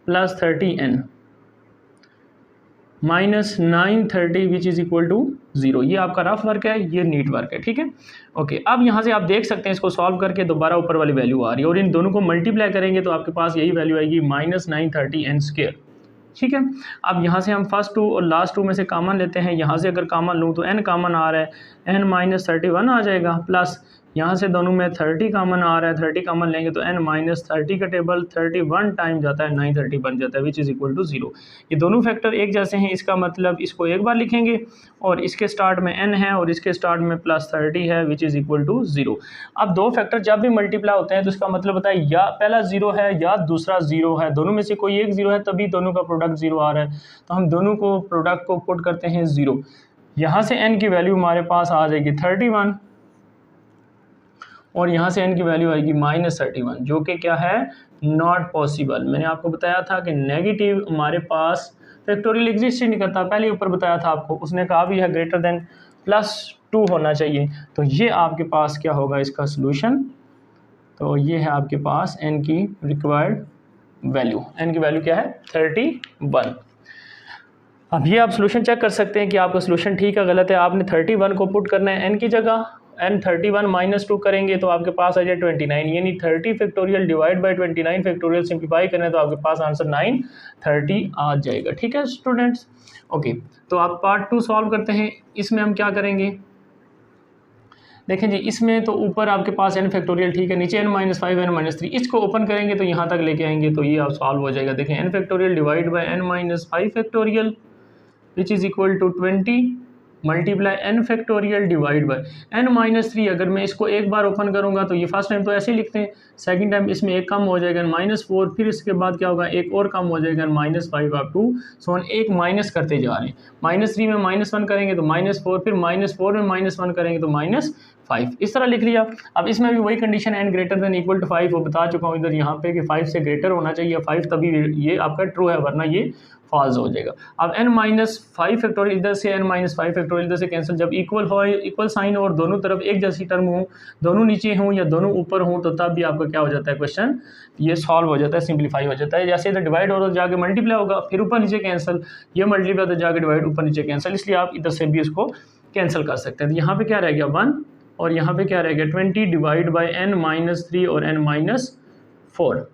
plus 30n minus 930 which is equal to 0। ये आपका रफ वर्क है, ये नीट वर्क है। ठीक है, ओके। अब यहाँ से आप देख सकते हैं, इसको सॉल्व करके दोबारा ऊपर वाली वैल्यू आ रही है, और इन दोनों को मल्टीप्लाई करेंगे तो आपके पास यही वैल्यू आएगी -930n²। ठीक है, अब यहाँ से हम फर्स्ट 2 और लास्ट 2 में से कॉमन लेते हैं। यहाँ से अगर कॉमन लूँ तो n कॉमन आ रहा है, n - 31 आ जाएगा, प्लस यहाँ से दोनों में 30 कॉमन आ रहा है, 30 कॉमन लेंगे तो n - 30 का टेबल 31 टाइम जाता है, 930 बन जाता है, विच इज़ इक्वल टू 0। ये दोनों फैक्टर एक जैसे हैं, इसका मतलब इसको एक बार लिखेंगे और इसके स्टार्ट में n है और इसके स्टार्ट में +30 है, विच इज़ इक्वल टू 0। अब दो फैक्टर जब भी मल्टीप्लाई होते हैं तो इसका मतलब होता है या पहला 0 है या दूसरा 0 है, दोनों में से कोई एक 0 है, तभी दोनों का प्रोडक्ट 0 आ रहा है। तो हम दोनों को प्रोडक्ट को पुट करते हैं 0। यहाँ से n की वैल्यू हमारे पास आ जाएगी 31 और यहाँ से n की वैल्यू आएगी -31, जो कि क्या है, नॉट पॉसिबल। मैंने आपको बताया था कि नेगेटिव हमारे पास फैक्टोरियल एग्जिस्ट ही नहीं करता, पहले ऊपर बताया था आपको, उसने कहा भी है ग्रेटर देन +2 होना चाहिए। तो ये आपके पास क्या होगा इसका सोल्यूशन, तो ये है आपके पास n की रिक्वायर्ड वैल्यू। n की वैल्यू क्या है, 31। अब ये आप सोल्यूशन चेक कर सकते हैं कि आपका सोल्यूशन ठीक है गलत है। आपने 31 को पुट करना है n की जगह, n 31 - 2 करेंगे तो आपके पास आ जाए 29, यानी 30 factorial divide bye 29 factorial simplify करें तो आपके पास आंसर 930 आ जाएगा। ठीक है स्टूडेंट्स, ओके। तो आप पार्ट 2 सॉल्व करते हैं। इसमें हम क्या करेंगे, देखें जी, इसमें तो ऊपर आपके पास n फैक्टोरियल ठीक है, नीचे n - 5 n - 3, इसको ओपन करेंगे तो यहाँ तक लेके आएंगे तो ये आप सॉल्व हो जाएगा। देखें, n factorial divide by n - 5 factorial which is equal to 20 multiply n factorial divide by n - 3। अगर मैं इसको एक बार ओपन करूंगा तो ये फर्स्ट टाइम तो ऐसे ही लिखते हैं, सेकंड टाइम इसमें एक कम हो जाएगा -4, फिर इसके बाद क्या होगा, एक और कम हो जाएगा -5 अप टू सो एक माइनस करते जा रहे हैं। -3 में -1 करेंगे तो -4, फिर -4 में -1 करेंगे तो -5, इस तरह लिख लिया। अब इसमें भी वही condition n greater than equal to 5, वो बता चुका हूँ इधर यहाँ पे कि 5 से ग्रेटर होना चाहिए 5, तभी ये आपका ट्रू है, वरना ये फॉल्स हो जाएगा। अब n - 5 फैक्टोरियल इधर से n - 5 फैक्टोरियल इधर से कैंसिल, जब इक्वल हो, इक्वल साइन और दोनों तरफ एक जैसी टर्म हो, दोनों नीचे हों या दोनों ऊपर हों, तो तब भी आपका क्या हो जाता है, क्वेश्चन ये सॉल्व हो जाता है, सिंप्लीफाई हो जाता है। जैसे इधर डिवाइड हो तो जाके मल्टीप्लाई होगा, फिर ऊपर नीचे कैंसिल, ये मल्टीप्लाई तो जाके डिवाइड, ऊपर नीचे कैंसिल, इसलिए आप इधर से भी इसको कैंसिल कर सकते हैं। तो यहाँ पे क्या रह गया 1 और यहाँ पे क्या रह गया 20 डिवाइड बाई n - 3 और n - 4।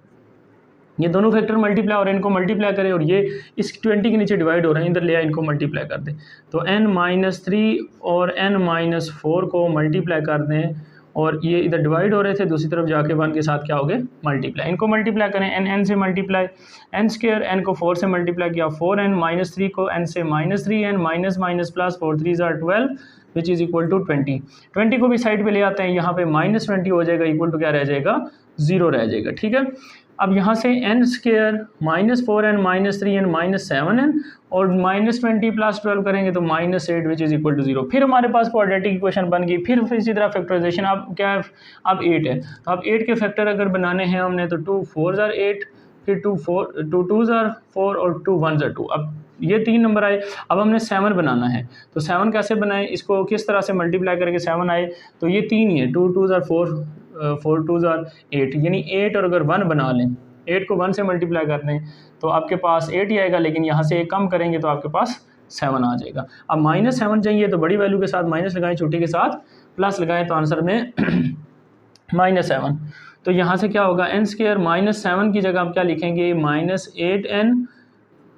ये दोनों फैक्टर मल्टीप्लाई और इनको मल्टीप्लाई करें और ये इस 20 के नीचे डिवाइड हो रहे हैं, इधर ले आए इनको मल्टीप्लाई कर दें। तो n-3 और n-4 को मल्टीप्लाई कर दें और ये इधर डिवाइड हो रहे थे, दूसरी तरफ जाके 1 के साथ क्या हो गए मल्टीप्लाई। इनको मल्टीप्लाई करें, n से मल्टीप्लाई, n स्क्वायर n को 4 से मल्टीप्लाई किया, 4n-3 को n से -3n minus minus plus 4 3 = 12 which is equal to 20। 20 को भी साइड पे ले आते हैं, यहाँ पे -20 हो जाएगा, इक्वल टू क्या रह जाएगा 0 रह जाएगा। ठीक है, अब यहाँ से n square -4n -3n -7n और -20 प्लस 12 करेंगे तो -8 विच इज़ इक्वल टू 0। फिर हमारे पास क्वाड्रेटिक इक्वेशन बन गई। फिर इसी तरह फैक्टराइजेशन, अब क्या है, अब 8 है, तो अब 8 के फैक्टर अगर बनाने हैं हमने तो 2 4 = 8, फिर 2 2 = 4 और 2 1 = 2। अब ये 3 नंबर आए, अब हमने 7 बनाना है, तो 7 कैसे बनाएं, इसको किस तरह से मल्टीप्लाई करके 7 आए, तो ये 3 ही है, 2 2 = 4 4 2 = 8, यानी 8 और अगर 1 बना लें, 8 को 1 से मल्टीप्लाई कर दें तो आपके पास 8 ही आएगा, लेकिन यहाँ से 1 कम करेंगे तो आपके पास 7 आ जाएगा। अब -7 चाहिए तो बड़ी वैल्यू के साथ माइनस लगाएं, छोटी के साथ प्लस लगाएं, तो आंसर में -7। तो यहाँ से क्या होगा, n स्क्वायर -7 की जगह आप क्या लिखेंगे, -8n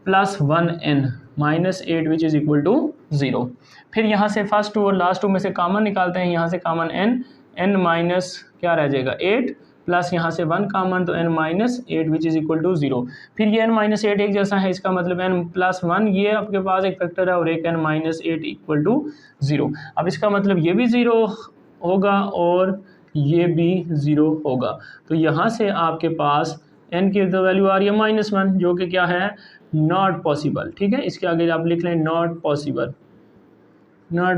+ 1n -8 which is equal to 0। फिर यहाँ से फर्स्ट 2 और लास्ट 2 में से कॉमन निकालते हैं, यहाँ से कॉमन n माइनस क्या रह जाएगा 8 प्लस यहाँ से 1 कॉमन, तो n-8 which is equal to 0। फिर ये n-8 एक जैसा है, इसका मतलब n+1 ये आपके पास एक फैक्टर है और एक n-8 इक्वल टू 0। अब इसका मतलब ये भी 0 होगा और ये भी 0 होगा, तो यहाँ से आपके पास n की तो वैल्यू आ रही है -1, जो कि क्या है नॉट पॉसिबल। ठीक है, इसके आगे आप लिख लें not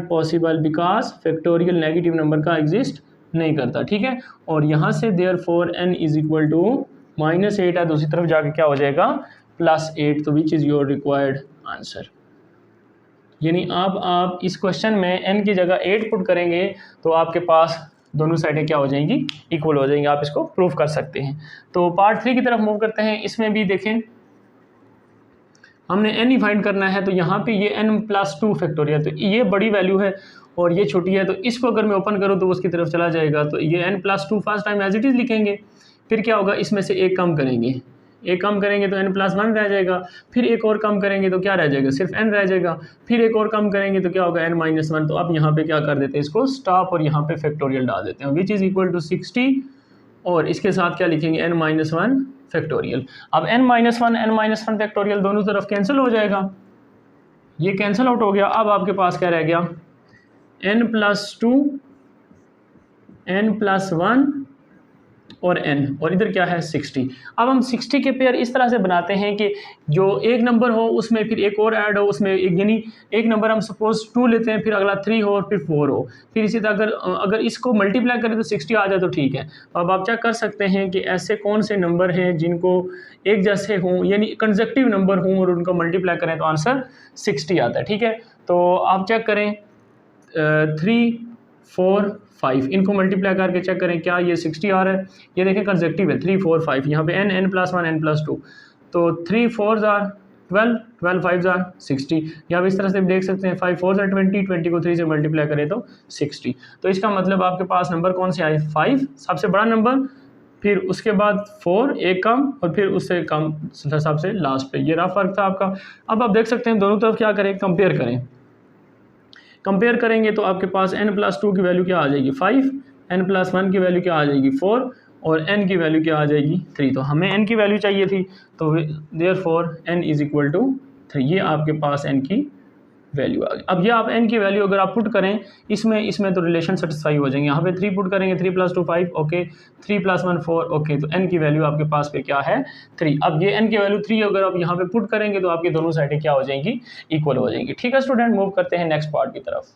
possible because factorial negative number का एग्जिस्ट नहीं करता। ठीक है, और यहाँ से therefore n is equal to -8 है, दूसरी तरफ जाके क्या हो जाएगा +8, तो which is your required answer. यानी अब आप इस क्वेश्चन में n की जगह 8 पुट करेंगे तो आपके पास दोनों साइडें क्या हो जाएंगी, इक्वल हो जाएंगी, आप इसको प्रूव कर सकते हैं। तो पार्ट 3 की तरफ मूव करते हैं। इसमें भी देखें हमने n ही फाइंड करना है, तो यहाँ पे ये n+2 फैक्टोरियल, तो ये बड़ी वैल्यू है और ये छोटी है, तो इसको अगर मैं ओपन करूँ तो उसकी तरफ चला जाएगा, तो ये n+2 first time as it is लिखेंगे। फिर क्या होगा, इसमें से एक कम करेंगे, एक कम करेंगे तो n+1 रह जाएगा, फिर एक और कम करेंगे तो क्या रह जाएगा, सिर्फ n रह जाएगा, फिर एक और कम करेंगे तो क्या होगा n-1। तो अब यहाँ पे क्या कर देते हैं, इसको स्टॉप और यहाँ पे फैक्टोरियल डाल देते हैं, विच इज़ इक्वल टू 60 और इसके साथ क्या लिखेंगे n-1 फैक्टोरियल। अब n-1 फैक्टोरियल दोनों तरफ कैंसिल हो जाएगा, ये कैंसिल आउट हो गया। अब आपके पास क्या रह गया n+2 n+1 और n, और इधर क्या है 60। अब हम 60 के पेयर इस तरह से बनाते हैं कि जो एक नंबर हो उसमें फिर एक और ऐड हो, उसमें एक, यानी एक नंबर हम सपोज 2 लेते हैं, फिर अगला 3 हो और फिर 4 हो, फिर इसी तरह अगर इसको मल्टीप्लाई करें तो 60 आ जाए तो ठीक है। अब आप चेक कर सकते हैं कि ऐसे कौन से नंबर हैं जिनको एक जैसे हों, यानी कंसेक्टिव नंबर हों और उनको मल्टीप्लाई करें तो आंसर 60 आता है। ठीक है, तो आप चेक करें 3 4 5 इनको मल्टीप्लाई करके चेक करें क्या ये 60 आ रहा है। ये देखें कंसेक्टिव है 3 4 5, यहाँ पे n+1 n+2, तो 3 4 = 12 12 5 = 60। या आप इस तरह से देख सकते हैं 5 4 = 20 20 को 3 से मल्टीप्लाई करें तो 60। तो इसका मतलब आपके पास नंबर कौन से आए 5 सबसे बड़ा नंबर, फिर उसके बाद 4 एक कम और फिर उससे कम सबसे लास्ट पे। ये रफ फर्क था आपका। अब आप देख सकते हैं दोनों तरफ क्या करें, कंपेयर करें। कंपेयर करेंगे तो आपके पास n+2 की वैल्यू क्या आ जाएगी 5, n+1 की वैल्यू क्या आ जाएगी 4 और n की वैल्यू क्या आ जाएगी 3। तो हमें n की वैल्यू चाहिए थी, तो therefore n is equal to 3, ये आपके पास n की वैल्यू आ गई। अब ये आप n की वैल्यू अगर आप पुट करें इसमें तो रिलेशन सेटिस्फाई हो जाएंगे। यहाँ पे 3 पुट करेंगे 3 + 2 5 ओके, 3 + 1 4 ओके, तो n की वैल्यू आपके पास पे क्या है 3। अब ये n की वैल्यू 3 अगर आप यहाँ पे पुट करेंगे तो आपकी दोनों साइडें क्या हो जाएंगी इक्वल हो जाएंगी। ठीक है स्टूडेंट, मूव करते हैं नेक्स्ट पार्ट की तरफ।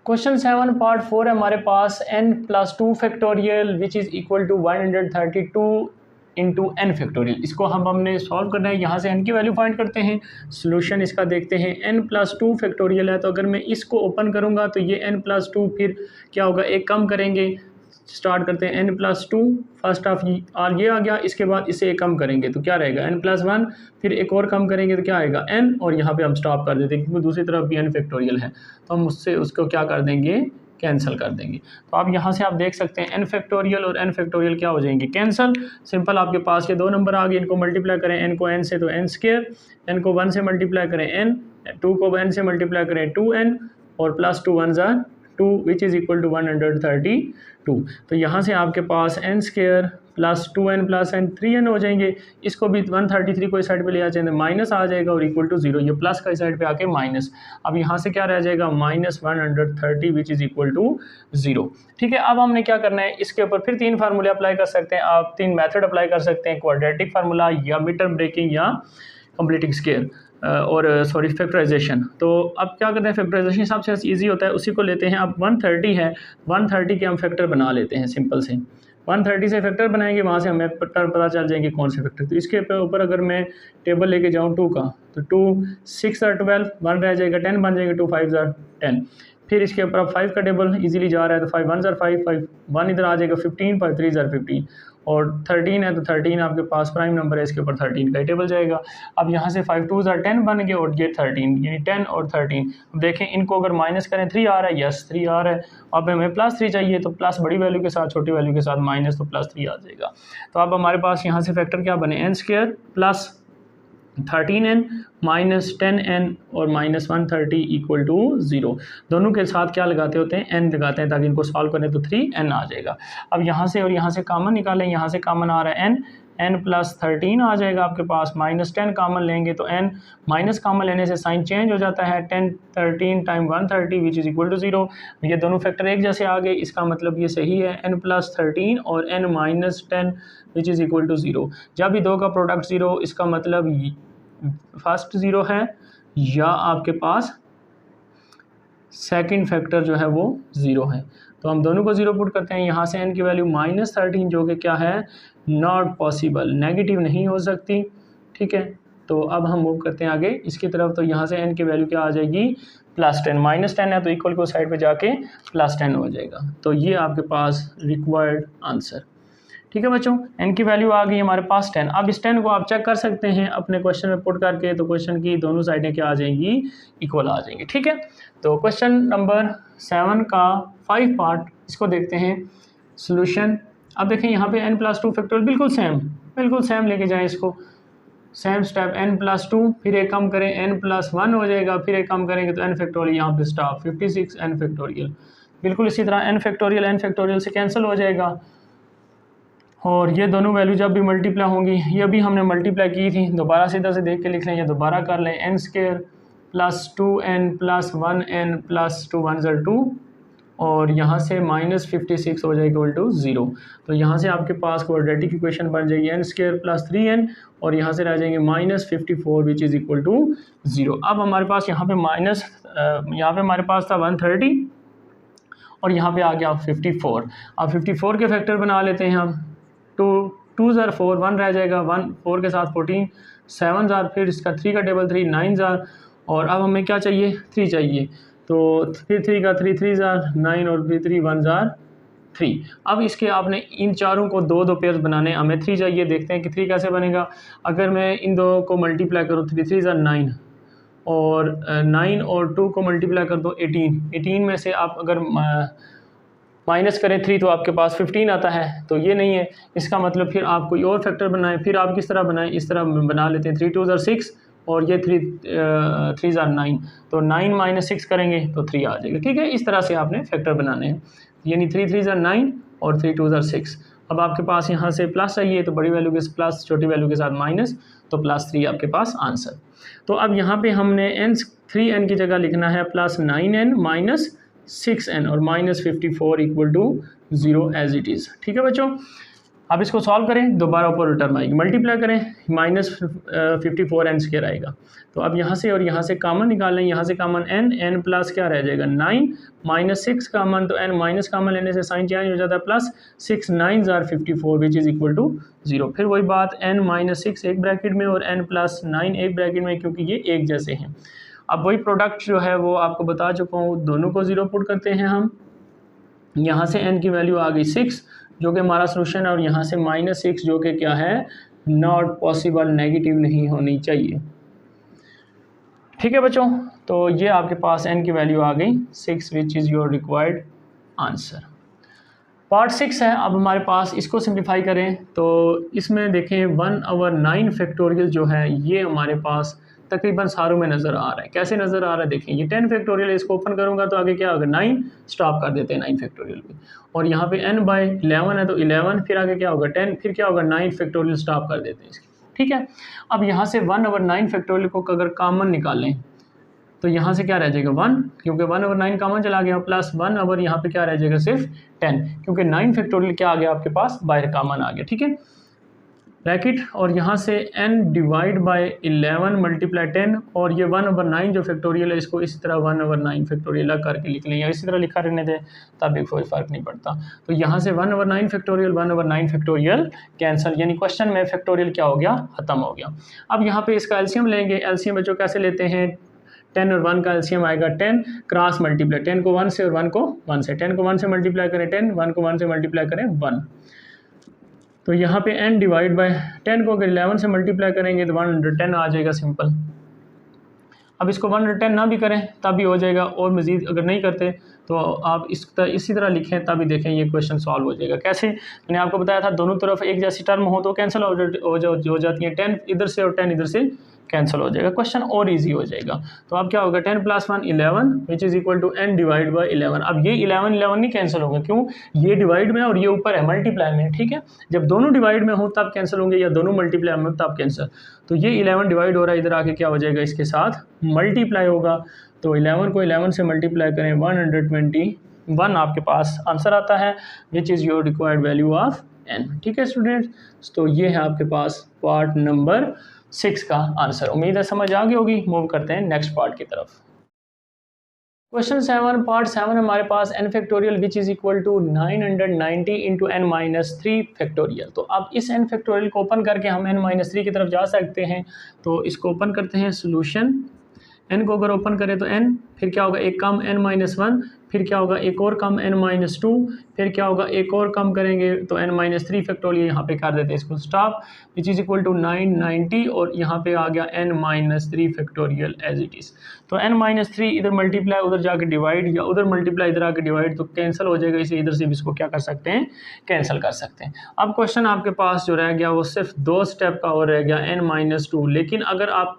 क्वेश्चन 7 पार्ट 4 है हमारे पास n+2 factorial which is equal to 132 into n factorial. इसको हमने सॉल्व करना है। यहाँ से n की वैल्यू फाइंड करते हैं, सोल्यूशन इसका देखते हैं। n+2 फैक्टोरियल है, तो अगर मैं इसको ओपन करूँगा तो ये n+2 फिर क्या होगा एक कम करेंगे, स्टार्ट करते हैं n+2 फर्स्ट ऑफ ये आ गया, इसके बाद इसे एक कम करेंगे तो क्या रहेगा n+1, फिर एक और कम करेंगे तो क्या आएगा n, और यहाँ पे हम स्टॉप कर देते हैं क्योंकि दूसरी तरफ भी n फैक्टोरियल है, तो हम उसको क्या कर देंगे कैंसिल कर देंगे। तो अब यहाँ से आप देख सकते हैं n फैक्टोरियल और n फैक्टोरियल क्या हो जाएंगे, कैंसिल। सिंपल आपके पास ये दो नंबर आ गए, इनको मल्टीप्लाई करें n को n से तो n स्क्वायर, n को 1 से मल्टीप्लाई करें n, 2 को n से मल्टीप्लाई करें 2n और प्लस 2 1 ज़ा 2 विच इज़ इक्वल टू 132। तो यहाँ से आपके पास n square plus 2n plus n 3n हो जाएंगे। इसको भी 133 को इस साइड पे ले आ जाएंगे, माइनस आ जाएगा और इक्वल टू 0, ये प्लस का इस साइड पे आके माइनस। अब यहाँ से क्या रह जाएगा, minus 130 which is equal to 0। ठीक है, अब हमने क्या करना है, इसके ऊपर फिर 3 फार्मूले अप्लाई कर सकते हैं आप, 3 मेथड अप्लाई कर सकते हैं, क्वाड्रेटिक फार्मूला या मीटर ब्रेकिंग या कंप्लीटिंग स्केयर और सॉरी फैक्टराइजेशन। तो अब क्या करते हैं, फैक्टराइजेशन सबसे ईजी होता है, उसी को लेते हैं। अब 130 है, 130 के हम फैक्टर बना लेते हैं सिंपल से। 130 से फैक्टर बनाएंगे, वहाँ से हमें पता चल जाएंगे कौन से फैक्टर। तो इसके ऊपर अगर मैं टेबल लेके जाऊँ 2 का, तो 2 6 ज़ा 12, 1 रह जाएगा, 10 बन जाएगा, 2 5 ज़ा 10। फिर इसके ऊपर अब 5 का टेबल इजीली जा रहा है, तो 5 1 ज़ा 5, 5 1 इधर आ जाएगा, 15 5 3 ज़ा 15 और 13 है, तो 13 आपके पास प्राइम नंबर है, इसके ऊपर 13 का टेबल जाएगा। अब यहाँ से 5 2 ज़ा 10 बन गए और ये 13, यानी 10 और 13। अब देखें इनको अगर माइनस करें 3 आ रहा है, यस 3 आ रहा है। अब हमें प्लस 3 चाहिए, तो प्लस बड़ी वैल्यू के साथ छोटी वैल्यू के साथ माइनस, तो प्लस 3 आ जाएगा। तो अब हमारे पास यहाँ से फैक्टर क्या बने, n square plus 13n minus 10n और माइनस 130 इक्वल टू 0। दोनों के साथ क्या लगाते होते हैं, n लगाते हैं, ताकि इनको सॉल्व करें तो 3n आ जाएगा। अब यहाँ से और यहाँ से कॉमन निकालें, यहाँ से कॉमन आ रहा है n प्लस 13 आ जाएगा आपके पास, माइनस 10 कॉमन लेंगे तो n माइनस कॉमन लेने से साइन चेंज हो जाता है, 10 13 time 130 which is equal to 0। ये दोनों फैक्टर एक जैसे आ गए, इसका मतलब ये सही है, n प्लस 13 और n minus 10 which is equal to 0। जब भी दो का प्रोडक्ट 0, इसका मतलब फर्स्ट 0 है या आपके पास सेकंड फैक्टर जो है वो 0 है। तो हम दोनों को 0 पुट करते हैं। यहाँ से n की वैल्यू माइनस 13 जो कि क्या है, नॉट पॉसिबल, नेगेटिव नहीं हो सकती। ठीक है, तो अब हम मूव करते हैं आगे इसकी तरफ। तो यहाँ से n की वैल्यू क्या आ जाएगी, प्लस 10, माइनस 10 है तो इक्वल को साइड पे जाके प्लस 10 हो जाएगा। तो ये आपके पास रिक्वायर्ड आंसर। ठीक है बच्चों, n की वैल्यू आ गई हमारे पास 10। अब इस 10 को आप चेक कर सकते हैं अपने क्वेश्चन में पुट करके, तो क्वेश्चन की दोनों साइडें क्या आ जाएंगी, इक्वल आ जाएंगी। ठीक है, तो क्वेश्चन नंबर 7 का 5 पार्ट, इसको देखते हैं सोल्यूशन। अब देखें यहाँ पे n प्लस 2 फैक्टोरियल बिल्कुल सेम लेके जाएं इसको, सेम स्टेप n प्लस 2, फिर एक कम करें n प्लस 1 हो जाएगा, फिर एक कम करेंगे तो n फैक्टोरियल, यहाँ पे स्टॉप 56 n फैक्टोरियल। बिल्कुल इसी तरह n फैक्टोरियल से कैंसिल हो जाएगा और ये दोनों वैल्यू जब भी मल्टीप्लाई होंगी, ये भी हमने मल्टीप्लाई की थी, दोबारा सीधा से देख के लिख लें या दोबारा कर लें, n square plus 2n plus 1n plus 2 1 ज़ा 2 और यहाँ से माइनस 56 हो जाएगा इक्वल टू 0। तो यहाँ से आपके पास क्वाड्रेटिक इक्वेशन बन जाएगी n स्क्वायर प्लस 3n और यहाँ से रह जाएंगे minus 54 which is equal to 0। अब हमारे पास यहाँ पे माइनस यहाँ पे हमारे पास था 130 और यहाँ पे आ गया 54। अब 54 के फैक्टर बना लेते हैं हम, 2 ज़ार 4, 1 रह जाएगा, 1 4 के साथ 14, 7 ज़ार, फिर इसका 3 का टेबल 3 9 ज़ार और अब हमें क्या चाहिए, 3 चाहिए, तो फिर 3 का 3 ज़ार 9 और फिर 3 1 ज़ार 3। अब इसके आपने इन चारों को दो पेयर्स बनाने, हमें 3 चाहिए। देखते हैं कि 3 कैसे बनेगा। अगर मैं इन दो को मल्टीप्लाई करूँ, 3 ज़ार 9 और 9 और 2 को मल्टीप्लाई कर दो 18 में से आप अगर माइनस करें 3 तो आपके पास 15 आता है, तो ये नहीं है। इसका मतलब फिर आप कोई और फैक्टर बनाएं, फिर आप किस तरह बनाएं, इस तरह बना लेते हैं, 3 2 ज़ार 6 और ये 3 ज़ार 9, तो 9 माइनस 6 करेंगे तो 3 आ जाएगा। ठीक है, इस तरह से आपने फैक्टर बनाने हैं, यानी 3 ज़ार 9 और 3 2 ज़ार 6। अब आपके पास यहाँ से प्लस चाहिए तो बड़ी वैल्यू के प्लस, छोटी वैल्यू के साथ माइनस, तो प्लस 3 आपके पास आंसर। तो अब यहाँ पे हमने n 3n की जगह लिखना है प्लस 9n माइनस 6n और minus 54 equal to 0 as it is. ठीक है बच्चों, अब इसको सॉल्व करें, दोबारा ऊपर टर्म आएगी, मल्टीप्लाई करें, माइनस 54n स्क्वायर आएगा। तो अब यहाँ से और यहाँ से कॉमन निकालें, यहाँ से कॉमन n प्लस क्या रह जाएगा 9 माइनस 6 कॉमन, तो n माइनस कॉमन लेने से साइन चेंज हो जाता है, प्लस 6 9 ज़ार 54 विच इज़ इक्वल टू 0। फिर वही बात, n माइनस 6 एक ब्रैकेट में और n प्लस 9 एक ब्रैकेट में, क्योंकि ये एक जैसे हैं। अब वही प्रोडक्ट जो है वो आपको बता चुका हूँ, दोनों को 0 पुट करते हैं हम। यहाँ से n की वैल्यू आ गई 6 जो कि हमारा सोल्यूशन है, और यहाँ से माइनस 6 जो कि क्या है, नॉट पॉसिबल, नेगेटिव नहीं होनी चाहिए। ठीक है बच्चों, तो ये आपके पास n की वैल्यू आ गई 6 विच is your required answer. Part 6 है अब हमारे पास, इसको सिंप्लीफाई करें तो इसमें देखें 1/9 फैक्टोरियल जो है ये हमारे पास तकरीबन सारों में नज़र आ रहा है। कैसे नज़र आ रहा है देखें, ये 10 फैक्टोरियल, इसको ओपन करूँगा तो आगे क्या होगा 9, स्टॉप कर देते हैं 9 फैक्टोरियल पे, और यहाँ पे n/11 है तो 11, फिर आगे क्या होगा 10, फिर क्या होगा 9 फैक्टोरियल, स्टॉप कर देते हैं इसकी। ठीक है, अब यहाँ से 1/9 फैक्टोरियल को अगर कॉमन निकालें तो यहाँ से क्या रह जाएगा 1, क्योंकि 1/9 कॉमन चला गया, प्लस 1 ओवर यहाँ पे क्या रह जाएगा सिर्फ 10, क्योंकि 9 फैक्टोरियल क्या आ गया आपके पास बाहर कॉमन आ गया। ठीक है, ब्रैकेट, और यहाँ से n डिवाइड बाय 11 मल्टीप्लाई 10, और ये 1/9 जो फैक्टोरियल है इसको इस तरह 1/9 फैक्टोरियल अलग करके लिख लें, या इसी तरह लिखा रहने दें तब भी कोई फ़र्क नहीं पड़ता। तो यहाँ से 1/9 फैक्टोरियल 1/9 फैक्टोरियल कैंसिल, यानी क्वेश्चन में फैक्टोरियल क्या हो गया, ख़त्म हो गया। अब यहाँ पे इसका एलसीएम लेंगे, एलसीएम बच्चों कैसे लेते हैं, 10 और 1 का एलसीएम आएगा 10, क्रॉस मल्टीप्लाई, 10 को 1 से और 1 को 1 से, 10 को 1 से मल्टीप्लाई करें 10, 1 को 1 से मल्टीप्लाई करें 1, तो यहाँ पे n डिवाइड बाय 10 को अगर 11 से मल्टीप्लाई करेंगे तो 110 आ जाएगा सिंपल। अब इसको 110 ना भी करें तब भी हो जाएगा, और मज़ीद अगर नहीं करते तो आप इसी तरह लिखें तभी देखें ये क्वेश्चन सॉल्व हो जाएगा। कैसे, मैंने आपको बताया था दोनों तरफ एक जैसी टर्म हो तो कैंसिल हो जाती है, 10 इधर से और 10 इधर से कैंसिल हो जाएगा, क्वेश्चन और इजी हो जाएगा। तो अब क्या होगा 10 + 1 11 which is equal to n divide by 11। अब ये 11 नहीं कैंसिल होगा, क्यों, ये डिवाइड में और ये ऊपर है मल्टीप्लाई में। ठीक है, जब दोनों डिवाइड में हो तब कैंसिल होंगे, या दोनों मल्टीप्लाई में हो तब कैंसिल। तो ये 11 डिवाइड हो रहा है, इधर आके क्या हो जाएगा इसके साथ मल्टीप्लाई होगा, तो 11 को 11 से मल्टीप्लाई करें 121 आपके पास आंसर आता है, which is your required value of n। ठीक है स्टूडेंट्स, तो ये है आपके पास पार्ट नंबर 6 का आंसर। उम्मीद है समझ आ गई होगी। मूव करते हैं नेक्स्ट पार्ट की तरफ। क्वेश्चन 7, पार्ट 7 हमारे पास n factorial which is equal to 990 into n-3 factorial. तो अब इस n फैक्टोरियल को ओपन करके हम n-3 की तरफ जा सकते हैं। तो इसको ओपन करते हैं, सोल्यूशन n को अगर ओपन करें तो n, फिर क्या होगा एक कम n-1, फिर क्या होगा एक और कम n-2, फिर क्या होगा एक और कम करेंगे तो n-3 फैक्टोरियल, यहाँ पे कर देते हैं इसको stop, which is equal to 990, और यहाँ पे आ गया n-3 factorial as it is. तो n-3 इधर मल्टीप्लाई उधर जाके डिवाइड, या उधर मल्टीप्लाई इधर आके डिवाइड, तो कैंसिल हो जाएगा, इसे इधर से भी इसको क्या कर सकते हैं कैंसिल कर सकते हैं। अब क्वेश्चन आपके पास जो रह गया वो सिर्फ 2 स्टेप का और रह गया n-2, लेकिन अगर आप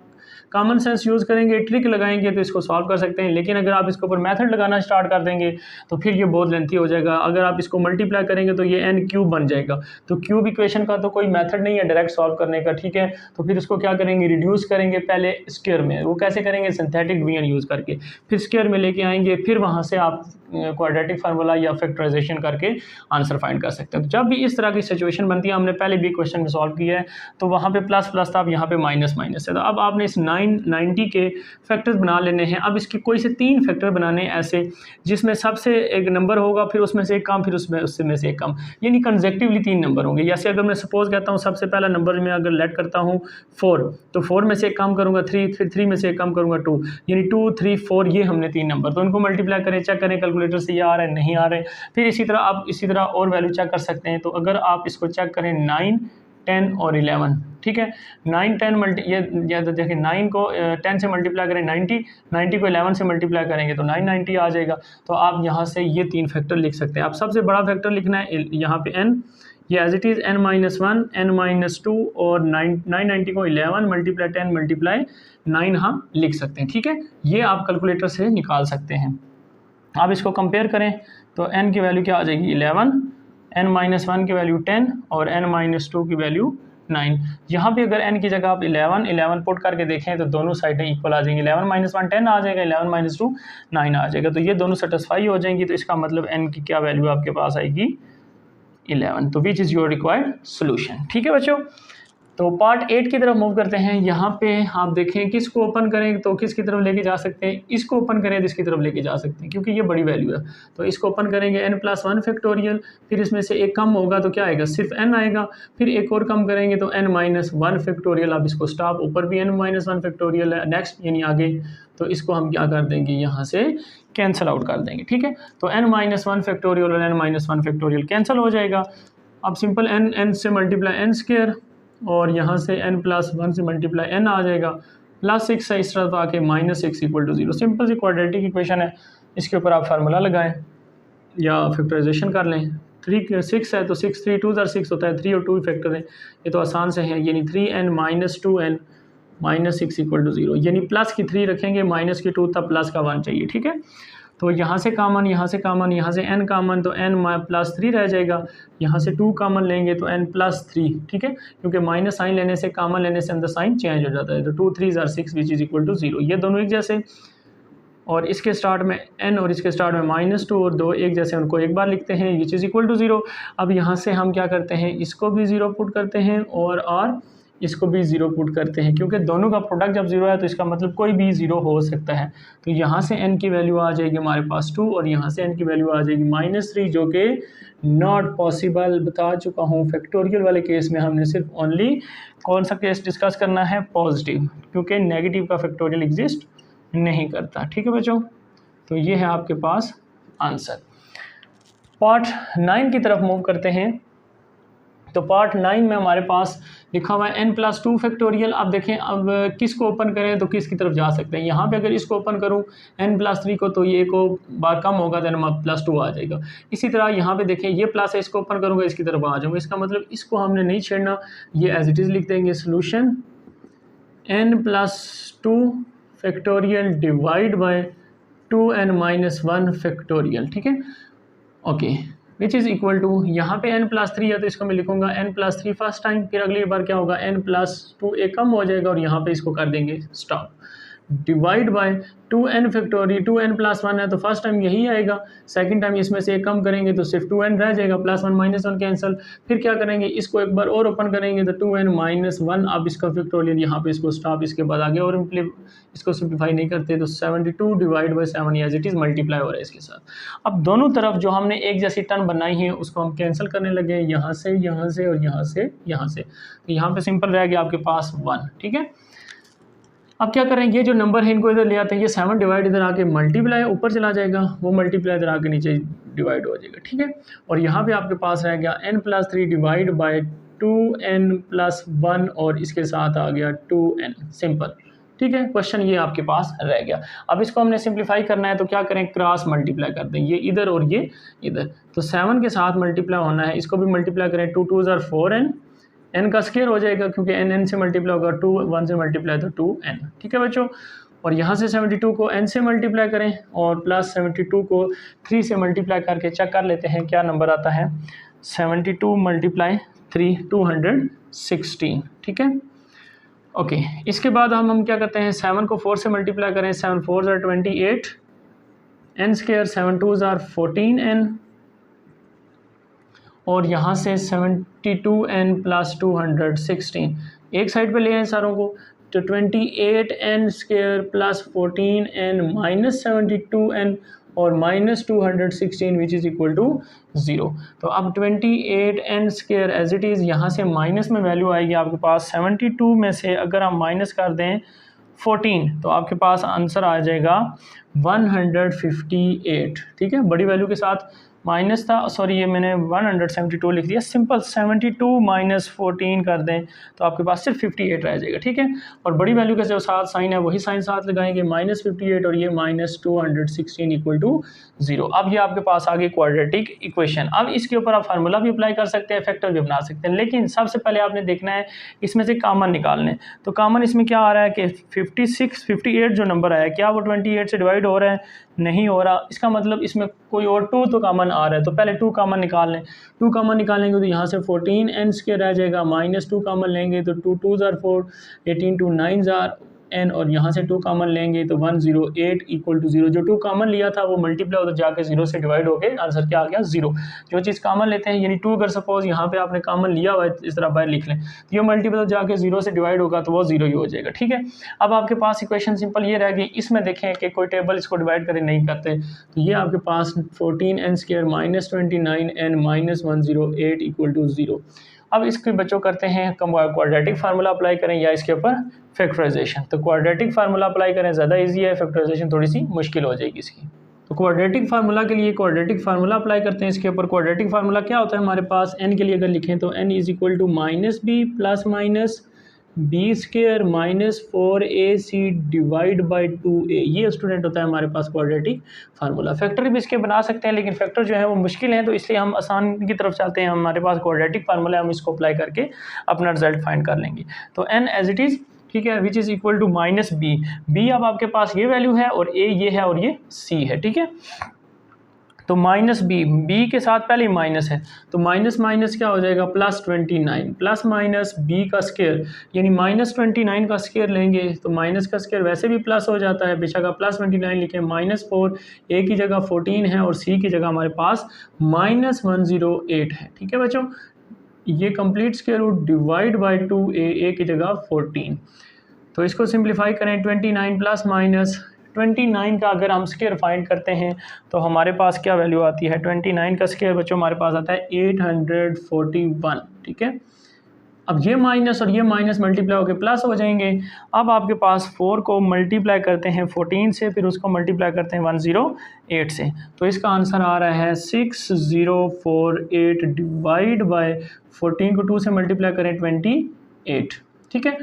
कॉमन सेंस यूज़ करेंगे, ट्रिक लगाएंगे तो इसको सॉल्व कर सकते हैं, लेकिन अगर आप इसके ऊपर मेथड लगाना स्टार्ट कर देंगे तो फिर ये बहुत लेंथी हो जाएगा। अगर आप इसको मल्टीप्लाई करेंगे तो ये n³ बन जाएगा, तो क्यूब इक्वेशन का तो कोई मेथड नहीं है डायरेक्ट सॉल्व करने का। ठीक है, तो फिर इसको क्या करेंगे, रिड्यूस करेंगे पहले स्क्वायर में, वो कैसे करेंगे, सिंथेटिक डिवीजन यूज़ करके, फिर स्क्वायर में लेके आएंगे, फिर वहाँ से आप क्वाड्रेटिक फार्मूला या फैक्टराइजेशन करके आंसर फाइंड कर सकते हैं। तो जब भी इस तरह की सिचुएशन बनती है, हमने पहले भी क्वेश्चन में सॉल्व किया है, तो वहाँ पे प्लस प्लस था, अब यहाँ पे माइनस माइनस है। तो अब आपने इस 990 के फैक्टर्स बना लेने हैं। अब इसके कोई से 3 फैक्टर बनाने हैं ऐसे जिसमें सबसे एक नंबर होगा, फिर उसमें से एक कम, फिर उसमें से एक कम, यानी कंसेक्टिवली 3 नंबर होंगे। जैसे अगर मैं सपोज कहता हूँ सबसे पहला नंबर में अगर लेट करता हूँ 4, तो 4 में से एक कम करूँगा 3, फिर 3 में से एक कम करूँगा 2, यानी 2 3 4 ये हमने 3 नंबर। तो इनको मल्टीप्लाई करें, चेक करें कैलकुलेटर से ये आ रहा है नहीं आ रहे। फिर इसी तरह आप इसी तरह और वैल्यू चेक कर सकते हैं। तो अगर आप इसको चेक करें 9 10 और 11, ठीक है, 9 10 ये तो देखिए 9 को 10 से मल्टीप्लाई करें 90 को 11 से मल्टीप्लाई करेंगे तो 990 आ जाएगा। तो आप यहाँ से ये 3 फैक्टर लिख सकते हैं। आप सबसे बड़ा फैक्टर लिखना है यहाँ पे n, ये as it is n-1 n-2 और 990 को 11 मल्टीप्लाई 10 मल्टीप्लाई 9 हम लिख सकते हैं। ठीक है, ये आप कैलकुलेटर से निकाल सकते हैं। आप इसको कंपेयर करें तो n की वैल्यू क्या आ जाएगी 11, n-1 की वैल्यू 10 और n-2 की वैल्यू 9। यहाँ पे अगर n की जगह आप 11 पुट करके देखें तो दोनों साइडें इक्वल आ जाएंगी। 11-1 10 आ जाएगा, 11-2 9 आ जाएगा, तो ये दोनों सेटिस्फाई हो जाएंगी। तो इसका मतलब n की क्या वैल्यू आपके पास आएगी 11। तो which is your required solution. ठीक है बच्चों, तो पार्ट 8 की तरफ मूव करते हैं। यहाँ पे आप देखें किसको ओपन करें तो किसकी तरफ लेके जा सकते हैं, इसको ओपन करें तो इसकी तरफ लेके जा सकते हैं क्योंकि ये बड़ी वैल्यू है। तो इसको ओपन करेंगे n+1 फैक्टोरियल, फिर इसमें से एक कम होगा तो क्या आएगा सिर्फ n आएगा, फिर एक और कम करेंगे तो n-1 फैक्टोरियल। आप इसको स्टॉप, ऊपर भी n-1 फैक्टोरियल है नेक्स्ट यानी आगे, तो इसको हम क्या कर देंगे यहाँ से कैंसिल आउट कर देंगे। ठीक है, तो n-1 फैक्टोरियल और n-1 फैक्टोरियल कैंसिल हो जाएगा। अब सिंपल n से मल्टीप्लाई n स्क्वायर और यहाँ से n+1 से मल्टीप्लाई n आ जाएगा, +6 है इस तरफ आके -6 = 0। सिंपल सी क्वाड्रेटिक इक्वेशन है, इसके ऊपर आप फार्मूला लगाएं। या फैक्टराइजेशन कर लें। 6 है तो 6 3 2 6 होता है, 3 और 2 फैक्टर है, ये तो आसान से है, यानी 3n minus 2n minus 6 equal to 0, यानी प्लस की 3 रखेंगे माइनस की 2 तब प्लस का 1 चाहिए। ठीक है, तो यहाँ से कामन, यहाँ से कामन, यहाँ से n कामन, तो n प्लस 3 रह जाएगा, यहाँ से 2 कामन लेंगे तो n प्लस 3। ठीक है, क्योंकि माइनस साइन लेने से, कामन लेने से अंदर साइन चेंज हो जाता है, तो 2 3 6 विच इज़ इक्वल टू 0, ये दोनों एक जैसे, और इसके स्टार्ट में n और इसके स्टार्ट में -2 और 2 एक जैसे, उनको एक बार लिखते हैं, विच इज़ इक्वल टू 0। अब यहाँ से हम क्या करते हैं, इसको भी 0 पुट करते हैं और इसको भी 0 पुट करते हैं, क्योंकि दोनों का प्रोडक्ट जब 0 है तो इसका मतलब कोई भी 0 हो सकता है। तो यहाँ से n की वैल्यू आ जाएगी हमारे पास 2 और यहाँ से n की वैल्यू आ जाएगी -3, जो कि नॉट पॉसिबल, बता चुका हूँ। फैक्टोरियल वाले केस में हमने सिर्फ ओनली कौन सा केस डिस्कस करना है, पॉजिटिव, क्योंकि नेगेटिव का फैक्टोरियल एग्जिस्ट नहीं करता। ठीक है बच्चों, तो ये है आपके पास आंसर। पार्ट 9 की तरफ मूव करते हैं। तो पार्ट 9 में हमारे पास लिखा हुआ है n+2 फैक्टोरियल। अब देखें, अब किसको ओपन करें तो किसकी तरफ जा सकते हैं। यहाँ पे अगर इसको ओपन करूँ n+3 को, तो ये को बार कम होगा तो n+2 आ जाएगा। इसी तरह यहाँ पे देखें, ये प्लस है, इसको ओपन करूँगा इसकी तरफ आ जाऊँगा, इसका मतलब इसको हमने नहीं छेड़ना, ये एज इट इज़ लिख देंगे, solution n+2 factorial divide by 2n-1 factorial. ठीक है, okay, which is equal to, यहाँ पे n+3 है तो इसको मैं लिखूँगा n+3 फर्स्ट टाइम, फिर अगली बार क्या होगा n+2 एक कम हो जाएगा और यहाँ पे इसको कर देंगे stop, divide by 2n factorial, 2n+1 है तो फर्स्ट टाइम यही आएगा, सेकंड टाइम इसमें से एक कम करेंगे तो सिर्फ 2n रह जाएगा, +1 -1 कैंसिल, फिर क्या करेंगे, इसको एक बार और ओपन करेंगे तो 2n-1, अब इसका फैक्टोरियल यहाँ पे इसको स्टॉप, इसके बाद आगे और इसको सिंप्लीफाई नहीं करते तो 72 divide by 7 as it is multiply हो रहा है इसके साथ। अब दोनों तरफ जो हमने एक जैसी टर्म बनाई है उसको हम कैंसिल करने लगे, यहाँ से और यहाँ से, तो यहाँ पे सिंपल रह गया आपके पास 1। ठीक है, अब क्या करें, ये जो नंबर है इनको इधर ले आते हैं, ये 7 डिवाइड इधर आके मल्टीप्लाई ऊपर चला जाएगा, वो मल्टीप्लाई इधर आके नीचे डिवाइड हो जाएगा। ठीक है, और यहाँ पे आपके पास रह गया n+3 डिवाइड बाय 2n+1 और इसके साथ आ गया 2n, सिंपल। ठीक है, क्वेश्चन ये आपके पास रह गया। अब इसको हमने सिंप्लीफाई करना है तो क्या करें, क्रॉस मल्टीप्लाई कर दें, ये इधर और ये इधर, तो 7 के साथ मल्टीप्लाई होना है, इसको भी मल्टीप्लाई करें, 2 2 4n, n का स्क्वायर हो जाएगा क्योंकि n से मल्टीप्लाई होगा, 2 1 से मल्टीप्लाई तो 2n। ठीक है बच्चों, और यहाँ से 72 को n से मल्टीप्लाई करें और प्लस 72 को 3 से मल्टीप्लाई करके चेक कर लेते हैं क्या नंबर आता है। 72 × 3 216। ठीक है, ओके, इसके बाद हम क्या करते हैं, 7 को 4 से मल्टीप्लाई करें, 7 4 28, n स्क्वायर 7 2 14n, और यहाँ से 72n + 216 एक साइड पे ले आए सारों को, तो 28n स्क्वायर + 14n - 72n और -216 विच इज़ इक्वल टू 0। तो अब 28n square as it is, यहाँ से माइनस में वैल्यू आएगी आपके पास 72 में से अगर हम माइनस कर दें 14 तो आपके पास आंसर आ जाएगा 158। ठीक है, बड़ी वैल्यू के साथ माइनस था, सॉरी ये मैंने 172 लिख दिया, सिंपल 72 - 14 कर दें तो आपके पास सिर्फ 58 रह जाएगा। ठीक है, और बड़ी वैल्यू के जो साथ साइन है वही साइन साथ लगाएंगे, -58 और ये -216 इक्वल टू 0। अब ये आपके पास आ गई क्वाड्रेटिक इक्वेशन। अब इसके ऊपर आप फार्मूला भी अप्लाई कर सकते हैं, फैक्टर भी बना सकते हैं, लेकिन सबसे पहले आपने देखना है इसमें से कॉमन निकालने। तो कॉमन इसमें क्या आ रहा है कि 58 जो नंबर आया क्या वो 28 से डिवाइड हो रहा है, नहीं हो रहा, इसका मतलब इसमें कोई और 2 तो कॉमन आ रहा है, तो पहले 2 कॉमन निकाल लें। 2 कॉमन निकालेंगे तो यहाँ से 14n स्क्वायर रह जाएगा, -2 कॉमन लेंगे तो 2 2 4, 18 2 9 n, और यहाँ से 2 कॉमन लेंगे तो 108 इक्वल टू 0। जो 2 कॉमन लिया था वो मल्टीप्लाई उधर जाके 0 से डिवाइड हो गए, आंसर क्या आ गया 0। जो चीज़ कॉमन लेते हैं, यानी 2 अगर सपोज यहाँ पे आपने कॉमन लिया हुआ है इस तरह बाहर लिख लें, तो ये मल्टीप्लाई जाके 0 से डिवाइड होगा तो वो 0 ही हो जाएगा। ठीक है, अब आपके पास इक्वेशन सिंपल ये रह गई। इसमें देखें कि कोई टेबल इसको डिवाइड करे नहीं करते, तो ये आपके पास 14n square -29n - 108 equal to 0। अब इसके बच्चों करते हैं क्वाड्रेटिक फार्मूला अप्लाई करें या इसके ऊपर फैक्टराइजेशन। तो क्वाड्रेटिक फार्मूला अप्लाई करें, ज़्यादा इजी है, फैक्टराइजेशन थोड़ी सी मुश्किल हो जाएगी इसकी। तो क्वाड्रेटिक फार्मूला के लिए क्वाड्रेटिक फार्मूला अप्लाई करते हैं इसके ऊपर। क्वाड्रेटिक फार्मूला क्या होता है हमारे पास, n के लिए अगर लिखें तो n = -b + b square minus 4ac divide by 2a, ये स्टूडेंट होता है हमारे पास क्वाड्रेटिक फार्मूला। फैक्टर भी इसके बना सकते हैं, लेकिन फैक्टर जो है वो मुश्किल है, तो इसलिए हम आसान की तरफ चलते हैं। हमारे पास क्वाड्रेटिक फार्मूला है, हम इसको अप्लाई करके अपना रिजल्ट फाइंड कर लेंगे। तो n एज इट इज़, ठीक है, which is equal to minus b. B अब आपके पास ये वैल्यू है और a ये है और ये c है, ठीक है। तो माइनस बी, बी के साथ पहले ही माइनस है, तो माइनस माइनस क्या हो जाएगा, प्लस 29, प्लस माइनस बी का स्क्वायर यानी माइनस 29 का स्क्वायर लेंगे तो माइनस का स्क्वायर वैसे भी प्लस हो जाता है, बेशक आप प्लस 29 लिखें, माइनस 4, ए की जगह 14 है और सी की जगह हमारे पास माइनस 108 है, ठीक है बच्चों। ये complete square root divide by 2a, a की जगह 14, तो इसको सिंप्लीफाई करें, 29 प्लस माइनस 29 का अगर हम स्क्वायर फाइंड करते हैं तो हमारे पास क्या वैल्यू आती है, 29 का स्क्वायर बच्चों हमारे पास आता है 841, ठीक है। अब ये माइनस और ये माइनस मल्टीप्लाई होकर प्लस हो जाएंगे। अब आपके पास 4 को मल्टीप्लाई करते हैं 14 से, फिर उसको मल्टीप्लाई करते हैं 108 से, तो इसका आंसर आ रहा है 6048 डिवाइड बाय 14 को 2 से मल्टीप्लाई करें 28, ठीक है।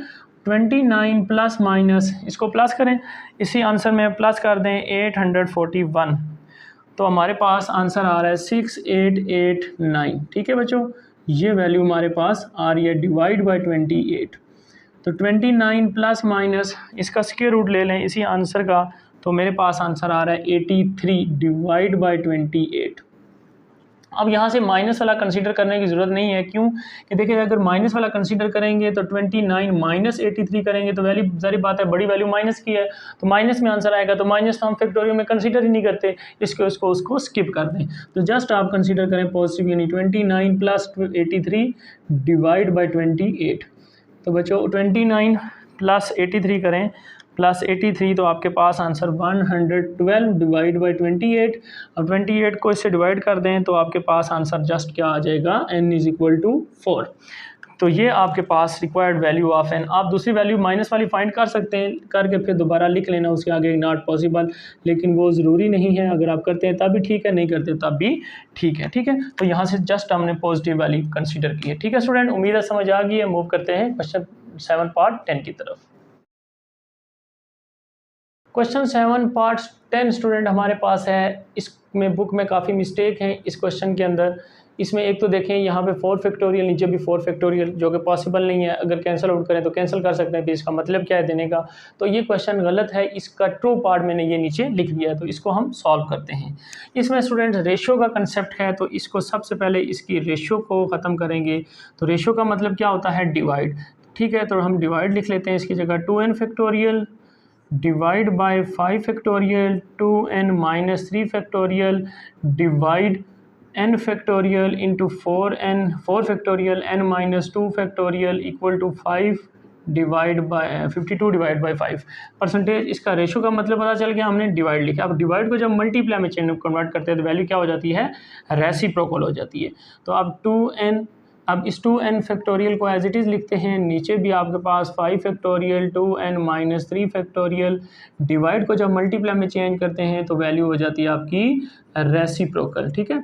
29 प्लस माइनस इसको प्लस करें, इसी आंसर में प्लस कर दें 841, तो हमारे पास आंसर आ रहा है 6889, ठीक है बच्चों। ये वैल्यू हमारे पास आ रही है डिवाइड बाई 28, तो 29 प्लस माइनस इसका स्क्वायर रूट ले लें इसी आंसर का, तो मेरे पास आंसर आ रहा है 83 डिवाइड बाई 28। अब यहाँ से माइनस वाला कंसीडर करने की ज़रूरत नहीं है, क्यों कि देखिए अगर माइनस वाला कंसीडर करेंगे तो 29 माइनस 83 करेंगे तो वैल्यू सारी बात है, बड़ी वैल्यू माइनस की है तो माइनस में आंसर आएगा, तो माइनस तो हम फैक्टोरियल में कंसीडर ही नहीं करते, इसको उसको स्किप कर दें। तो जस्ट आप कंसीडर करें पॉजिटिव यानी 29 प्लस 83 डिवाइड बाई 28, तो बच्चों 29 प्लस 83 करें प्लस 83, तो आपके पास आंसर 112 डिवाइड बाई 28। अब 28 को इससे डिवाइड कर दें तो आपके पास आंसर जस्ट क्या आ जाएगा, n इज़ इक्वल टू 4। तो ये आपके पास रिक्वायर्ड वैल्यू ऑफ n। आप दूसरी वैल्यू माइनस वाली फाइंड कर सकते हैं, करके फिर दोबारा लिख लेना उसके आगे नॉट पॉसिबल, लेकिन वो ज़रूरी नहीं है, अगर आप करते हैं तब भी ठीक है, नहीं करते तब भी ठीक है, ठीक है। तो यहाँ से जस्ट हमने पॉजिटिव वैल्यू कंसिडर की है, ठीक है स्टूडेंट। उम्मीद है समझ आ गई है। मूव करते हैं क्वेश्चन 7 पार्ट 10 की तरफ। क्वेश्चन 7 पार्ट 10 स्टूडेंट हमारे पास है, इसमें बुक में काफ़ी मिस्टेक हैं इस क्वेश्चन के अंदर। इसमें एक तो देखें यहाँ पे 4 फैक्टोरियल, नीचे भी 4 फैक्टोरियल, जो कि पॉसिबल नहीं है, अगर कैंसिल आउट करें तो कैंसिल कर सकते हैं, फिर इसका मतलब क्या है देने का, तो ये क्वेश्चन गलत है। इसका ट्रू पार्ट मैंने ये नीचे लिख दिया है, तो इसको हम सॉल्व करते हैं। इसमें स्टूडेंट रेशियो का कंसेप्ट है, तो इसको सबसे पहले इसकी रेशियो को ख़त्म करेंगे। तो रेशियो का मतलब क्या होता है, डिवाइड, ठीक है। तो हम डिवाइड लिख लेते हैं इसकी जगह 2n factorial divide by 5 factorial 2n minus 3 factorial divide n factorial into 4 factorial n minus 2 factorial equal to 5 divide by 52 divide by 5 percentage. इसका रेशो का मतलब पता चल गया, हमने डिवाइड लिखा। अब डिवाइड को जब मल्टीप्लाई में चेंज कन्वर्ट करते हैं तो वैल्यू क्या हो जाती है, रेसिप्रोकल हो जाती है। तो अब 2n, अब इस 2n फैक्टोरियल को एज इट इज़ लिखते हैं, नीचे भी आपके पास 5 factorial 2n minus 3 factorial, divide को जब मल्टीप्लाई में चेंज करते हैं तो वैल्यू हो जाती है आपकी रेसिप्रोकल, ठीक है।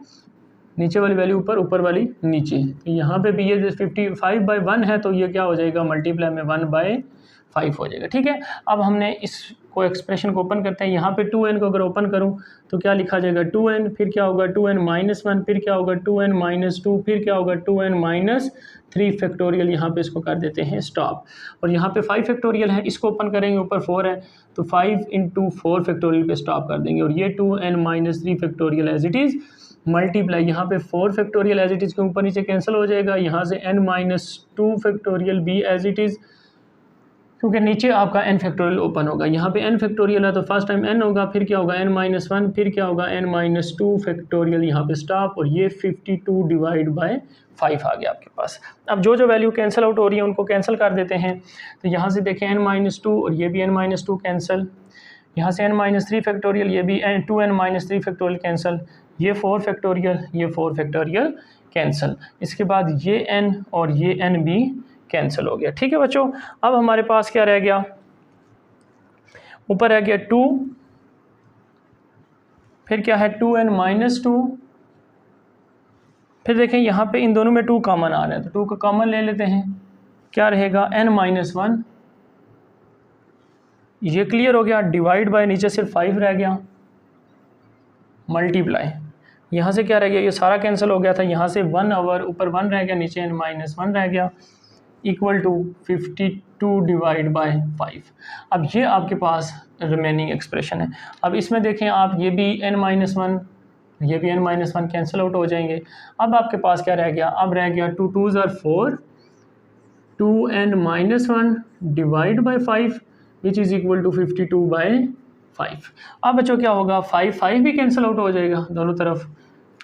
नीचे वाली वैल्यू ऊपर, ऊपर वाली नीचे। तो यहाँ पे भी ये 55/1 है, तो ये क्या हो जाएगा, मल्टीप्लाई में 1/5 हो जाएगा, ठीक है। अब हमने इसको एक्सप्रेशन को ओपन करते हैं। यहाँ पे 2n को अगर ओपन करूँ तो क्या लिखा जाएगा, 2n, फिर क्या होगा 2n माइनस 1, फिर क्या होगा 2n माइनस 2, फिर क्या होगा 2n माइनस 3 फैक्टोरियल। यहाँ पे इसको कर देते हैं स्टॉप। और यहाँ पे 5 फैक्टोरियल है, इसको ओपन करेंगे, ऊपर 4 है, तो 5 इंटू 4 फैक्टोरियल पे स्टॉप कर देंगे। और ये 2n minus 3 factorial as it is multiply, यहाँ पे 4 फैक्टोरियल एज इट इज़ के ऊपर नीचे कैंसिल हो जाएगा। यहाँ से n माइनस 2 फैक्टोरियल भी एज इट इज़, क्योंकि नीचे आपका n फैक्टोरियल ओपन होगा। यहाँ पे n फैक्टोरियल है तो फर्स्ट टाइम n होगा, फिर क्या होगा n माइनस 1, फिर क्या होगा n माइनस 2 फैक्टोरियल, यहाँ पे स्टॉप। और ये 52 डिवाइड बाय 5 आ गया आपके पास। अब जो जो वैल्यू कैंसिल आउट हो रही है उनको कैंसिल कर देते हैं। तो यहाँ से देखें n माइनस 2 और ये भी n माइनस 2 कैंसिल, यहाँ से n माइनस 3 फैक्टोरियल, ये भी 2n माइनस 3 फैक्टोरियल कैंसिल, ये 4 फैक्टोरियल, ये 4 फैक्टोरियल कैंसिल। इसके बाद ये n और ये n भी कैंसिल हो गया, ठीक है बच्चों। अब हमारे पास क्या रह गया, ऊपर रह गया 2, फिर क्या है 2n माइनस 2, फिर देखें यहाँ पे इन दोनों में 2 कॉमन आ रहा है, तो 2 का कॉमन ले लेते हैं, क्या रहेगा n-1, ये क्लियर हो गया। डिवाइड बाय नीचे सिर्फ 5 रह गया, मल्टीप्लाई यहाँ से क्या रह गया, ये सारा कैंसिल हो गया था, यहाँ से 1 आवर ऊपर 1 रह गया, नीचे n-1 रह गया, इक्वल टू 52 डिवाइड बाय 5। अब ये आपके पास रिमेनिंग एक्सप्रेशन है। अब इसमें देखें आप, ये भी n-1, ये भी n-1 कैंसिल आउट हो जाएंगे। अब आपके पास क्या रह गया, अब रह गया 2 2s are 4, 2n-1 divide by 5 which is equal to 52 by 5। अब बच्चों क्या होगा, 5 भी कैंसिल आउट हो जाएगा दोनों तरफ,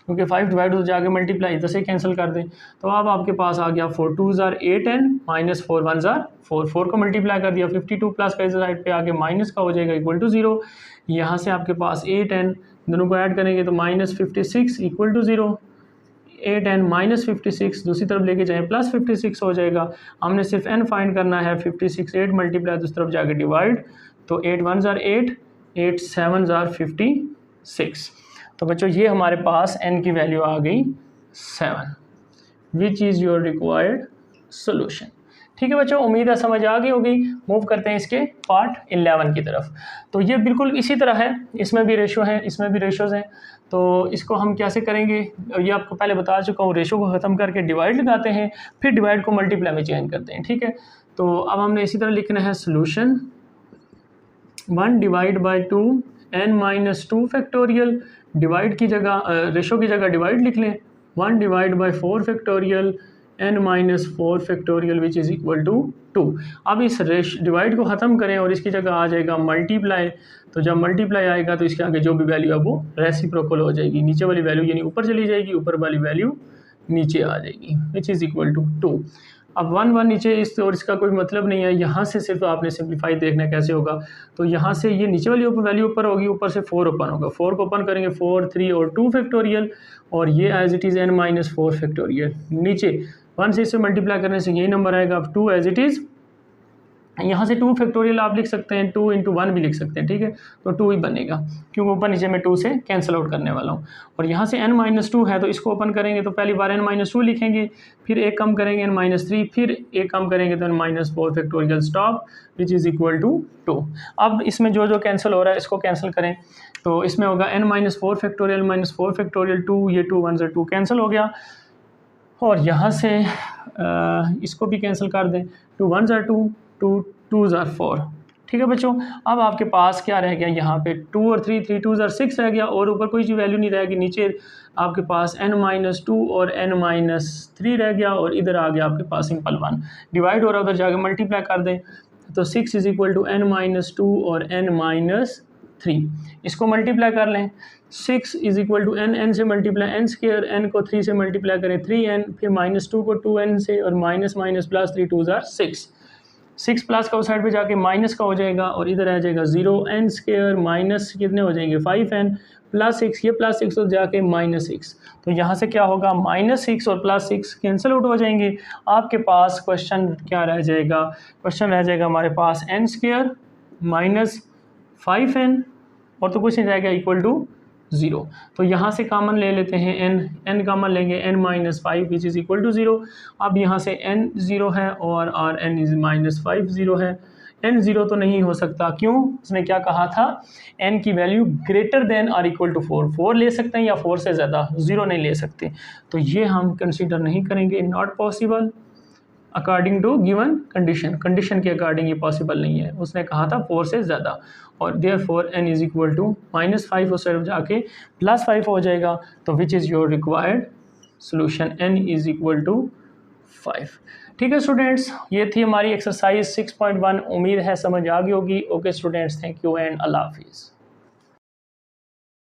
क्योंकि 5 डिवाइड हो जाके मल्टीप्लाई इधर से कैंसिल कर दें। तो अब आपके पास आ गया 4 2s are 8n minus 4 1s are 4, 4 को मल्टीप्लाई कर दिया, 52 प्लस का इस साइड पे आके माइनस का हो जाएगा इक्वल टू 0। यहाँ से आपके पास 8n, दोनों को ऐड करेंगे तो minus 56 equal to 0, 8n minus 56 दूसरी तरफ लेके जाएँ प्लस 56 हो जाएगा। हमने सिर्फ n फाइंड करना है, 56 8 मल्टीप्लाई दूसरी तरफ जाके डिवाइड, तो 8 1s are 8, 8 7s are 56। तो बच्चों ये हमारे पास n की वैल्यू आ गई 7, विच इज़ योर रिक्वायर्ड सोल्यूशन। ठीक है बच्चों, उम्मीद है समझ आ गई होगी। मूव करते हैं इसके पार्ट 11 की तरफ। तो ये बिल्कुल इसी तरह है, इसमें भी रेशो है, इसमें भी रेशोज़ हैं। तो इसको हम कैसे करेंगे, ये आपको पहले बता चुका हूँ। रेशो को ख़त्म करके डिवाइड लगाते हैं, फिर डिवाइड को मल्टीप्लाई में चेंज करते हैं। ठीक है, तो अब हमने इसी तरह लिखना है solution 1 divide by 2 n-2 factorial, divide की जगह रेशो की जगह डिवाइड लिख लें, 1 divide by 4 factorial n-4 factorial which is equal to 2। अब इस डिवाइड को ख़त्म करें और इसकी जगह आ जाएगा मल्टीप्लाई। तो जब मल्टीप्लाई आएगा तो इसके आगे जो भी वैल्यू है वो रेसिप्रोकल हो जाएगी, नीचे वाली वैल्यू यानी ऊपर चली जाएगी, ऊपर वाली वैल्यू नीचे आ जाएगी, विच इज़ इक्वल टू 2। अब 1 1 नीचे इस और इसका कोई मतलब नहीं है, यहाँ से सिर्फ आपने सिंप्लीफाई देखना कैसे होगा। तो यहाँ से ये नीचे वाली वैल्यू ऊपर होगी, ऊपर से 4 ओपन होगा, 4 को ओपन करेंगे 4 3 और 2 फैक्टोरियल, और ये as it is n-4 factorial. नीचे 1 से इससे मल्टीप्लाई करने से यही नंबर आएगा। अब 2 एज इट इज़, यहाँ से 2 फैक्टोरियल आप लिख सकते हैं, 2 × 1 भी लिख सकते हैं। ठीक है, तो 2 ही बनेगा क्योंकि ऊपर नीचे मैं 2 से कैंसिल आउट करने वाला हूँ। और यहाँ से n-2 है तो इसको ओपन करेंगे तो पहली बार n-2 लिखेंगे, फिर एक कम करेंगे n-3, फिर एक कम करेंगे तो n-4 factorial stop which is equal to 2। अब इसमें जो जो कैंसिल हो रहा है इसको कैंसिल करें, तो इसमें होगा n-4 फैक्टोरियल -4 फैक्टोरियल 2, ये 2 1 2 कैंसिल हो गया, और यहाँ से इसको भी कैंसिल कर दें, 2 1 2 2 2s are 4। ठीक है बच्चों, अब आपके पास क्या रह गया, यहाँ पे 2 और 3 3 2s are 6 रह गया, और ऊपर कोई वैल्यू नहीं रहेगी, नीचे आपके पास n-2 और n-3 रह गया, और इधर आ गया आपके पास सिंपल 1 डिवाइड हो रहा है, उधर जाके मल्टीप्लाई कर दें तो 6 इज़ इक्वल टू n-2 और n-3, इसको मल्टीप्लाई कर लें, 6 इज़ इक्वल टू n से मल्टीप्लाई n स्क्वायर, n को 3 से मल्टीप्लाई करें 3n, फिर -2 को 2n से, और minus minus plus 3 2s are 6 plus का उस साइड पे जाके माइनस का हो जाएगा, और इधर आ जाएगा 0 n स्क्वायर माइनस कितने हो जाएंगे 5n प्लस 6, ये प्लस 6 हो जाके -6। तो यहाँ से क्या होगा, -6 और +6 कैंसिल आउट हो जाएंगे। आपके पास क्वेश्चन क्या रह जाएगा, क्वेश्चन रह जाएगा हमारे पास n स्क्वायर माइनस 5n, और तो कुछ नहीं रहेगा, इक्वल टू 0। तो यहाँ से कॉमन ले लेते हैं, n कॉमन लेंगे, n-5 which is equal to 0। अब यहाँ से n 0 है और n इज़ -5 0 है, n 0 तो नहीं हो सकता, क्यों, उसने क्या कहा था, n की वैल्यू ग्रेटर देन और इक्वल टू 4 ले सकते हैं या 4 से ज़्यादा, 0 नहीं ले सकते। तो ये हम कंसिडर नहीं करेंगे, not possible according to given condition के अकॉर्डिंग ये पॉसिबल नहीं है, उसने कहा था 4 से ज़्यादा, और therefore n is equal to -5 उस तरफ जाके +5 हो जाएगा। तो which is your required solution, n is equal to 5। ठीक है स्टूडेंट्स, ये थी हमारी एक्सरसाइज 6.1, उम्मीद है समझ आ गई होगी। Okay students, thank you and अल्लाह हाफिज़।